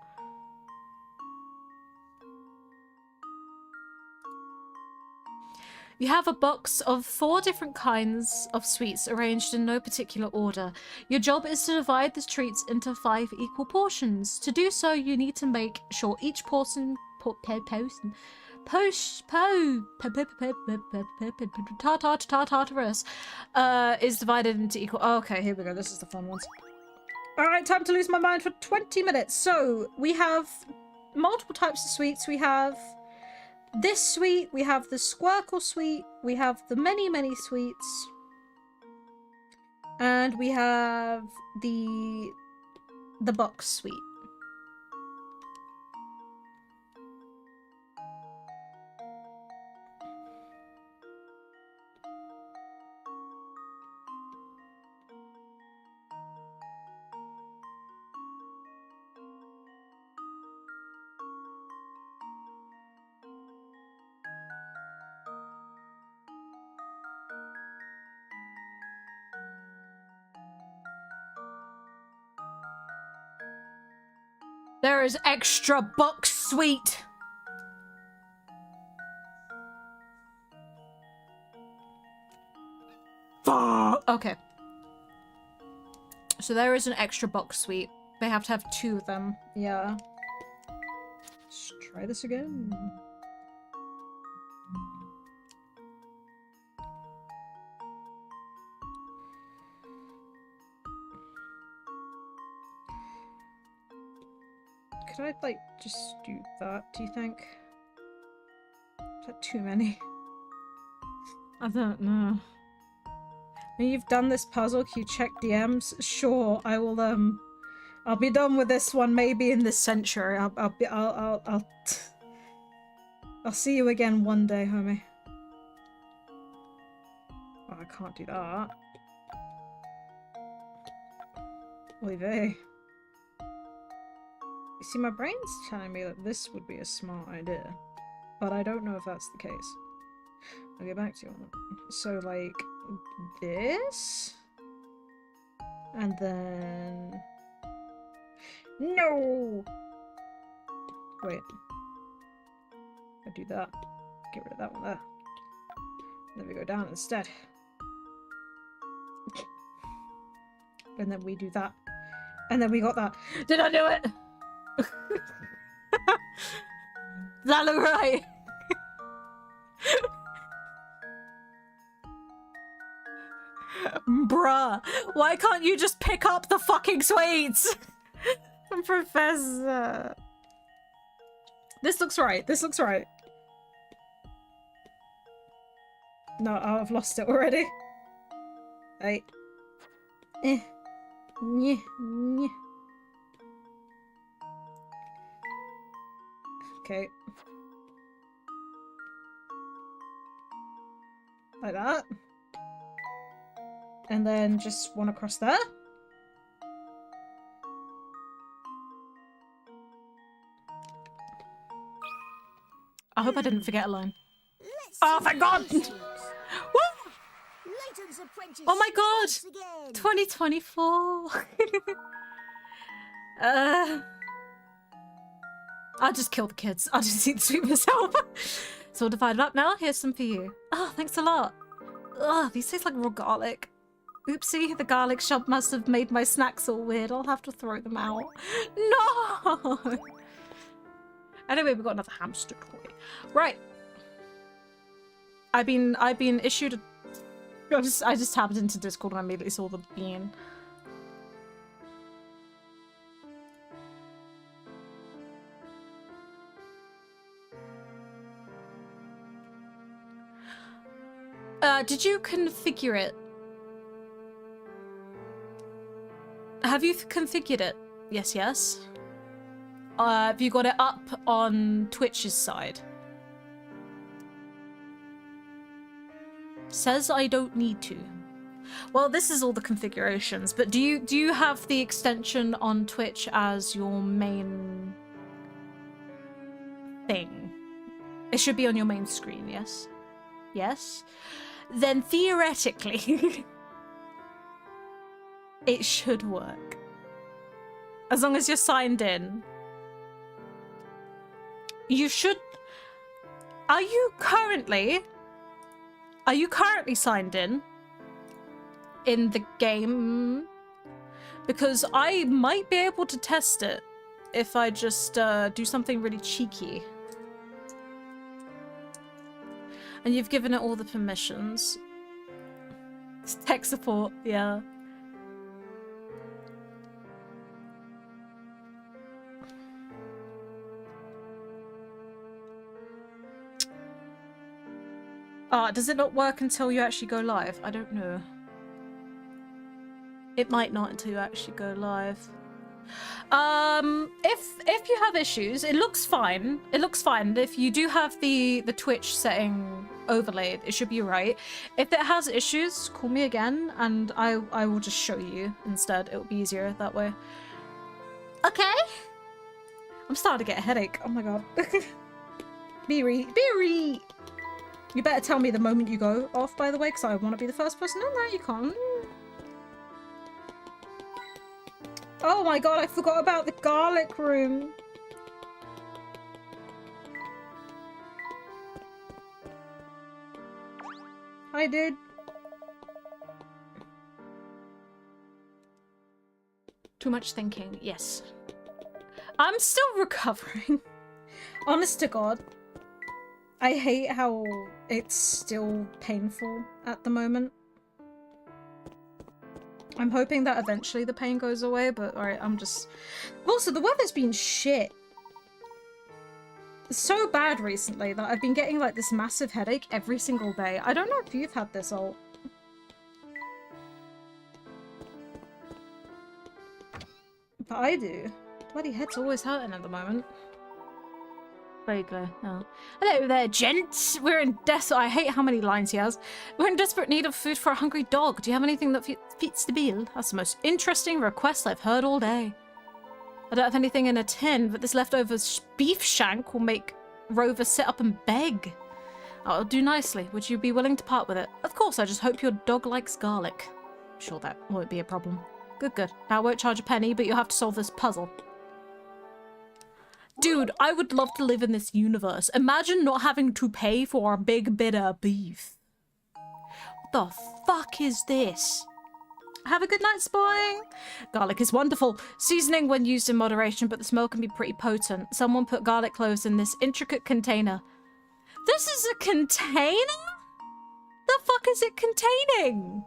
You have a box of 4 different kinds of sweets arranged in no particular order. Your job is to divide the treats into 5 equal portions. To do so, you need to make sure each portion tartarus is divided into equal. Oh, okay, here we go. This is the fun ones. All right, time to lose my mind for 20 minutes. So we have multiple types of sweets. We have this sweet, we have the Squircle sweet, we have the many sweets, and we have the box sweet. There is extra box sweet. Fuck. Okay. So there is an extra box sweet. They have to have 2 of them. Yeah. Let's try this again. Could I, like, just do that, do you think? Is that too many? I don't know. When you've done this puzzle, can you check DMs? Sure, I will, I'll be done with this one maybe in this century. I'll see you again one day, homie. Oh, I can't do that. Oy vey. You see, my brain's telling me that this would be a smart idea, but I don't know if that's the case. I'll get back to you on that. So, like, this? And then... No! Wait. I do that. Get rid of that one there. Then we go down instead. And then we do that. And then we got that. Did I do it? Does that look right? Bruh, why can't you just pick up the fucking sweets? Professor. This looks right. This looks right. No, oh, I've lost it already. Right. Nyeh, nyeh. Okay. Like that. And then just one across there. I hope I didn't forget a line. Oh, thank God! Woo! Oh my God! 2024! I'll just kill the kids. I'll just eat the sweet myself. It's all divided up now. Here's some for you. Oh, thanks a lot. Ugh, these taste like raw garlic. Oopsie, the garlic shop must have made my snacks all weird. I'll have to throw them out. No! Anyway, we've got another hamster toy. Right. I've been issued a... I just tapped into Discord and I immediately saw the bean. Did you configure it? Have you configured it? Yes, yes. Have you got it up on Twitch's side? Says I don't need to. Well, this is all the configurations, but do you have the extension on Twitch as your main thing? It should be on your main screen, yes? Yes? Then theoretically, it should work. As long as you're signed in. You should... Are you currently Are you currently signed in the game? Because I might be able to test it if I just do something really cheeky. And you've given it all the permissions. It's tech support, yeah. Does it not work until you actually go live? I don't know. It might not until you actually go live. If you have issues, it looks fine. It looks fine. If you do have the Twitch setting overlaid, it should be right. If it has issues, call me again and I will just show you instead. It'll be easier that way. Okay. I'm starting to get a headache. Oh my god. Beery. You better tell me the moment you go off, by the way, because I want to be the first person. No, you can't. Oh my god, I forgot about the garlic room. Hi, dude. Too much thinking, yes. I'm still recovering. Honest to God. I hate how it's still painful at the moment. I'm hoping that eventually the pain goes away, but alright, I'm just... Also, the weather's been shit. It's so bad recently that I've been getting like this massive headache every single day. I don't know if you've had this, Alt. But I do. Bloody head's always hurting at the moment. Vaguely, no. Hello there, gents. We're in I hate how many lines he has. We're in desperate need of food for a hungry dog. Do you have anything that fits the bill? That's the most interesting request I've heard all day. I don't have anything in a tin, but this leftover beef shank will make Rover sit up and beg. I'll do nicely. Would you be willing to part with it? Of course, I just hope your dog likes garlic. I'm sure that won't be a problem. Good. I won't charge a penny, but you'll have to solve this puzzle. Dude, I would love to live in this universe. Imagine not having to pay for a big bit of beef. What the fuck is this? Have a good night, Spoing. Garlic is wonderful. Seasoning when used in moderation, but the smell can be pretty potent. Someone put garlic cloves in this intricate container. This is a container? The fuck is it containing?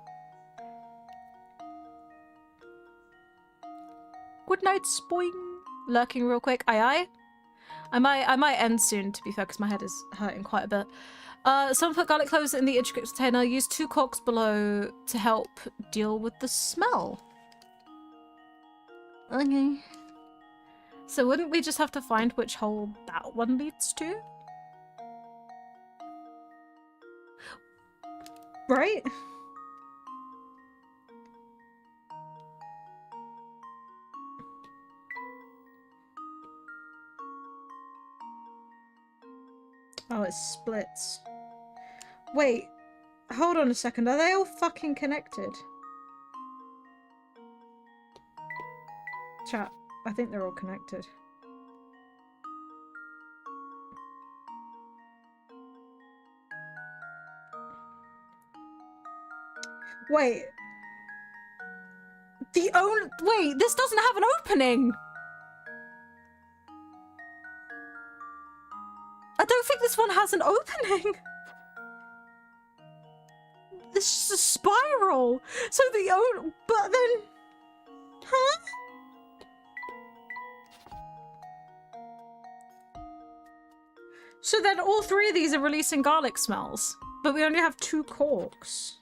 Good night, Spoing. Lurking real quick. Aye. I might end soon, to be fair, because my head is hurting quite a bit. Someone put garlic cloves in the intricate container. Use 2 corks below to help deal with the smell. Okay. So wouldn't we just have to find which hole that one leads to? Right? Oh, it splits. Wait, hold on a second. Are they all fucking connected? Chat, I think they're all connected. Wait. Wait, this doesn't have an opening! I don't think this one has an opening. This is a spiral. So but then, huh? So then all 3 of these are releasing garlic smells, but we only have 2 corks.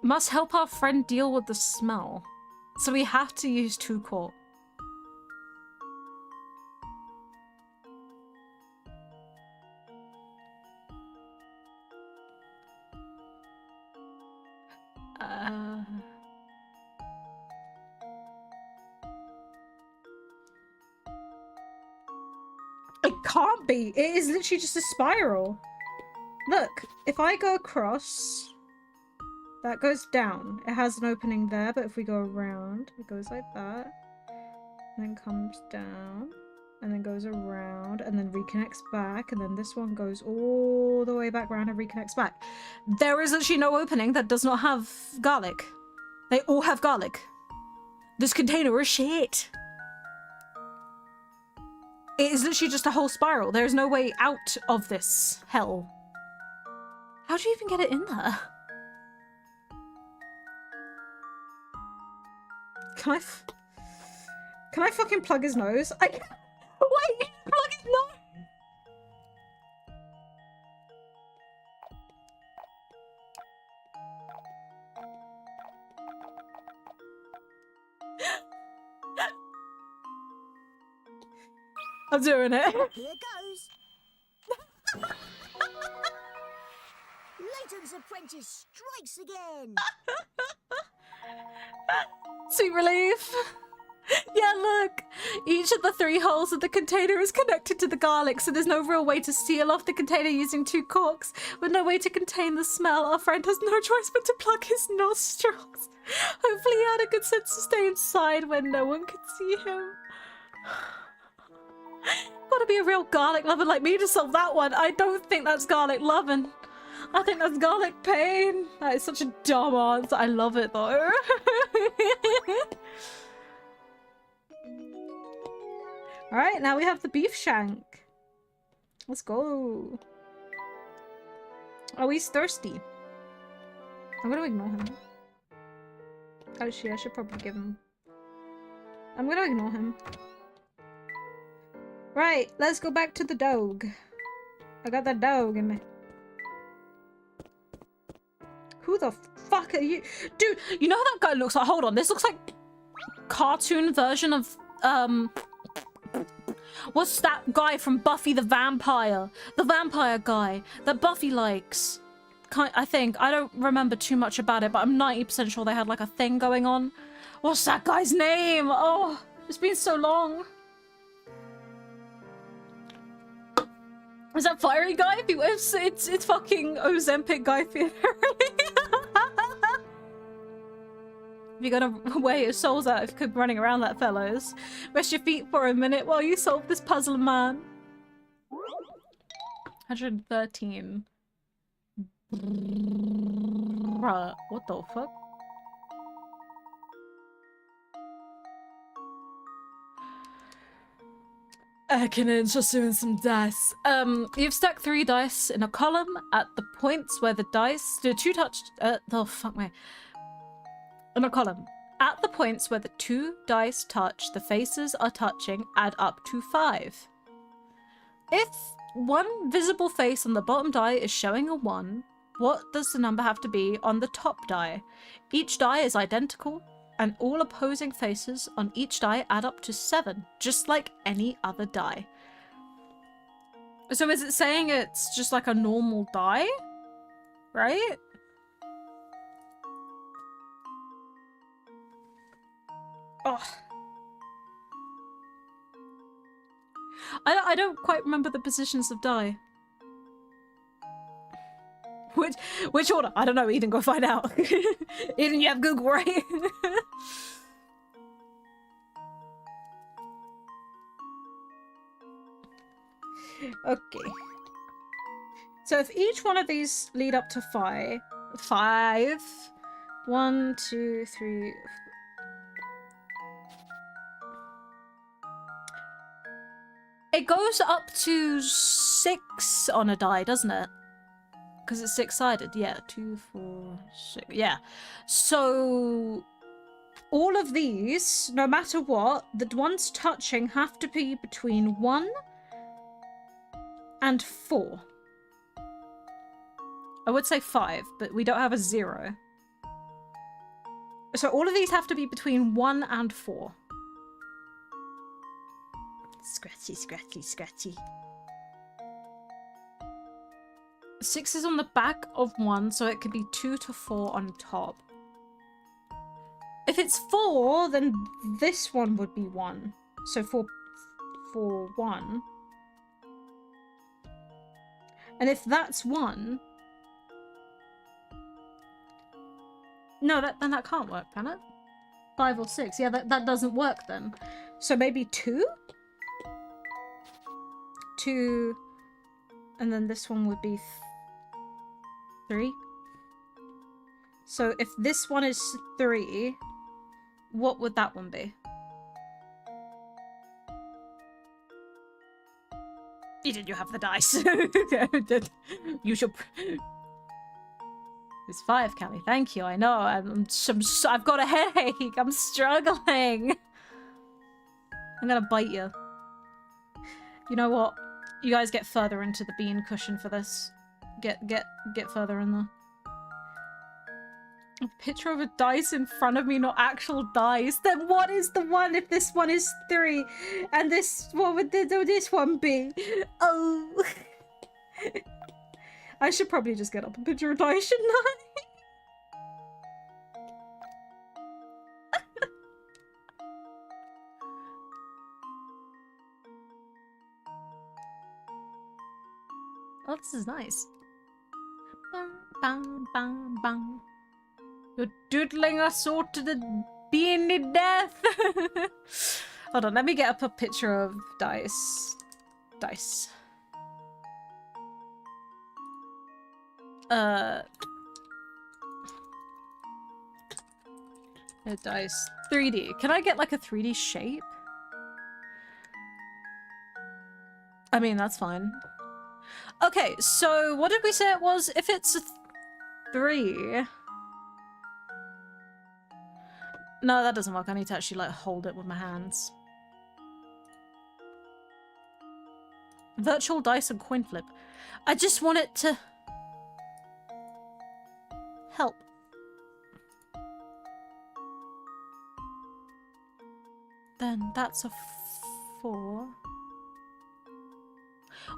Must help our friend deal with the smell. So we have to use 2 cork. It can't be. It is literally just a spiral. Look, if I go across, that goes down. It has an opening there, but if we go around, it goes like that. And then comes down. And then goes around. And then reconnects back. And then this one goes all the way back around and reconnects back. There is actually no opening that does not have garlic. They all have garlic. This container is shit. It is literally just a whole spiral. There is no way out of this hell. How do you even get it in there? Can I fucking plug his nose? I can't. Wait, plug his nose. I'm doing it. Here goes. Leighton's apprentice strikes again. Sweet relief. Yeah, look. Each of the 3 holes of the container is connected to the garlic, so there's no real way to seal off the container using 2 corks. With no way to contain the smell, our friend has no choice but to plug his nostrils. Hopefully he had a good sense to stay inside when no one could see him. Gotta be a real garlic lover like me to solve that one. I don't think that's garlic loving. I think that's garlic pain. That is such a dumb answer. I love it though. Alright, now we have the beef shank. Let's go. Oh, he's thirsty. I'm gonna ignore him. Actually, I should probably give him. I'm gonna ignore him. Right, let's go back to the dog. I got that dog in me. Who the fuck are you? Dude, you know how that guy looks like? Hold on, this looks like cartoon version of, what's that guy from Buffy the Vampire? The vampire guy that Buffy likes. I think. I don't remember too much about it, but I'm 90% sure they had like a thing going on. What's that guy's name? Oh, it's been so long. Is that fiery guy? It's fucking Ozempic Guy Fieri. You gotta wear your souls out if you keep running around that, fellows. Rest your feet for a minute while you solve this puzzle, man. 113. Bruh, what the fuck? Ekinen, just doing some dice. You've stuck 3 dice in a column at the points where the dice... The 2 touched... oh, fuck me. In a column. At the points where the 2 dice touch, the faces are touching, add up to 5. If one visible face on the bottom die is showing a 1, what does the number have to be on the top die? Each die is identical, and all opposing faces on each die add up to 7, just like any other die. So is it saying it's just like a normal die? Right? Oh. I don't quite remember the positions of die. Which order? I don't know, Eden, go find out. Eden, you have Google, right? Okay. So if each one of these lead up to 5... 1, 2, 3... It goes up to 6 on a die, doesn't it? Because it's 6-sided. Yeah, 2, 4, 6. Yeah. So all of these, no matter what, the ones touching have to be between 1 and 4. I would say 5, but we don't have a 0. So all of these have to be between 1 and 4. Scratchy, scratchy, scratchy. 6 is on the back of 1, so it could be 2 to 4 on top. If it's 4, then this one would be 1. So 4, 1. And if that's 1... No, then that can't work, can it? 5 or 6. Yeah, that doesn't work then. So maybe 2? 2... And then this one would be 3. So if this one is 3, what would that one be? Did you have the dice? You should... It's 5, Callie. Thank you. I know. I've got a headache. I'm struggling. I'm gonna bite you. You know what? You guys get further into the bean cushion for this. Get further in there. A picture of a dice in front of me, not actual dice. Then what is the one if this one is 3? And this, what would this one be? Oh. I should probably just get up a picture of dice, shouldn't I? Oh, this is nice. Bang, bang, bang, bang. You're doodling us all to the beany death. Hold on, let me get up a picture of dice. Dice. Dice. 3D. Can I get like a 3D shape? I mean, that's fine. Okay, so what did we say it was? If it's a 3... No, that doesn't work. I need to actually, like, hold it with my hands. Virtual dice and coin flip. I just want it to... help. Then that's a 4.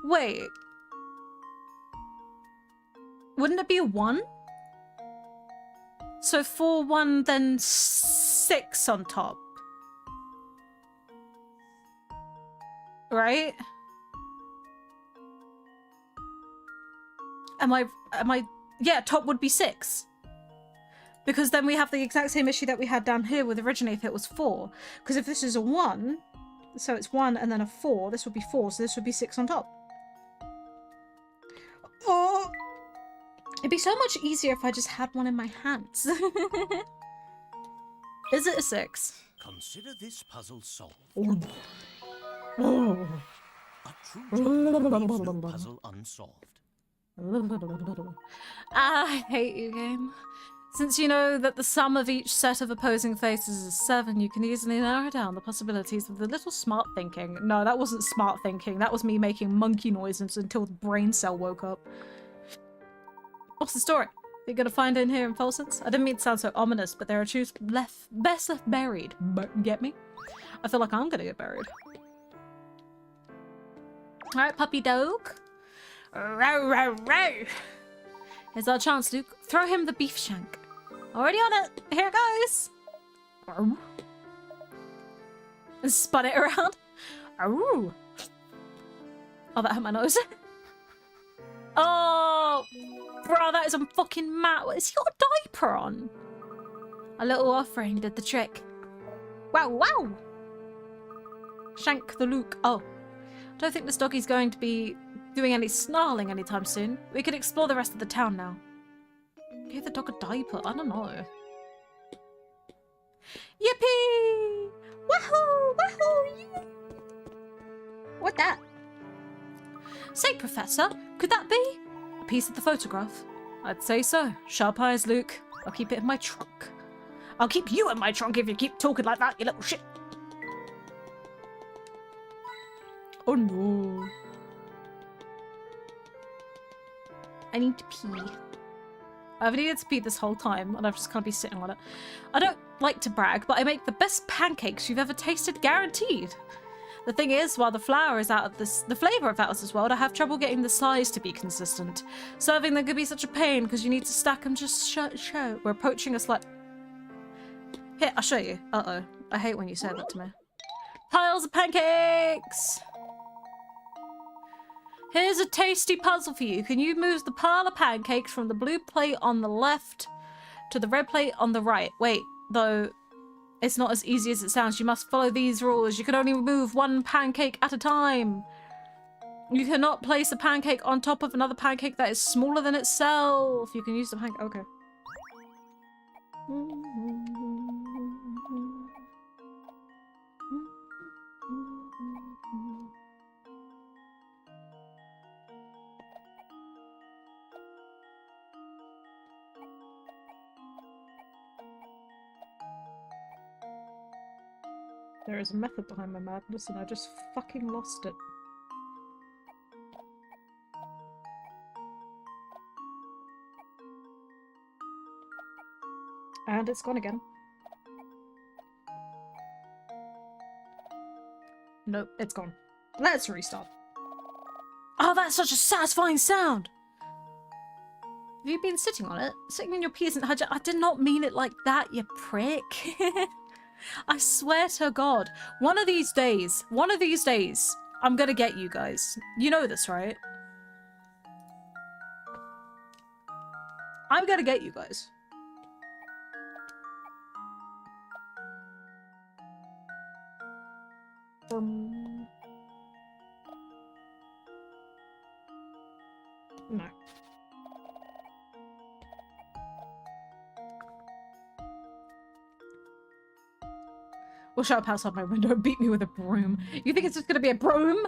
Wait. Wouldn't it be a 1? So 4, 1, then 6 on top. Right? Am I... Yeah, top would be 6. Because then we have the exact same issue that we had down here with originally if it was 4. Because if this is a 1, so it's 1 and then a 4, this would be 4, so this would be 6 on top. Oh! It'd be so much easier if I just had one in my hands. Is it a 6? Consider this puzzle solved. Oh. A true gentleman leaves no puzzle unsolved. I hate you, game. Since you know that the sum of each set of opposing faces is 7, you can easily narrow down the possibilities with a little smart thinking. No, that wasn't smart thinking. That was me making monkey noises until the brain cell woke up. What's the story? You're gonna find in here in Folsons? I didn't mean to sound so ominous, but there are truths best left buried. Get me? I feel like I'm gonna get buried. Alright, puppy dog. Row, row, row. Here's our chance, Luke. Throw him the beef shank. Already on it. Here it goes. And spun it around. Oh, that hurt my nose. Oh, bro, that is a fucking mat. Has he got a diaper on? A little offering did the trick. Wow, wow. Shank the Luke. Oh, don't think this doggy's going to be doing any snarling anytime soon. We can explore the rest of the town now. Give the dog a diaper. I don't know. Yippee! Wahoo! Wahoo! Yeah. What that? Say, Professor, could that be a piece of the photograph? I'd say so. Sharp eyes, Luke. I'll keep it in my trunk. I'll keep you in my trunk if you keep talking like that, you little shit. Oh no. I need to pee. I've needed to pee this whole time, and I've just kind of been sitting on it. I don't like to brag, but I make the best pancakes you've ever tasted, guaranteed. The thing is, while the flour is out of this, the flavour of out of this world, I have trouble getting the size to be consistent. Serving them could be such a pain because you need to stack them just show. We're approaching a slight. Here, I'll show you. Uh-oh. I hate when you say that to me. Piles of pancakes! Here's a tasty puzzle for you. Can you move the pile of pancakes from the blue plate on the left to the red plate on the right? Wait, though, it's not as easy as it sounds. You must follow these rules. You can only move one pancake at a time. You cannot place a pancake on top of another pancake that is smaller than itself. You can use the pancake. Okay. There is a method behind my madness and I just fucking lost it. And it's gone again. Nope, it's gone. Let's restart. Oh, that's such a satisfying sound! Have you been sitting on it? Sitting in your pee isn't hygienic. I did not mean it like that, you prick. I swear to God, one of these days, I'm gonna get you guys. You know this, right? I'm gonna get you guys. No. Or shut up outside my window and beat me with a broom. You think it's just gonna be a broom?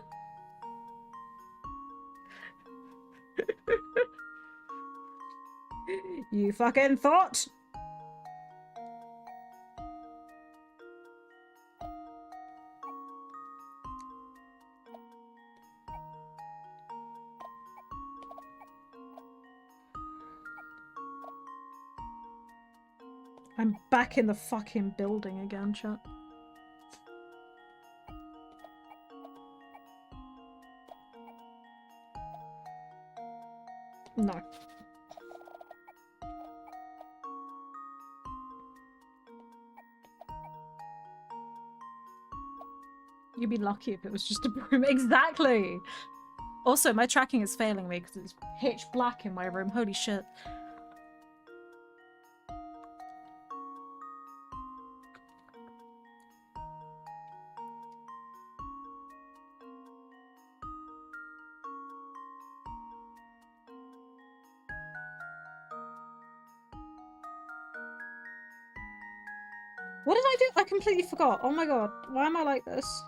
You fucking thought? I'm back in the fucking building again, chat. No. You'd be lucky if it was just a broom. Exactly! Also, my tracking is failing me because it's pitch black in my room. Holy shit. What did I do? I completely forgot. Oh my god. Why am I like this?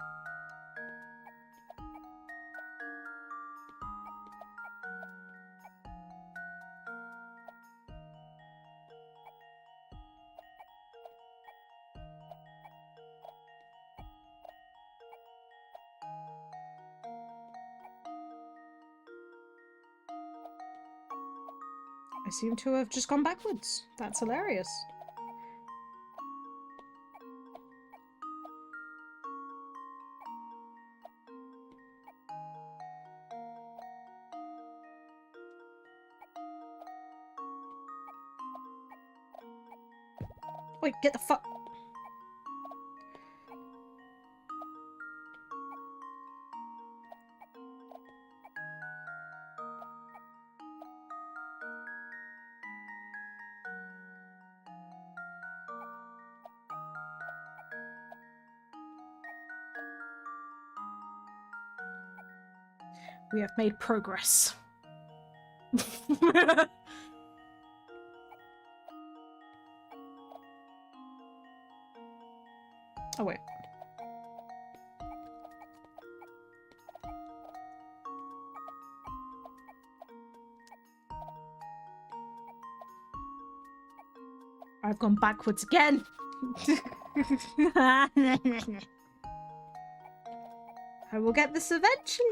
I seem to have just gone backwards. That's hilarious. Wait, get the fuck... We have made progress. Oh wait. I've gone backwards again. I will get this eventually.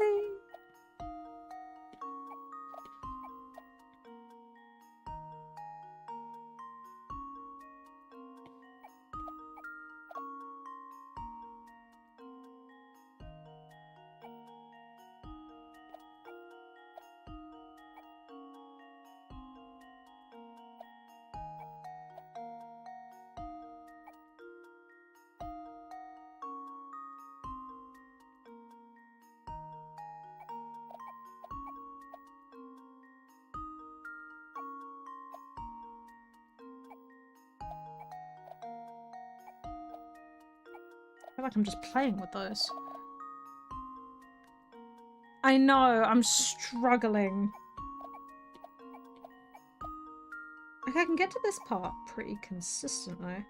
feel like I'm just playing with those. I know, I'm struggling. Like, I can get to this part pretty consistently.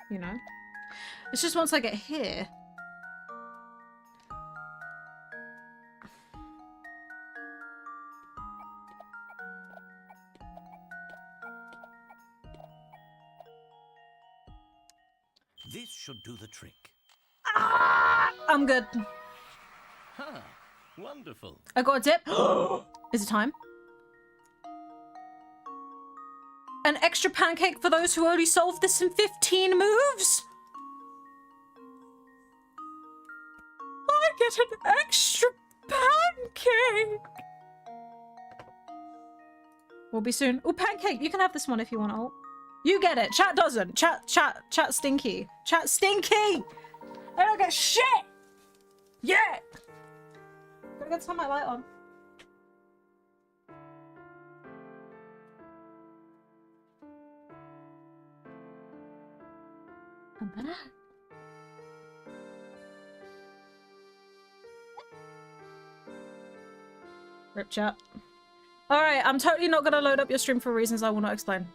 You know? It's just once I get here. This should do the trick. Ah, I'm good. Huh. Wonderful. I got a dip. Is it time? An extra pancake for those who only solved this in 15 moves? I get an extra pancake. We'll be soon. Oh, pancake, you can have this one if you want, Alt. You get it. Chat doesn't. Chat stinky. Chat stinky. I don't get shit. Yeah. Gotta go turn my light on. I'm back. Rip chat. Alright, I'm totally not gonna load up your stream for reasons I will not explain.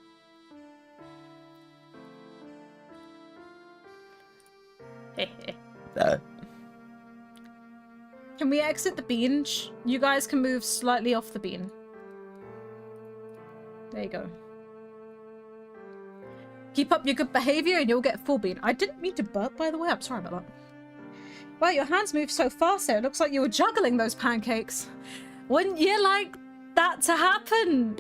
Can we exit the bean? You guys can move slightly off the bean. There you go. Keep up your good behavior and you'll get full bean. I didn't mean to burp, by the way. I'm sorry about that. Wow, your hands move so fast there. It looks like you were juggling those pancakes. Wouldn't you like that to happen?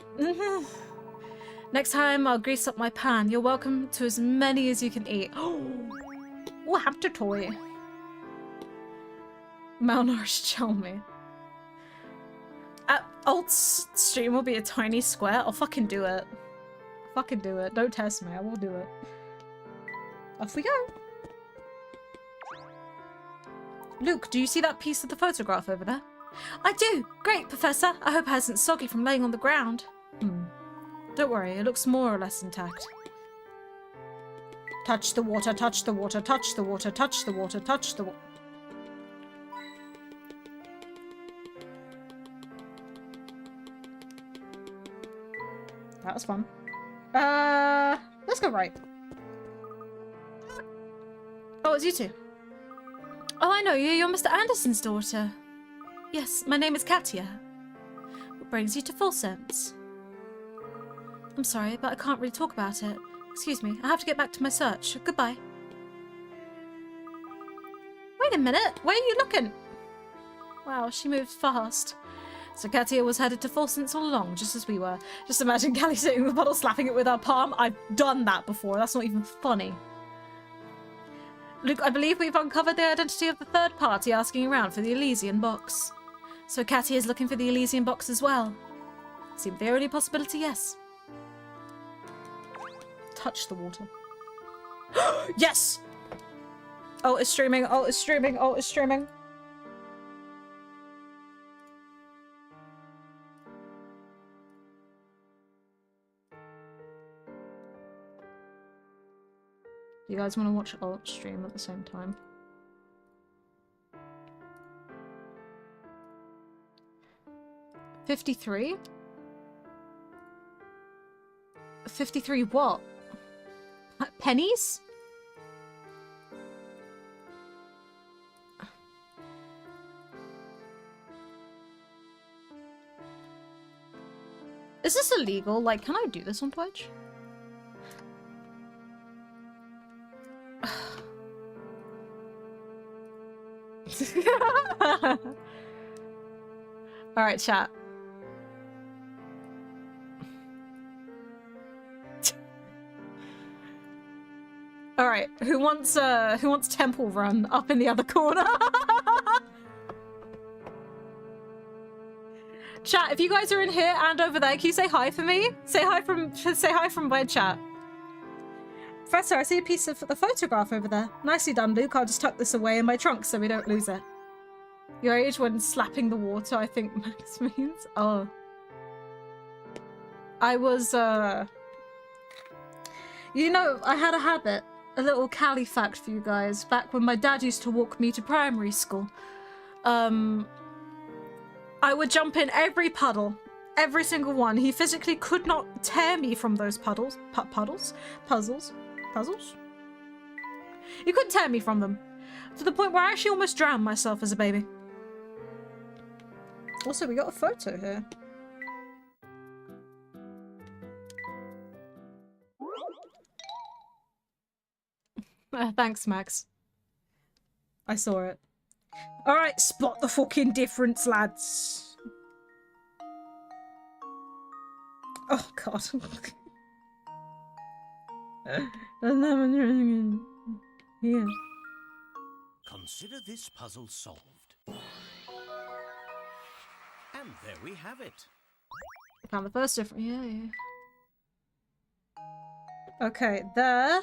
Next time, I'll grease up my pan. You're welcome to as many as you can eat. Oh, hamster toy. Malnourished Chelmy. Alt's stream will be a tiny square. I'll fucking do it. Fucking do it. Don't test me. I will do it. Off we go. Luke, do you see that piece of the photograph over there? I do. Great, Professor. I hope it hasn't soggy from laying on the ground. Don't worry. It looks more or less intact. Touch the water, touch the water, touch the water, touch the water, touch the water. That was fun. Let's go right. Oh, it's you two. Oh, I know you. You're Mr. Anderson's daughter. Yes, my name is Katia. What brings you to Full Sense? I'm sorry, but I can't really talk about it. Excuse me, I have to get back to my search. Goodbye. Wait a minute, where are you looking? Wow, she moved fast. So Katia was headed to Full Sense all along, just as we were. Just imagine Callie sitting in the puddle, slapping it with her palm. I've done that before, that's not even funny. Luke, I believe we've uncovered the identity of the third party asking around for the Elysian box. So Katia is looking for the Elysian box as well. Seemed the only possibility, yes. Touch the water. Yes! Oh, it's streaming, oh, it's streaming, oh, it's streaming. Do you guys want to watch Alt stream at the same time? $53? 53 what? Pennies? Is this illegal? Like, can I do this on Twitch? Alright, chat. Alright, who wants Temple Run up in the other corner? Chat, if you guys are in here and over there, can you say hi for me? Say hi from where, chat? Professor, I see a piece of the photograph over there. Nicely done, Luke. I'll just tuck this away in my trunk so we don't lose it. Your age when slapping the water, I think Max means. Oh. I was, You know, I had a habit, a little Cali fact for you guys, back when my dad used to walk me to primary school. I would jump in every puddle, every single one. He physically could not tear me from those puddles. Puzzles? He couldn't tear me from them. To the point where I actually almost drowned myself as a baby. Also, we got a photo here. Thanks, Max. I saw it. Alright, spot the fucking difference, lads. Oh, God. Yeah. Consider this puzzle solved. And there we have it. Found the first difference. Yeah. Okay, there.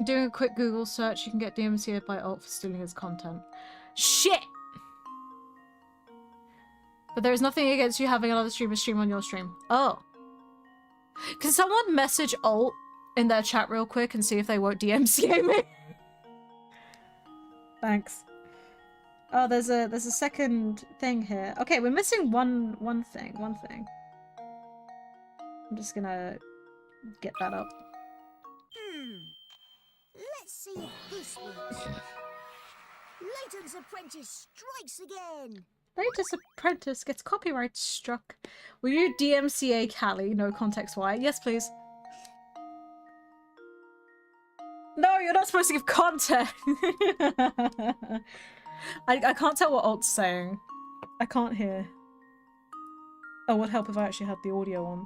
Doing a quick Google search, you can get DMCA'd by Alt for stealing his content. Shit! But there is nothing against you having another streamer stream on your stream. Oh. Can someone message Alt in their chat real quick and see if they won't DMCA me? Thanks. Oh, there's a second thing here. Okay, we're missing one thing. I'm just gonna get that up. Let's see if this works. Leighton's apprentice strikes again. Latest apprentice gets copyright struck. Will you DMCA Callie? No context why. Yes, please. No, you're not supposed to give context. I can't tell what Alt's saying. I can't hear. Oh, it would help if I actually had the audio on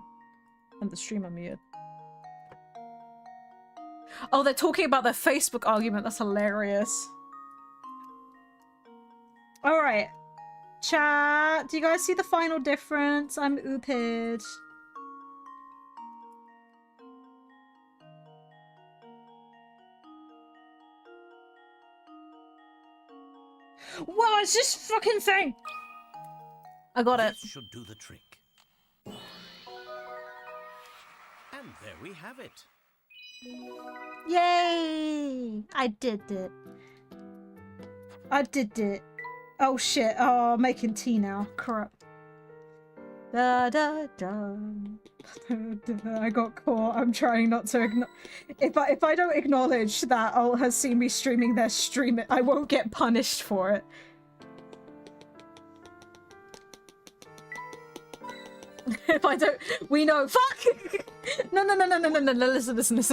and the stream unmuted. Oh, they're talking about their Facebook argument. That's hilarious. All right. Chat, do you guys see the final difference? I'm ooped. Wow, it's this fucking thing! I got it. This should do the trick. And there we have it. Yay! I did it. I did it. Oh shit. Oh, I'm making tea now. Crap. Da da da. I got caught. I'm trying not to if I don't acknowledge that Alt has seen me streaming their stream, I won't get punished for it. If I don't, we know. Fuck! No. Listen. Listen.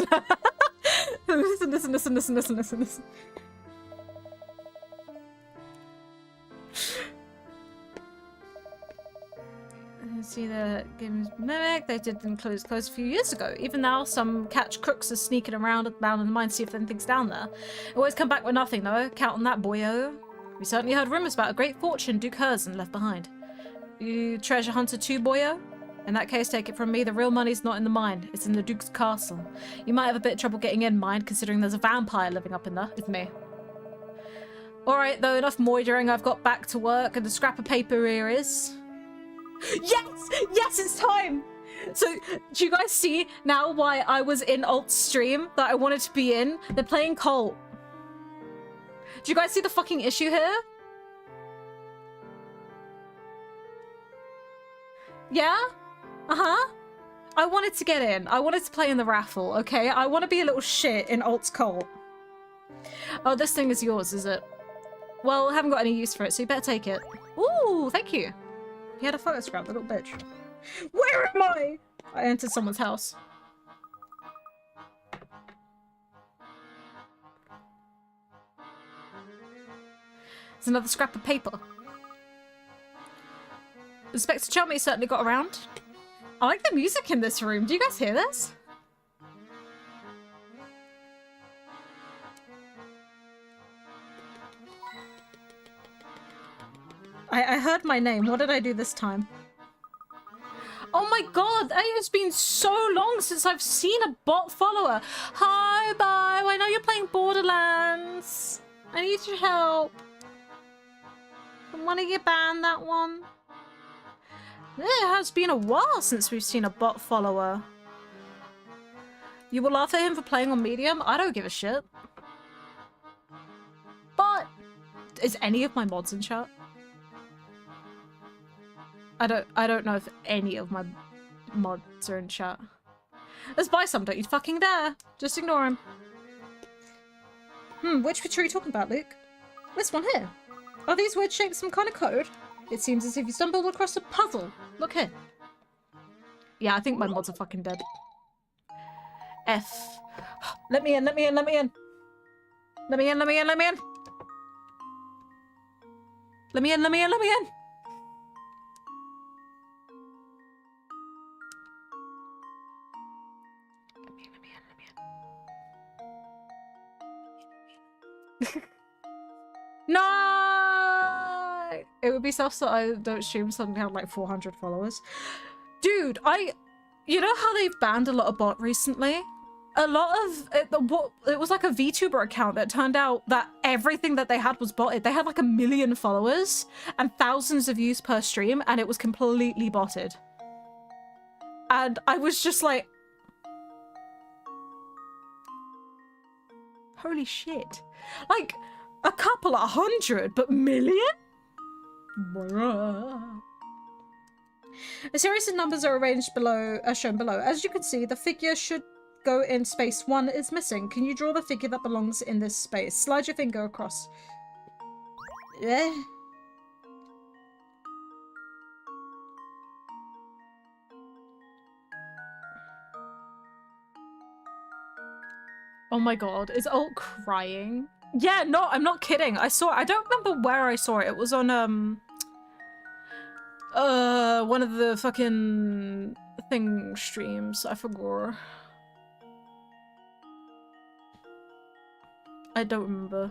See the game's mimic. They did them close a few years ago. Even now, some catch crooks are sneaking around down in the mine to see if anything's down there. Always come back with nothing though. Count on that, boyo. We certainly heard rumors about a great fortune Duke Herzen left behind. You treasure hunter too, boyo? In that case, take it from me, the real money's not in the mine. It's in the Duke's castle. You might have a bit of trouble getting in, mind, considering there's a vampire living up in there. It's me. Alright, though, enough moidering. I've got back to work, and the scrap of paper here is... Yes! Yes, it's time! So, do you guys see now why I was in Alt's stream that I wanted to be in? They're playing Cult. Do you guys see the fucking issue here? Yeah? Uh-huh. I wanted to get in. I wanted to play in the raffle, okay? I want to be a little shit in Alt's Cult. Oh, this thing is yours, is it? Well, I haven't got any use for it, so you better take it. Ooh, thank you. He had a photo scrap, the little bitch. Where am I? I entered someone's house. There's another scrap of paper. Inspector Chummy certainly got around. I like the music in this room. Do you guys hear this? I heard my name. What did I do this time? Oh my god! god, it has been so long since I've seen a bot follower. Hi, bye. I know you're playing Borderlands. I need your help. When you ban that one? It has been a while since we've seen a bot follower. You will laugh at him for playing on medium? I don't give a shit. But is any of my mods in chat? I don't know if any of my mods are in chat. Let's buy some, don't you fucking dare. Just ignore him. Which picture are you talking about, Luke? This one here. Are these weird shapes some kind of code? It seems as if you stumbled across a puzzle. Look here. Yeah, I think my mods are fucking dead. F. Let me in, let me in, let me in. Let me in, let me in, let me in. Let me in, let me in, let me in. No! It would be sus that I don't stream suddenly have like 400 followers. Dude, you know how they've banned a lot of bot recently? A lot of it was like a VTuber account that turned out that everything that they had was botted. They had like 1 million followers and thousands of views per stream, and it was completely botted. And I was just like, holy shit. Like, a couple 100, but million? Bruh. A series of numbers are arranged below, as shown below. As you can see, the figure should go in space 1 is missing. Can you draw the figure that belongs in this space? Slide your finger across. Yeah. Oh my god, is Alt crying? Yeah, no, I'm not kidding. I saw it. I don't remember where I saw it. It was on, one of the fucking thing streams. I forgot. I don't remember.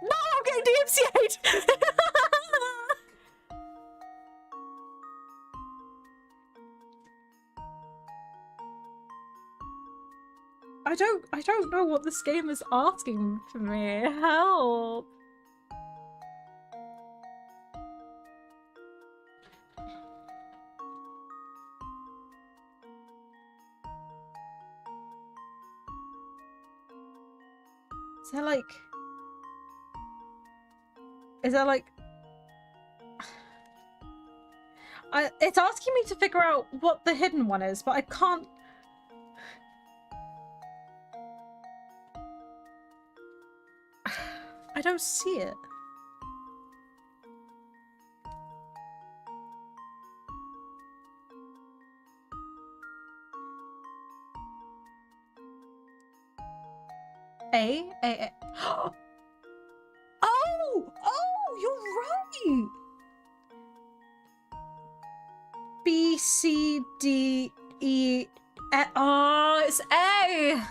No, I'm getting DMCA'd! I don't know what this game is asking for me. Help. Is there like it's asking me to figure out what the hidden one is, but I can't. I don't see it. A. Oh, you're right. B, C, D, E, Oh, it's A!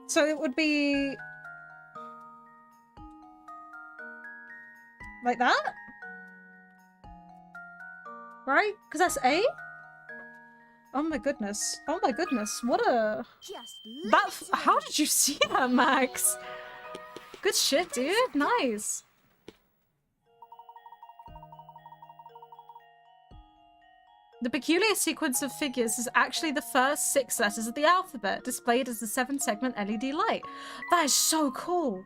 so it would be like that, right? Because that's A. Oh my goodness! Oh my goodness! What a Just How did you see that, Max? Good shit, dude. Nice. The peculiar sequence of figures is actually the first 6 letters of the alphabet, displayed as the 7-segment LED light. That is so cool.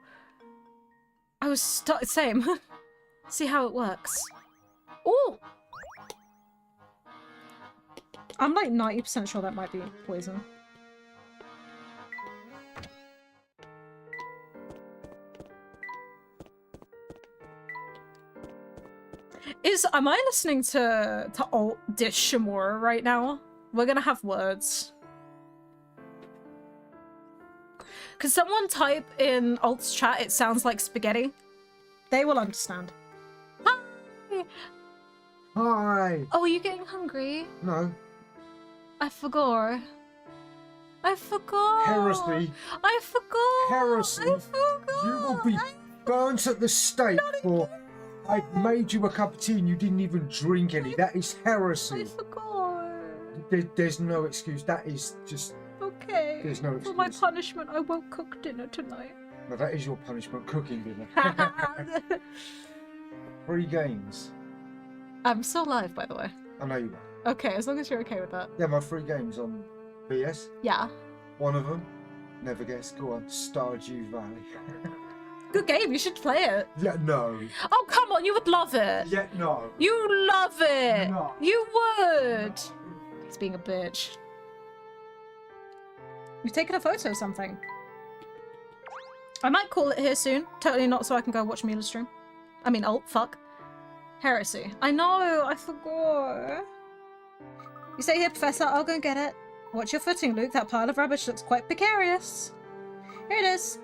I was same. See how it works. oh! I'm like 90% sure that might be poison. Am I listening to Alt Dish Shimura right now? We're gonna have words. Could someone type in Alt's chat, it sounds like spaghetti? They will understand. Hi! Hi. Oh, are you getting hungry? No. I forgot. I forgot. Heresy. I forgot. Heresy. I forgot. You will be burnt at the stake for I made you a cup of tea and you didn't even drink any. That is I heresy. forgot. There's no excuse. That is just... Okay. There's no For my excuse. punishment, I won't cook dinner tonight. No, that is your punishment, cooking dinner. 3 games. I'm still alive, by the way. I know you are. Okay, as long as you're okay with that. Yeah, my 3 games on BS. Yeah. One of them, never guess. Go on, Stardew Valley. Good game, you should play it. Yeah, no. Oh, come on, you would love it. Yeah, no. You love it. No. You would. He's being a bitch. You've taken a photo of something. I might call it here soon. Totally not so I can go watch Mila's stream. I mean, oh, fuck. Heresy. I know, I forgot. You stay here, Professor. I'll go and get it. Watch your footing, Luke. That pile of rubbish looks quite precarious. Here it is.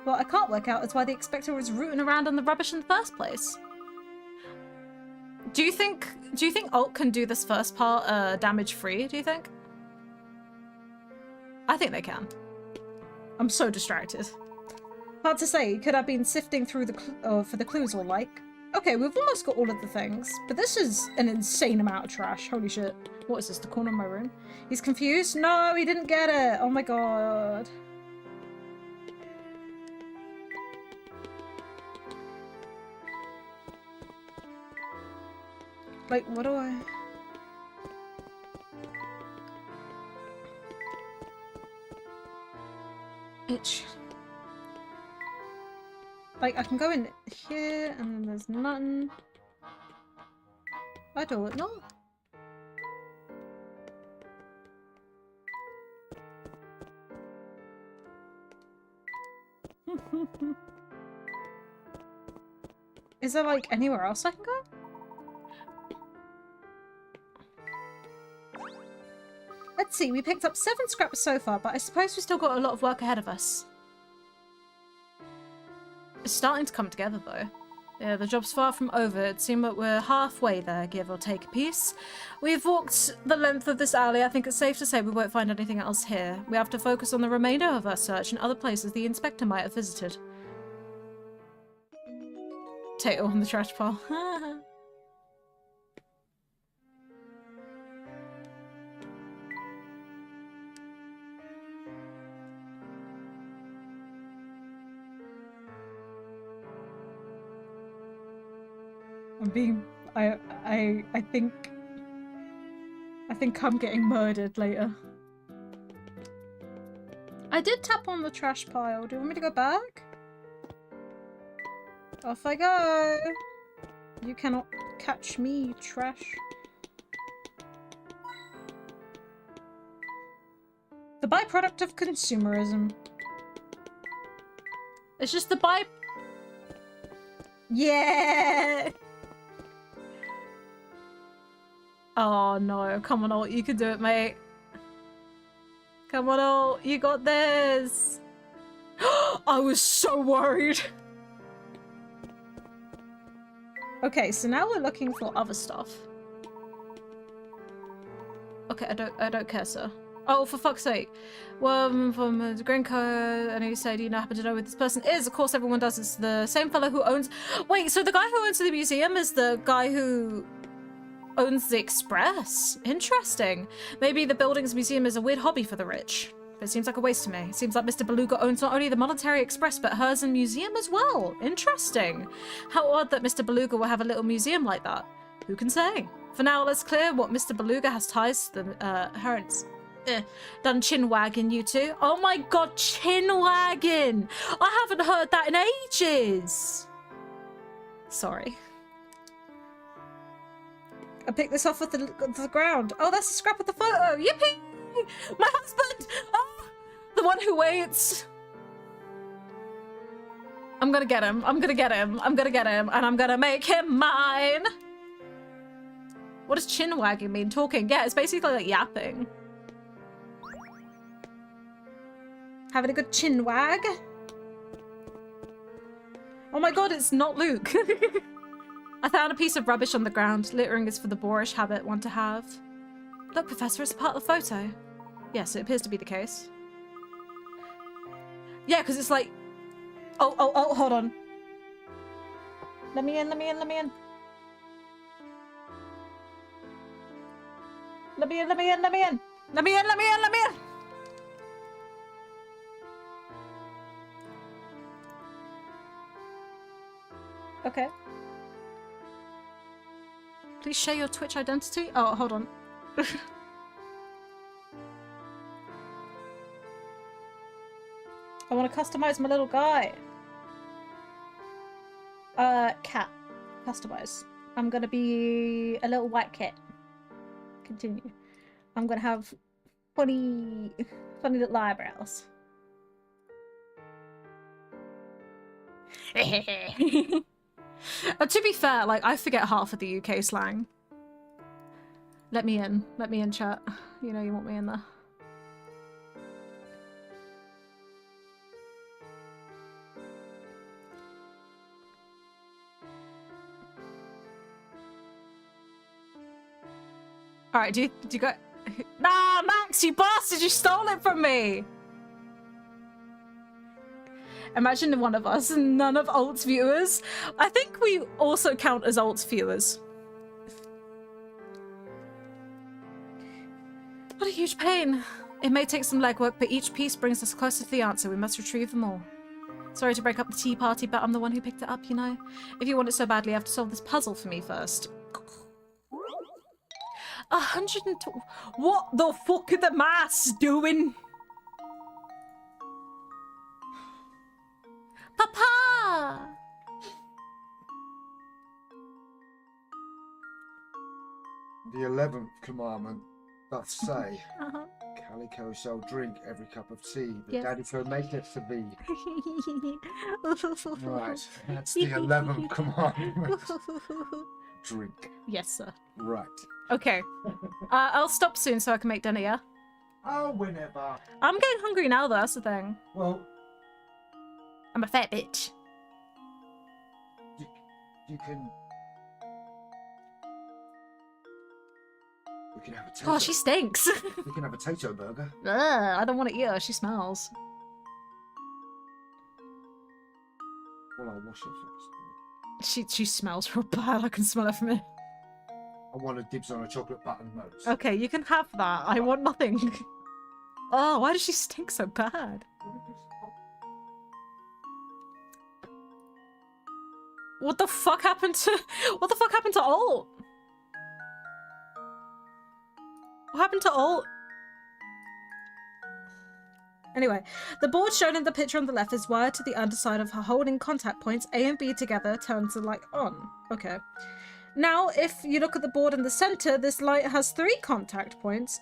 What I can't work out is why the Expector was rooting around on the rubbish in the first place. Do you think Alt can do this first part damage-free, do you think? I think they can. I'm so distracted. Hard to say. Could have been sifting through for the clues or like. Okay, we've almost got all of the things, but this is an insane amount of trash. Holy shit. What is this, the corner of my room? He's confused? No, he didn't get it. Oh my god. Like, what do I... Itch. Like, I can go in here, and then there's nothing. I don't know. Is there, like, anywhere else I can go? Let's see, we picked up 7 scraps so far, but I suppose we still got a lot of work ahead of us. It's starting to come together, though. Yeah, the job's far from over. It seems that we're halfway there, give or take a piece. We've walked the length of this alley. I think it's safe to say we won't find anything else here. We have to focus on the remainder of our search in other places the inspector might have visited. Tato on the trash pile. I think I'm getting murdered later. I did tap on the trash pile. Do you want me to go back? Off I go. You cannot catch me, trash. The byproduct of consumerism. It's just the by... Yeah! Oh no, come on Alt, you can do it, mate. Come on Alt, you got this! I was so worried! Okay, so now we're looking for other stuff. Okay, I don't care, sir. Oh, for fuck's sake. Well, from Grinko, and he said, you happen to know who this person is. Of course everyone does. It's the same fellow who owns... Wait, so the guy who owns the museum is the guy who owns the Express? Interesting. Maybe the building's museum is a weird hobby for the rich. But it seems like a waste to me. It seems like Mr. Beluga owns not only the Monetary Express, but hers and museum as well. Interesting. How odd that Mr. Beluga will have a little museum like that. Who can say? For now, let's clear what Mr. Beluga has ties to the herons. Done chin wagging, you two. Oh my god, chin wagging! I haven't heard that in ages! Sorry. I picked this off of the ground. Oh, that's a scrap of the photo! Yippee! My husband! Oh, the one who waits! I'm gonna get him. I'm gonna get him. I'm gonna get him. And I'm gonna make him mine! What does chin wagging mean? Talking? Yeah, it's basically like yapping. Having a good chin wag. Oh my god, it's not Luke. I found a piece of rubbish on the ground. Littering is for the boorish habit one to have. Look, Professor, it's a part of the photo. Yes, it appears to be the case. Yeah, because it's like... Oh, hold on. Let me in, let me in, let me in. Let me in, let me in, let me in. Let me in, let me in, let me in. Okay. Please share your Twitch identity. Oh, hold on. I want to customize my little guy. Cat. Customize. I'm gonna be a little white cat. Continue. I'm gonna have funny little eyebrows. To be fair, like, I forget half of the UK slang. Let me in, chat. You know you want me in there. Alright, do you go? Nah, Max, you bastard, you stole it from me! Imagine one of us and none of Alt's viewers. I think we also count as Alt's viewers. What a huge pain. It may take some legwork, but each piece brings us closer to the answer. We must retrieve them all. Sorry to break up the tea party, but I'm the one who picked it up, you know? If you want it so badly, you have to solve this puzzle for me first. 102. What the fuck are the maths doing? Papa! The 11th commandment doth say, Calico shall drink every cup of tea that Yes. Daddy so maketh to be. Right, that's the 11th commandment. Drink. Yes, sir. Right. Okay. I'll stop soon so I can make dinner, yeah? Oh, whenever. I'm getting hungry now, though, that's the thing. Well, I'm a fat bitch. you can... We can have a tato. Oh, she stinks. We can have a tato burger. Ugh, I don't want to eat her. She smells. Well, I'll wash it first. She smells real bad. I can smell it from here. I want a dibs on a chocolate button-nose. Okay, you can have that. I want nothing. Oh, why does she stink so bad? What the fuck happened to... What the fuck happened to Alt? What happened to Alt? Anyway, the board shown in the picture on the left is wired to the underside of her holding contact points. A and B together turns the light on. Okay. Now, if you look at the board in the center, this light has 3 contact points.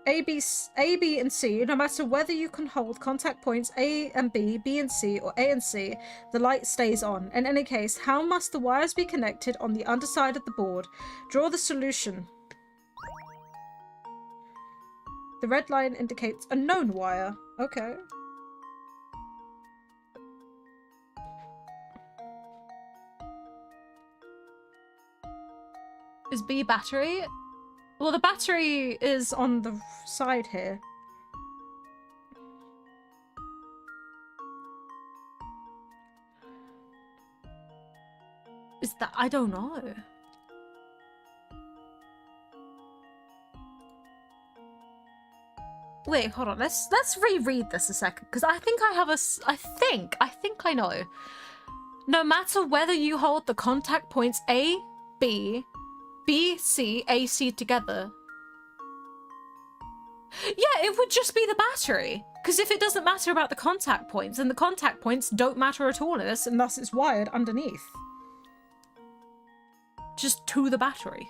A, B, and C. No matter whether you can hold contact points A and B, B and C, or A and C, the light stays on. In any case, how must the wires be connected on the underside of the board? Draw the solution. The red line indicates a known wire. Okay. Is B battery? Well, the battery is on the side here. Is that... I don't know. Wait, hold on. Let's reread this a second, because I think I have a... I think I know. No matter whether you hold the contact points A, B, B, C, A, C together. Yeah, it would just be the battery. Because if it doesn't matter about the contact points, then the contact points don't matter at all in this, and thus it's wired underneath. Just to the battery.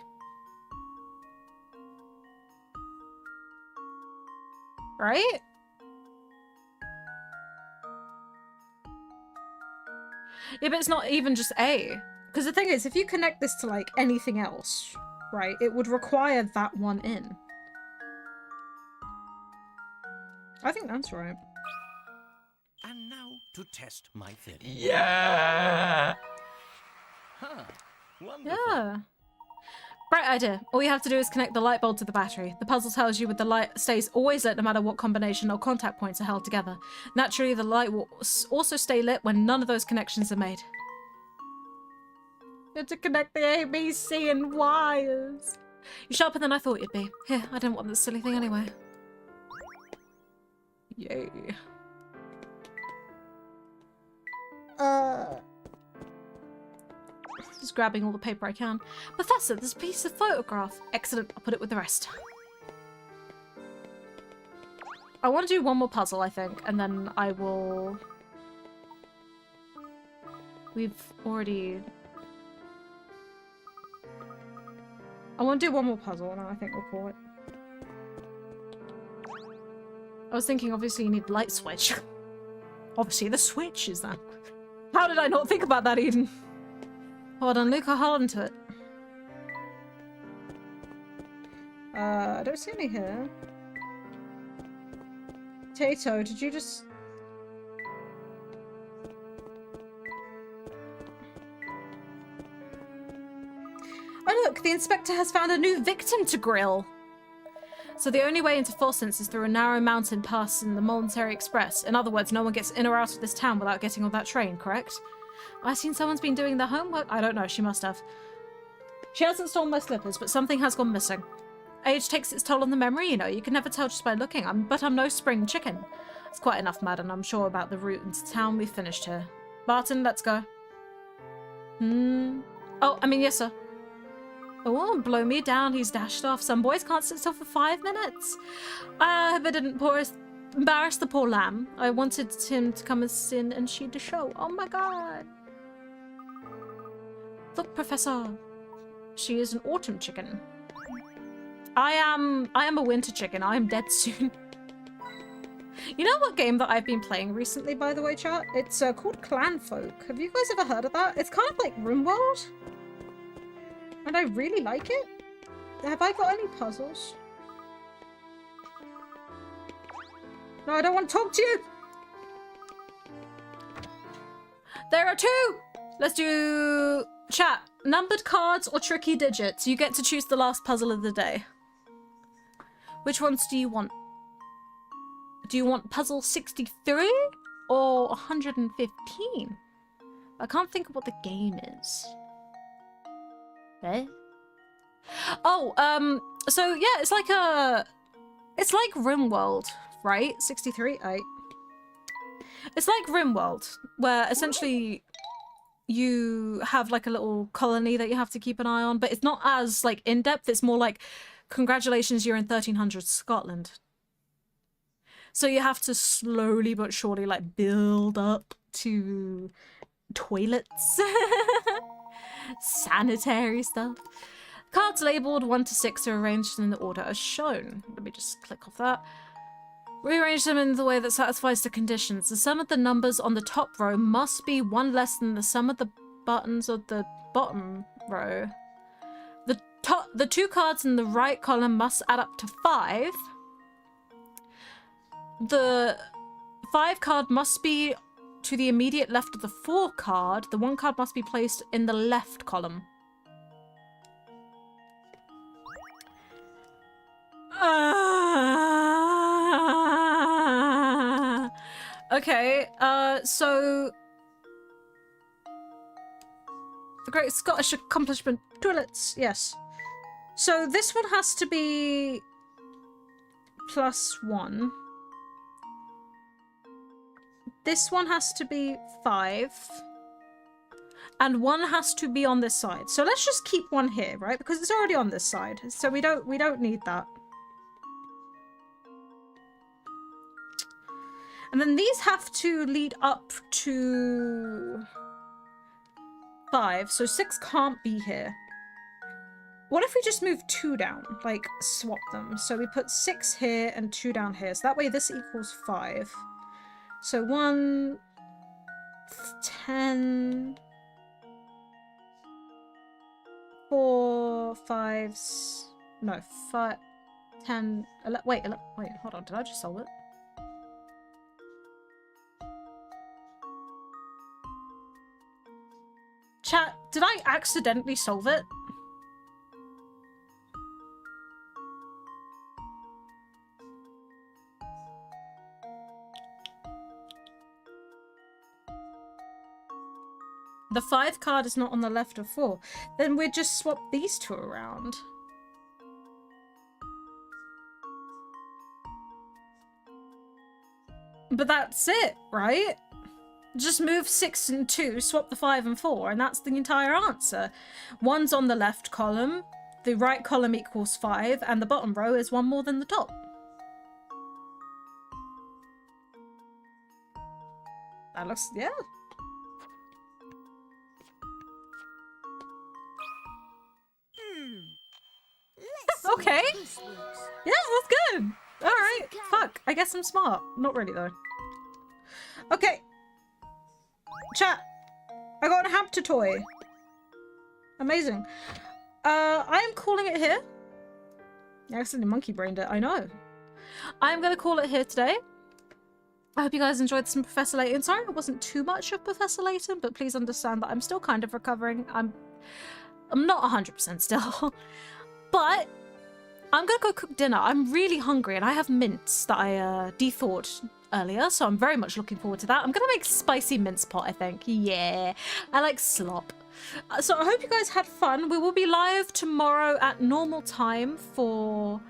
Right? Yeah, but it's not even just A. Because the thing is, if you connect this to, like, anything else, right, it would require that one in. I think that's right. And now to test my theory. Yeah! Huh. Wonderful. Yeah. Bright idea. All you have to do is connect the light bulb to the battery. The puzzle tells you with the light stays always lit no matter what combination or contact points are held together. Naturally, the light will also stay lit when none of those connections are made. You had to connect the A, B, C and wires. You're sharper than I thought you'd be. Here, I didn't want this silly thing anyway. Yay. Just grabbing all the paper I can. Professor, there's a piece of photograph. Excellent, I'll put it with the rest. I want to do one more puzzle, I think, and then I will... We've already... I want to do one more puzzle, and then I think we'll call it. I was thinking, obviously, you need light switch. Obviously, the switch is that. How did I not think about that, Eden? Hold on, Luke, I'll hold on to it. I don't see any here. Tato, did you just... Oh look, the inspector has found a new victim to grill. So the only way into Forsense is through a narrow mountain pass in the Momentary Express. In other words, no one gets in or out of this town without getting on that train, correct? I've seen someone's been doing their homework. I don't know, she must have. She hasn't stolen my slippers, but something has gone missing. Age takes its toll on the memory, you know. You can never tell just by looking. But I'm no spring chicken. It's quite enough, madam. I'm sure about the route into town. We finished here. Barton, let's go. Oh, I mean, yes, sir. Oh, blow me down. He's dashed off. Some boys can't sit still for 5 minutes. I hope I didn't embarrass the poor lamb. I wanted him to come in and see the show. Oh my god. Look, Professor. She is an autumn chicken. I am a winter chicken. I am dead soon. You know what game that I've been playing recently, by the way, chat? It's called Clanfolk. Have you guys ever heard of that? It's kind of like RimWorld. And I really like it. Have I got any puzzles? No, I don't want to talk to you! There are 2! Let's do... Chat. Numbered cards or tricky digits. You get to choose the last puzzle of the day. Which ones do you want? Do you want puzzle 63 or 115? I can't think of what the game is. Eh? Oh, so yeah, it's like RimWorld, right? 63, 8. It's like RimWorld, where essentially you have like a little colony that you have to keep an eye on, but it's not as like in-depth. It's more like, congratulations, you're in 1300 Scotland. So you have to slowly but surely like build up to toilets, sanitary stuff. Cards labelled 1 to 6 are arranged in the order as shown. Let me just click off that. Rearrange them in the way that satisfies the conditions. The sum of the numbers on the top row must be 1 less than the sum of the buttons of the bottom row. The 2 cards in the right column must add up to 5. The 5 card must be to the immediate left of the 4 card. The 1 card must be placed in the left column. Okay, so... The Great Scottish Accomplishment. Toilets, yes. So this one has to be... +1. This one has to be 5. And 1 has to be on this side. So let's just keep 1 here, right? Because it's already on this side. So we don't need that. And then these have to lead up to 5. So 6 can't be here. What if we just move 2 down? Like, swap them. So we put 6 here and 2 down here. So that way this equals 5. So 1, 10, 4, 5, no, 5, 10, 11, wait, hold on, did I just solve it? Chat, did I accidentally solve it? The 5 card is not on the left of 4. Then we'd just swap these two around. But that's it, right? Just move 6 and 2, swap the 5 and 4, and that's the entire answer. 1's on the left column, the right column equals 5, and the bottom row is 1 more than the top. That looks, yeah. Okay. Yeah, that's good. Alright, fuck. I guess I'm smart. Not really, though. Okay. Chat. I got a hamster toy. Amazing. I am calling it here. I accidentally monkey brained it, I know. I'm gonna call it here today. I hope you guys enjoyed some Professor Layton. Sorry it wasn't too much of Professor Layton, but please understand that I'm still kind of recovering. I'm not 100% still. But I'm gonna go cook dinner. I'm really hungry and I have mince that I de-thawed earlier, so I'm very much looking forward to that. I'm gonna make spicy mince pot, I think. Yeah, I like slop. So I hope you guys had fun. We will be live tomorrow at normal time for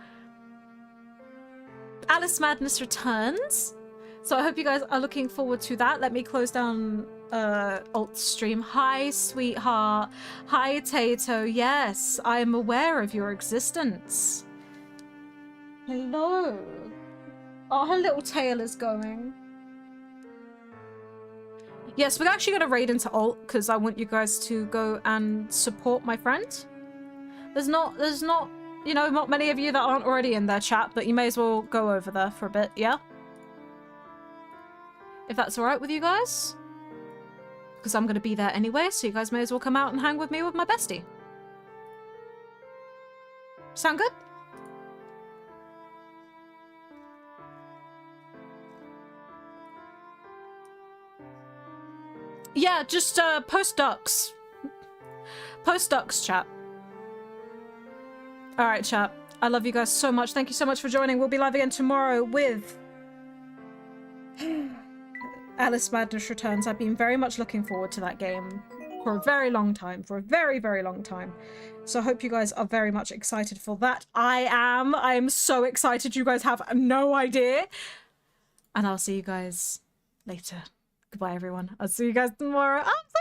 Alice Madness Returns. So I hope you guys are looking forward to that. Let me close down alt stream. Hi, sweetheart. Hi, Tato. Yes, I am aware of your existence. Hello. Oh, her little tail is going. Yes, we're actually going to raid into alt because I want you guys to go and support my friend. There's not, you know, not many of you that aren't already in their chat, but you may as well go over there for a bit, yeah? If that's alright with you guys. Because I'm going to be there anyway, so you guys may as well come out and hang with me with my bestie. Sound good? Yeah, just post ducks. Post ducks, chat. Alright, chat. I love you guys so much. Thank you so much for joining. We'll be live again tomorrow with Alice Madness Returns. I've been very much looking forward to that game for a very long time. For a very, very long time. So I hope you guys are very much excited for that. I am so excited. You guys have no idea. And I'll see you guys later. Goodbye, everyone. I'll see you guys tomorrow. I'm so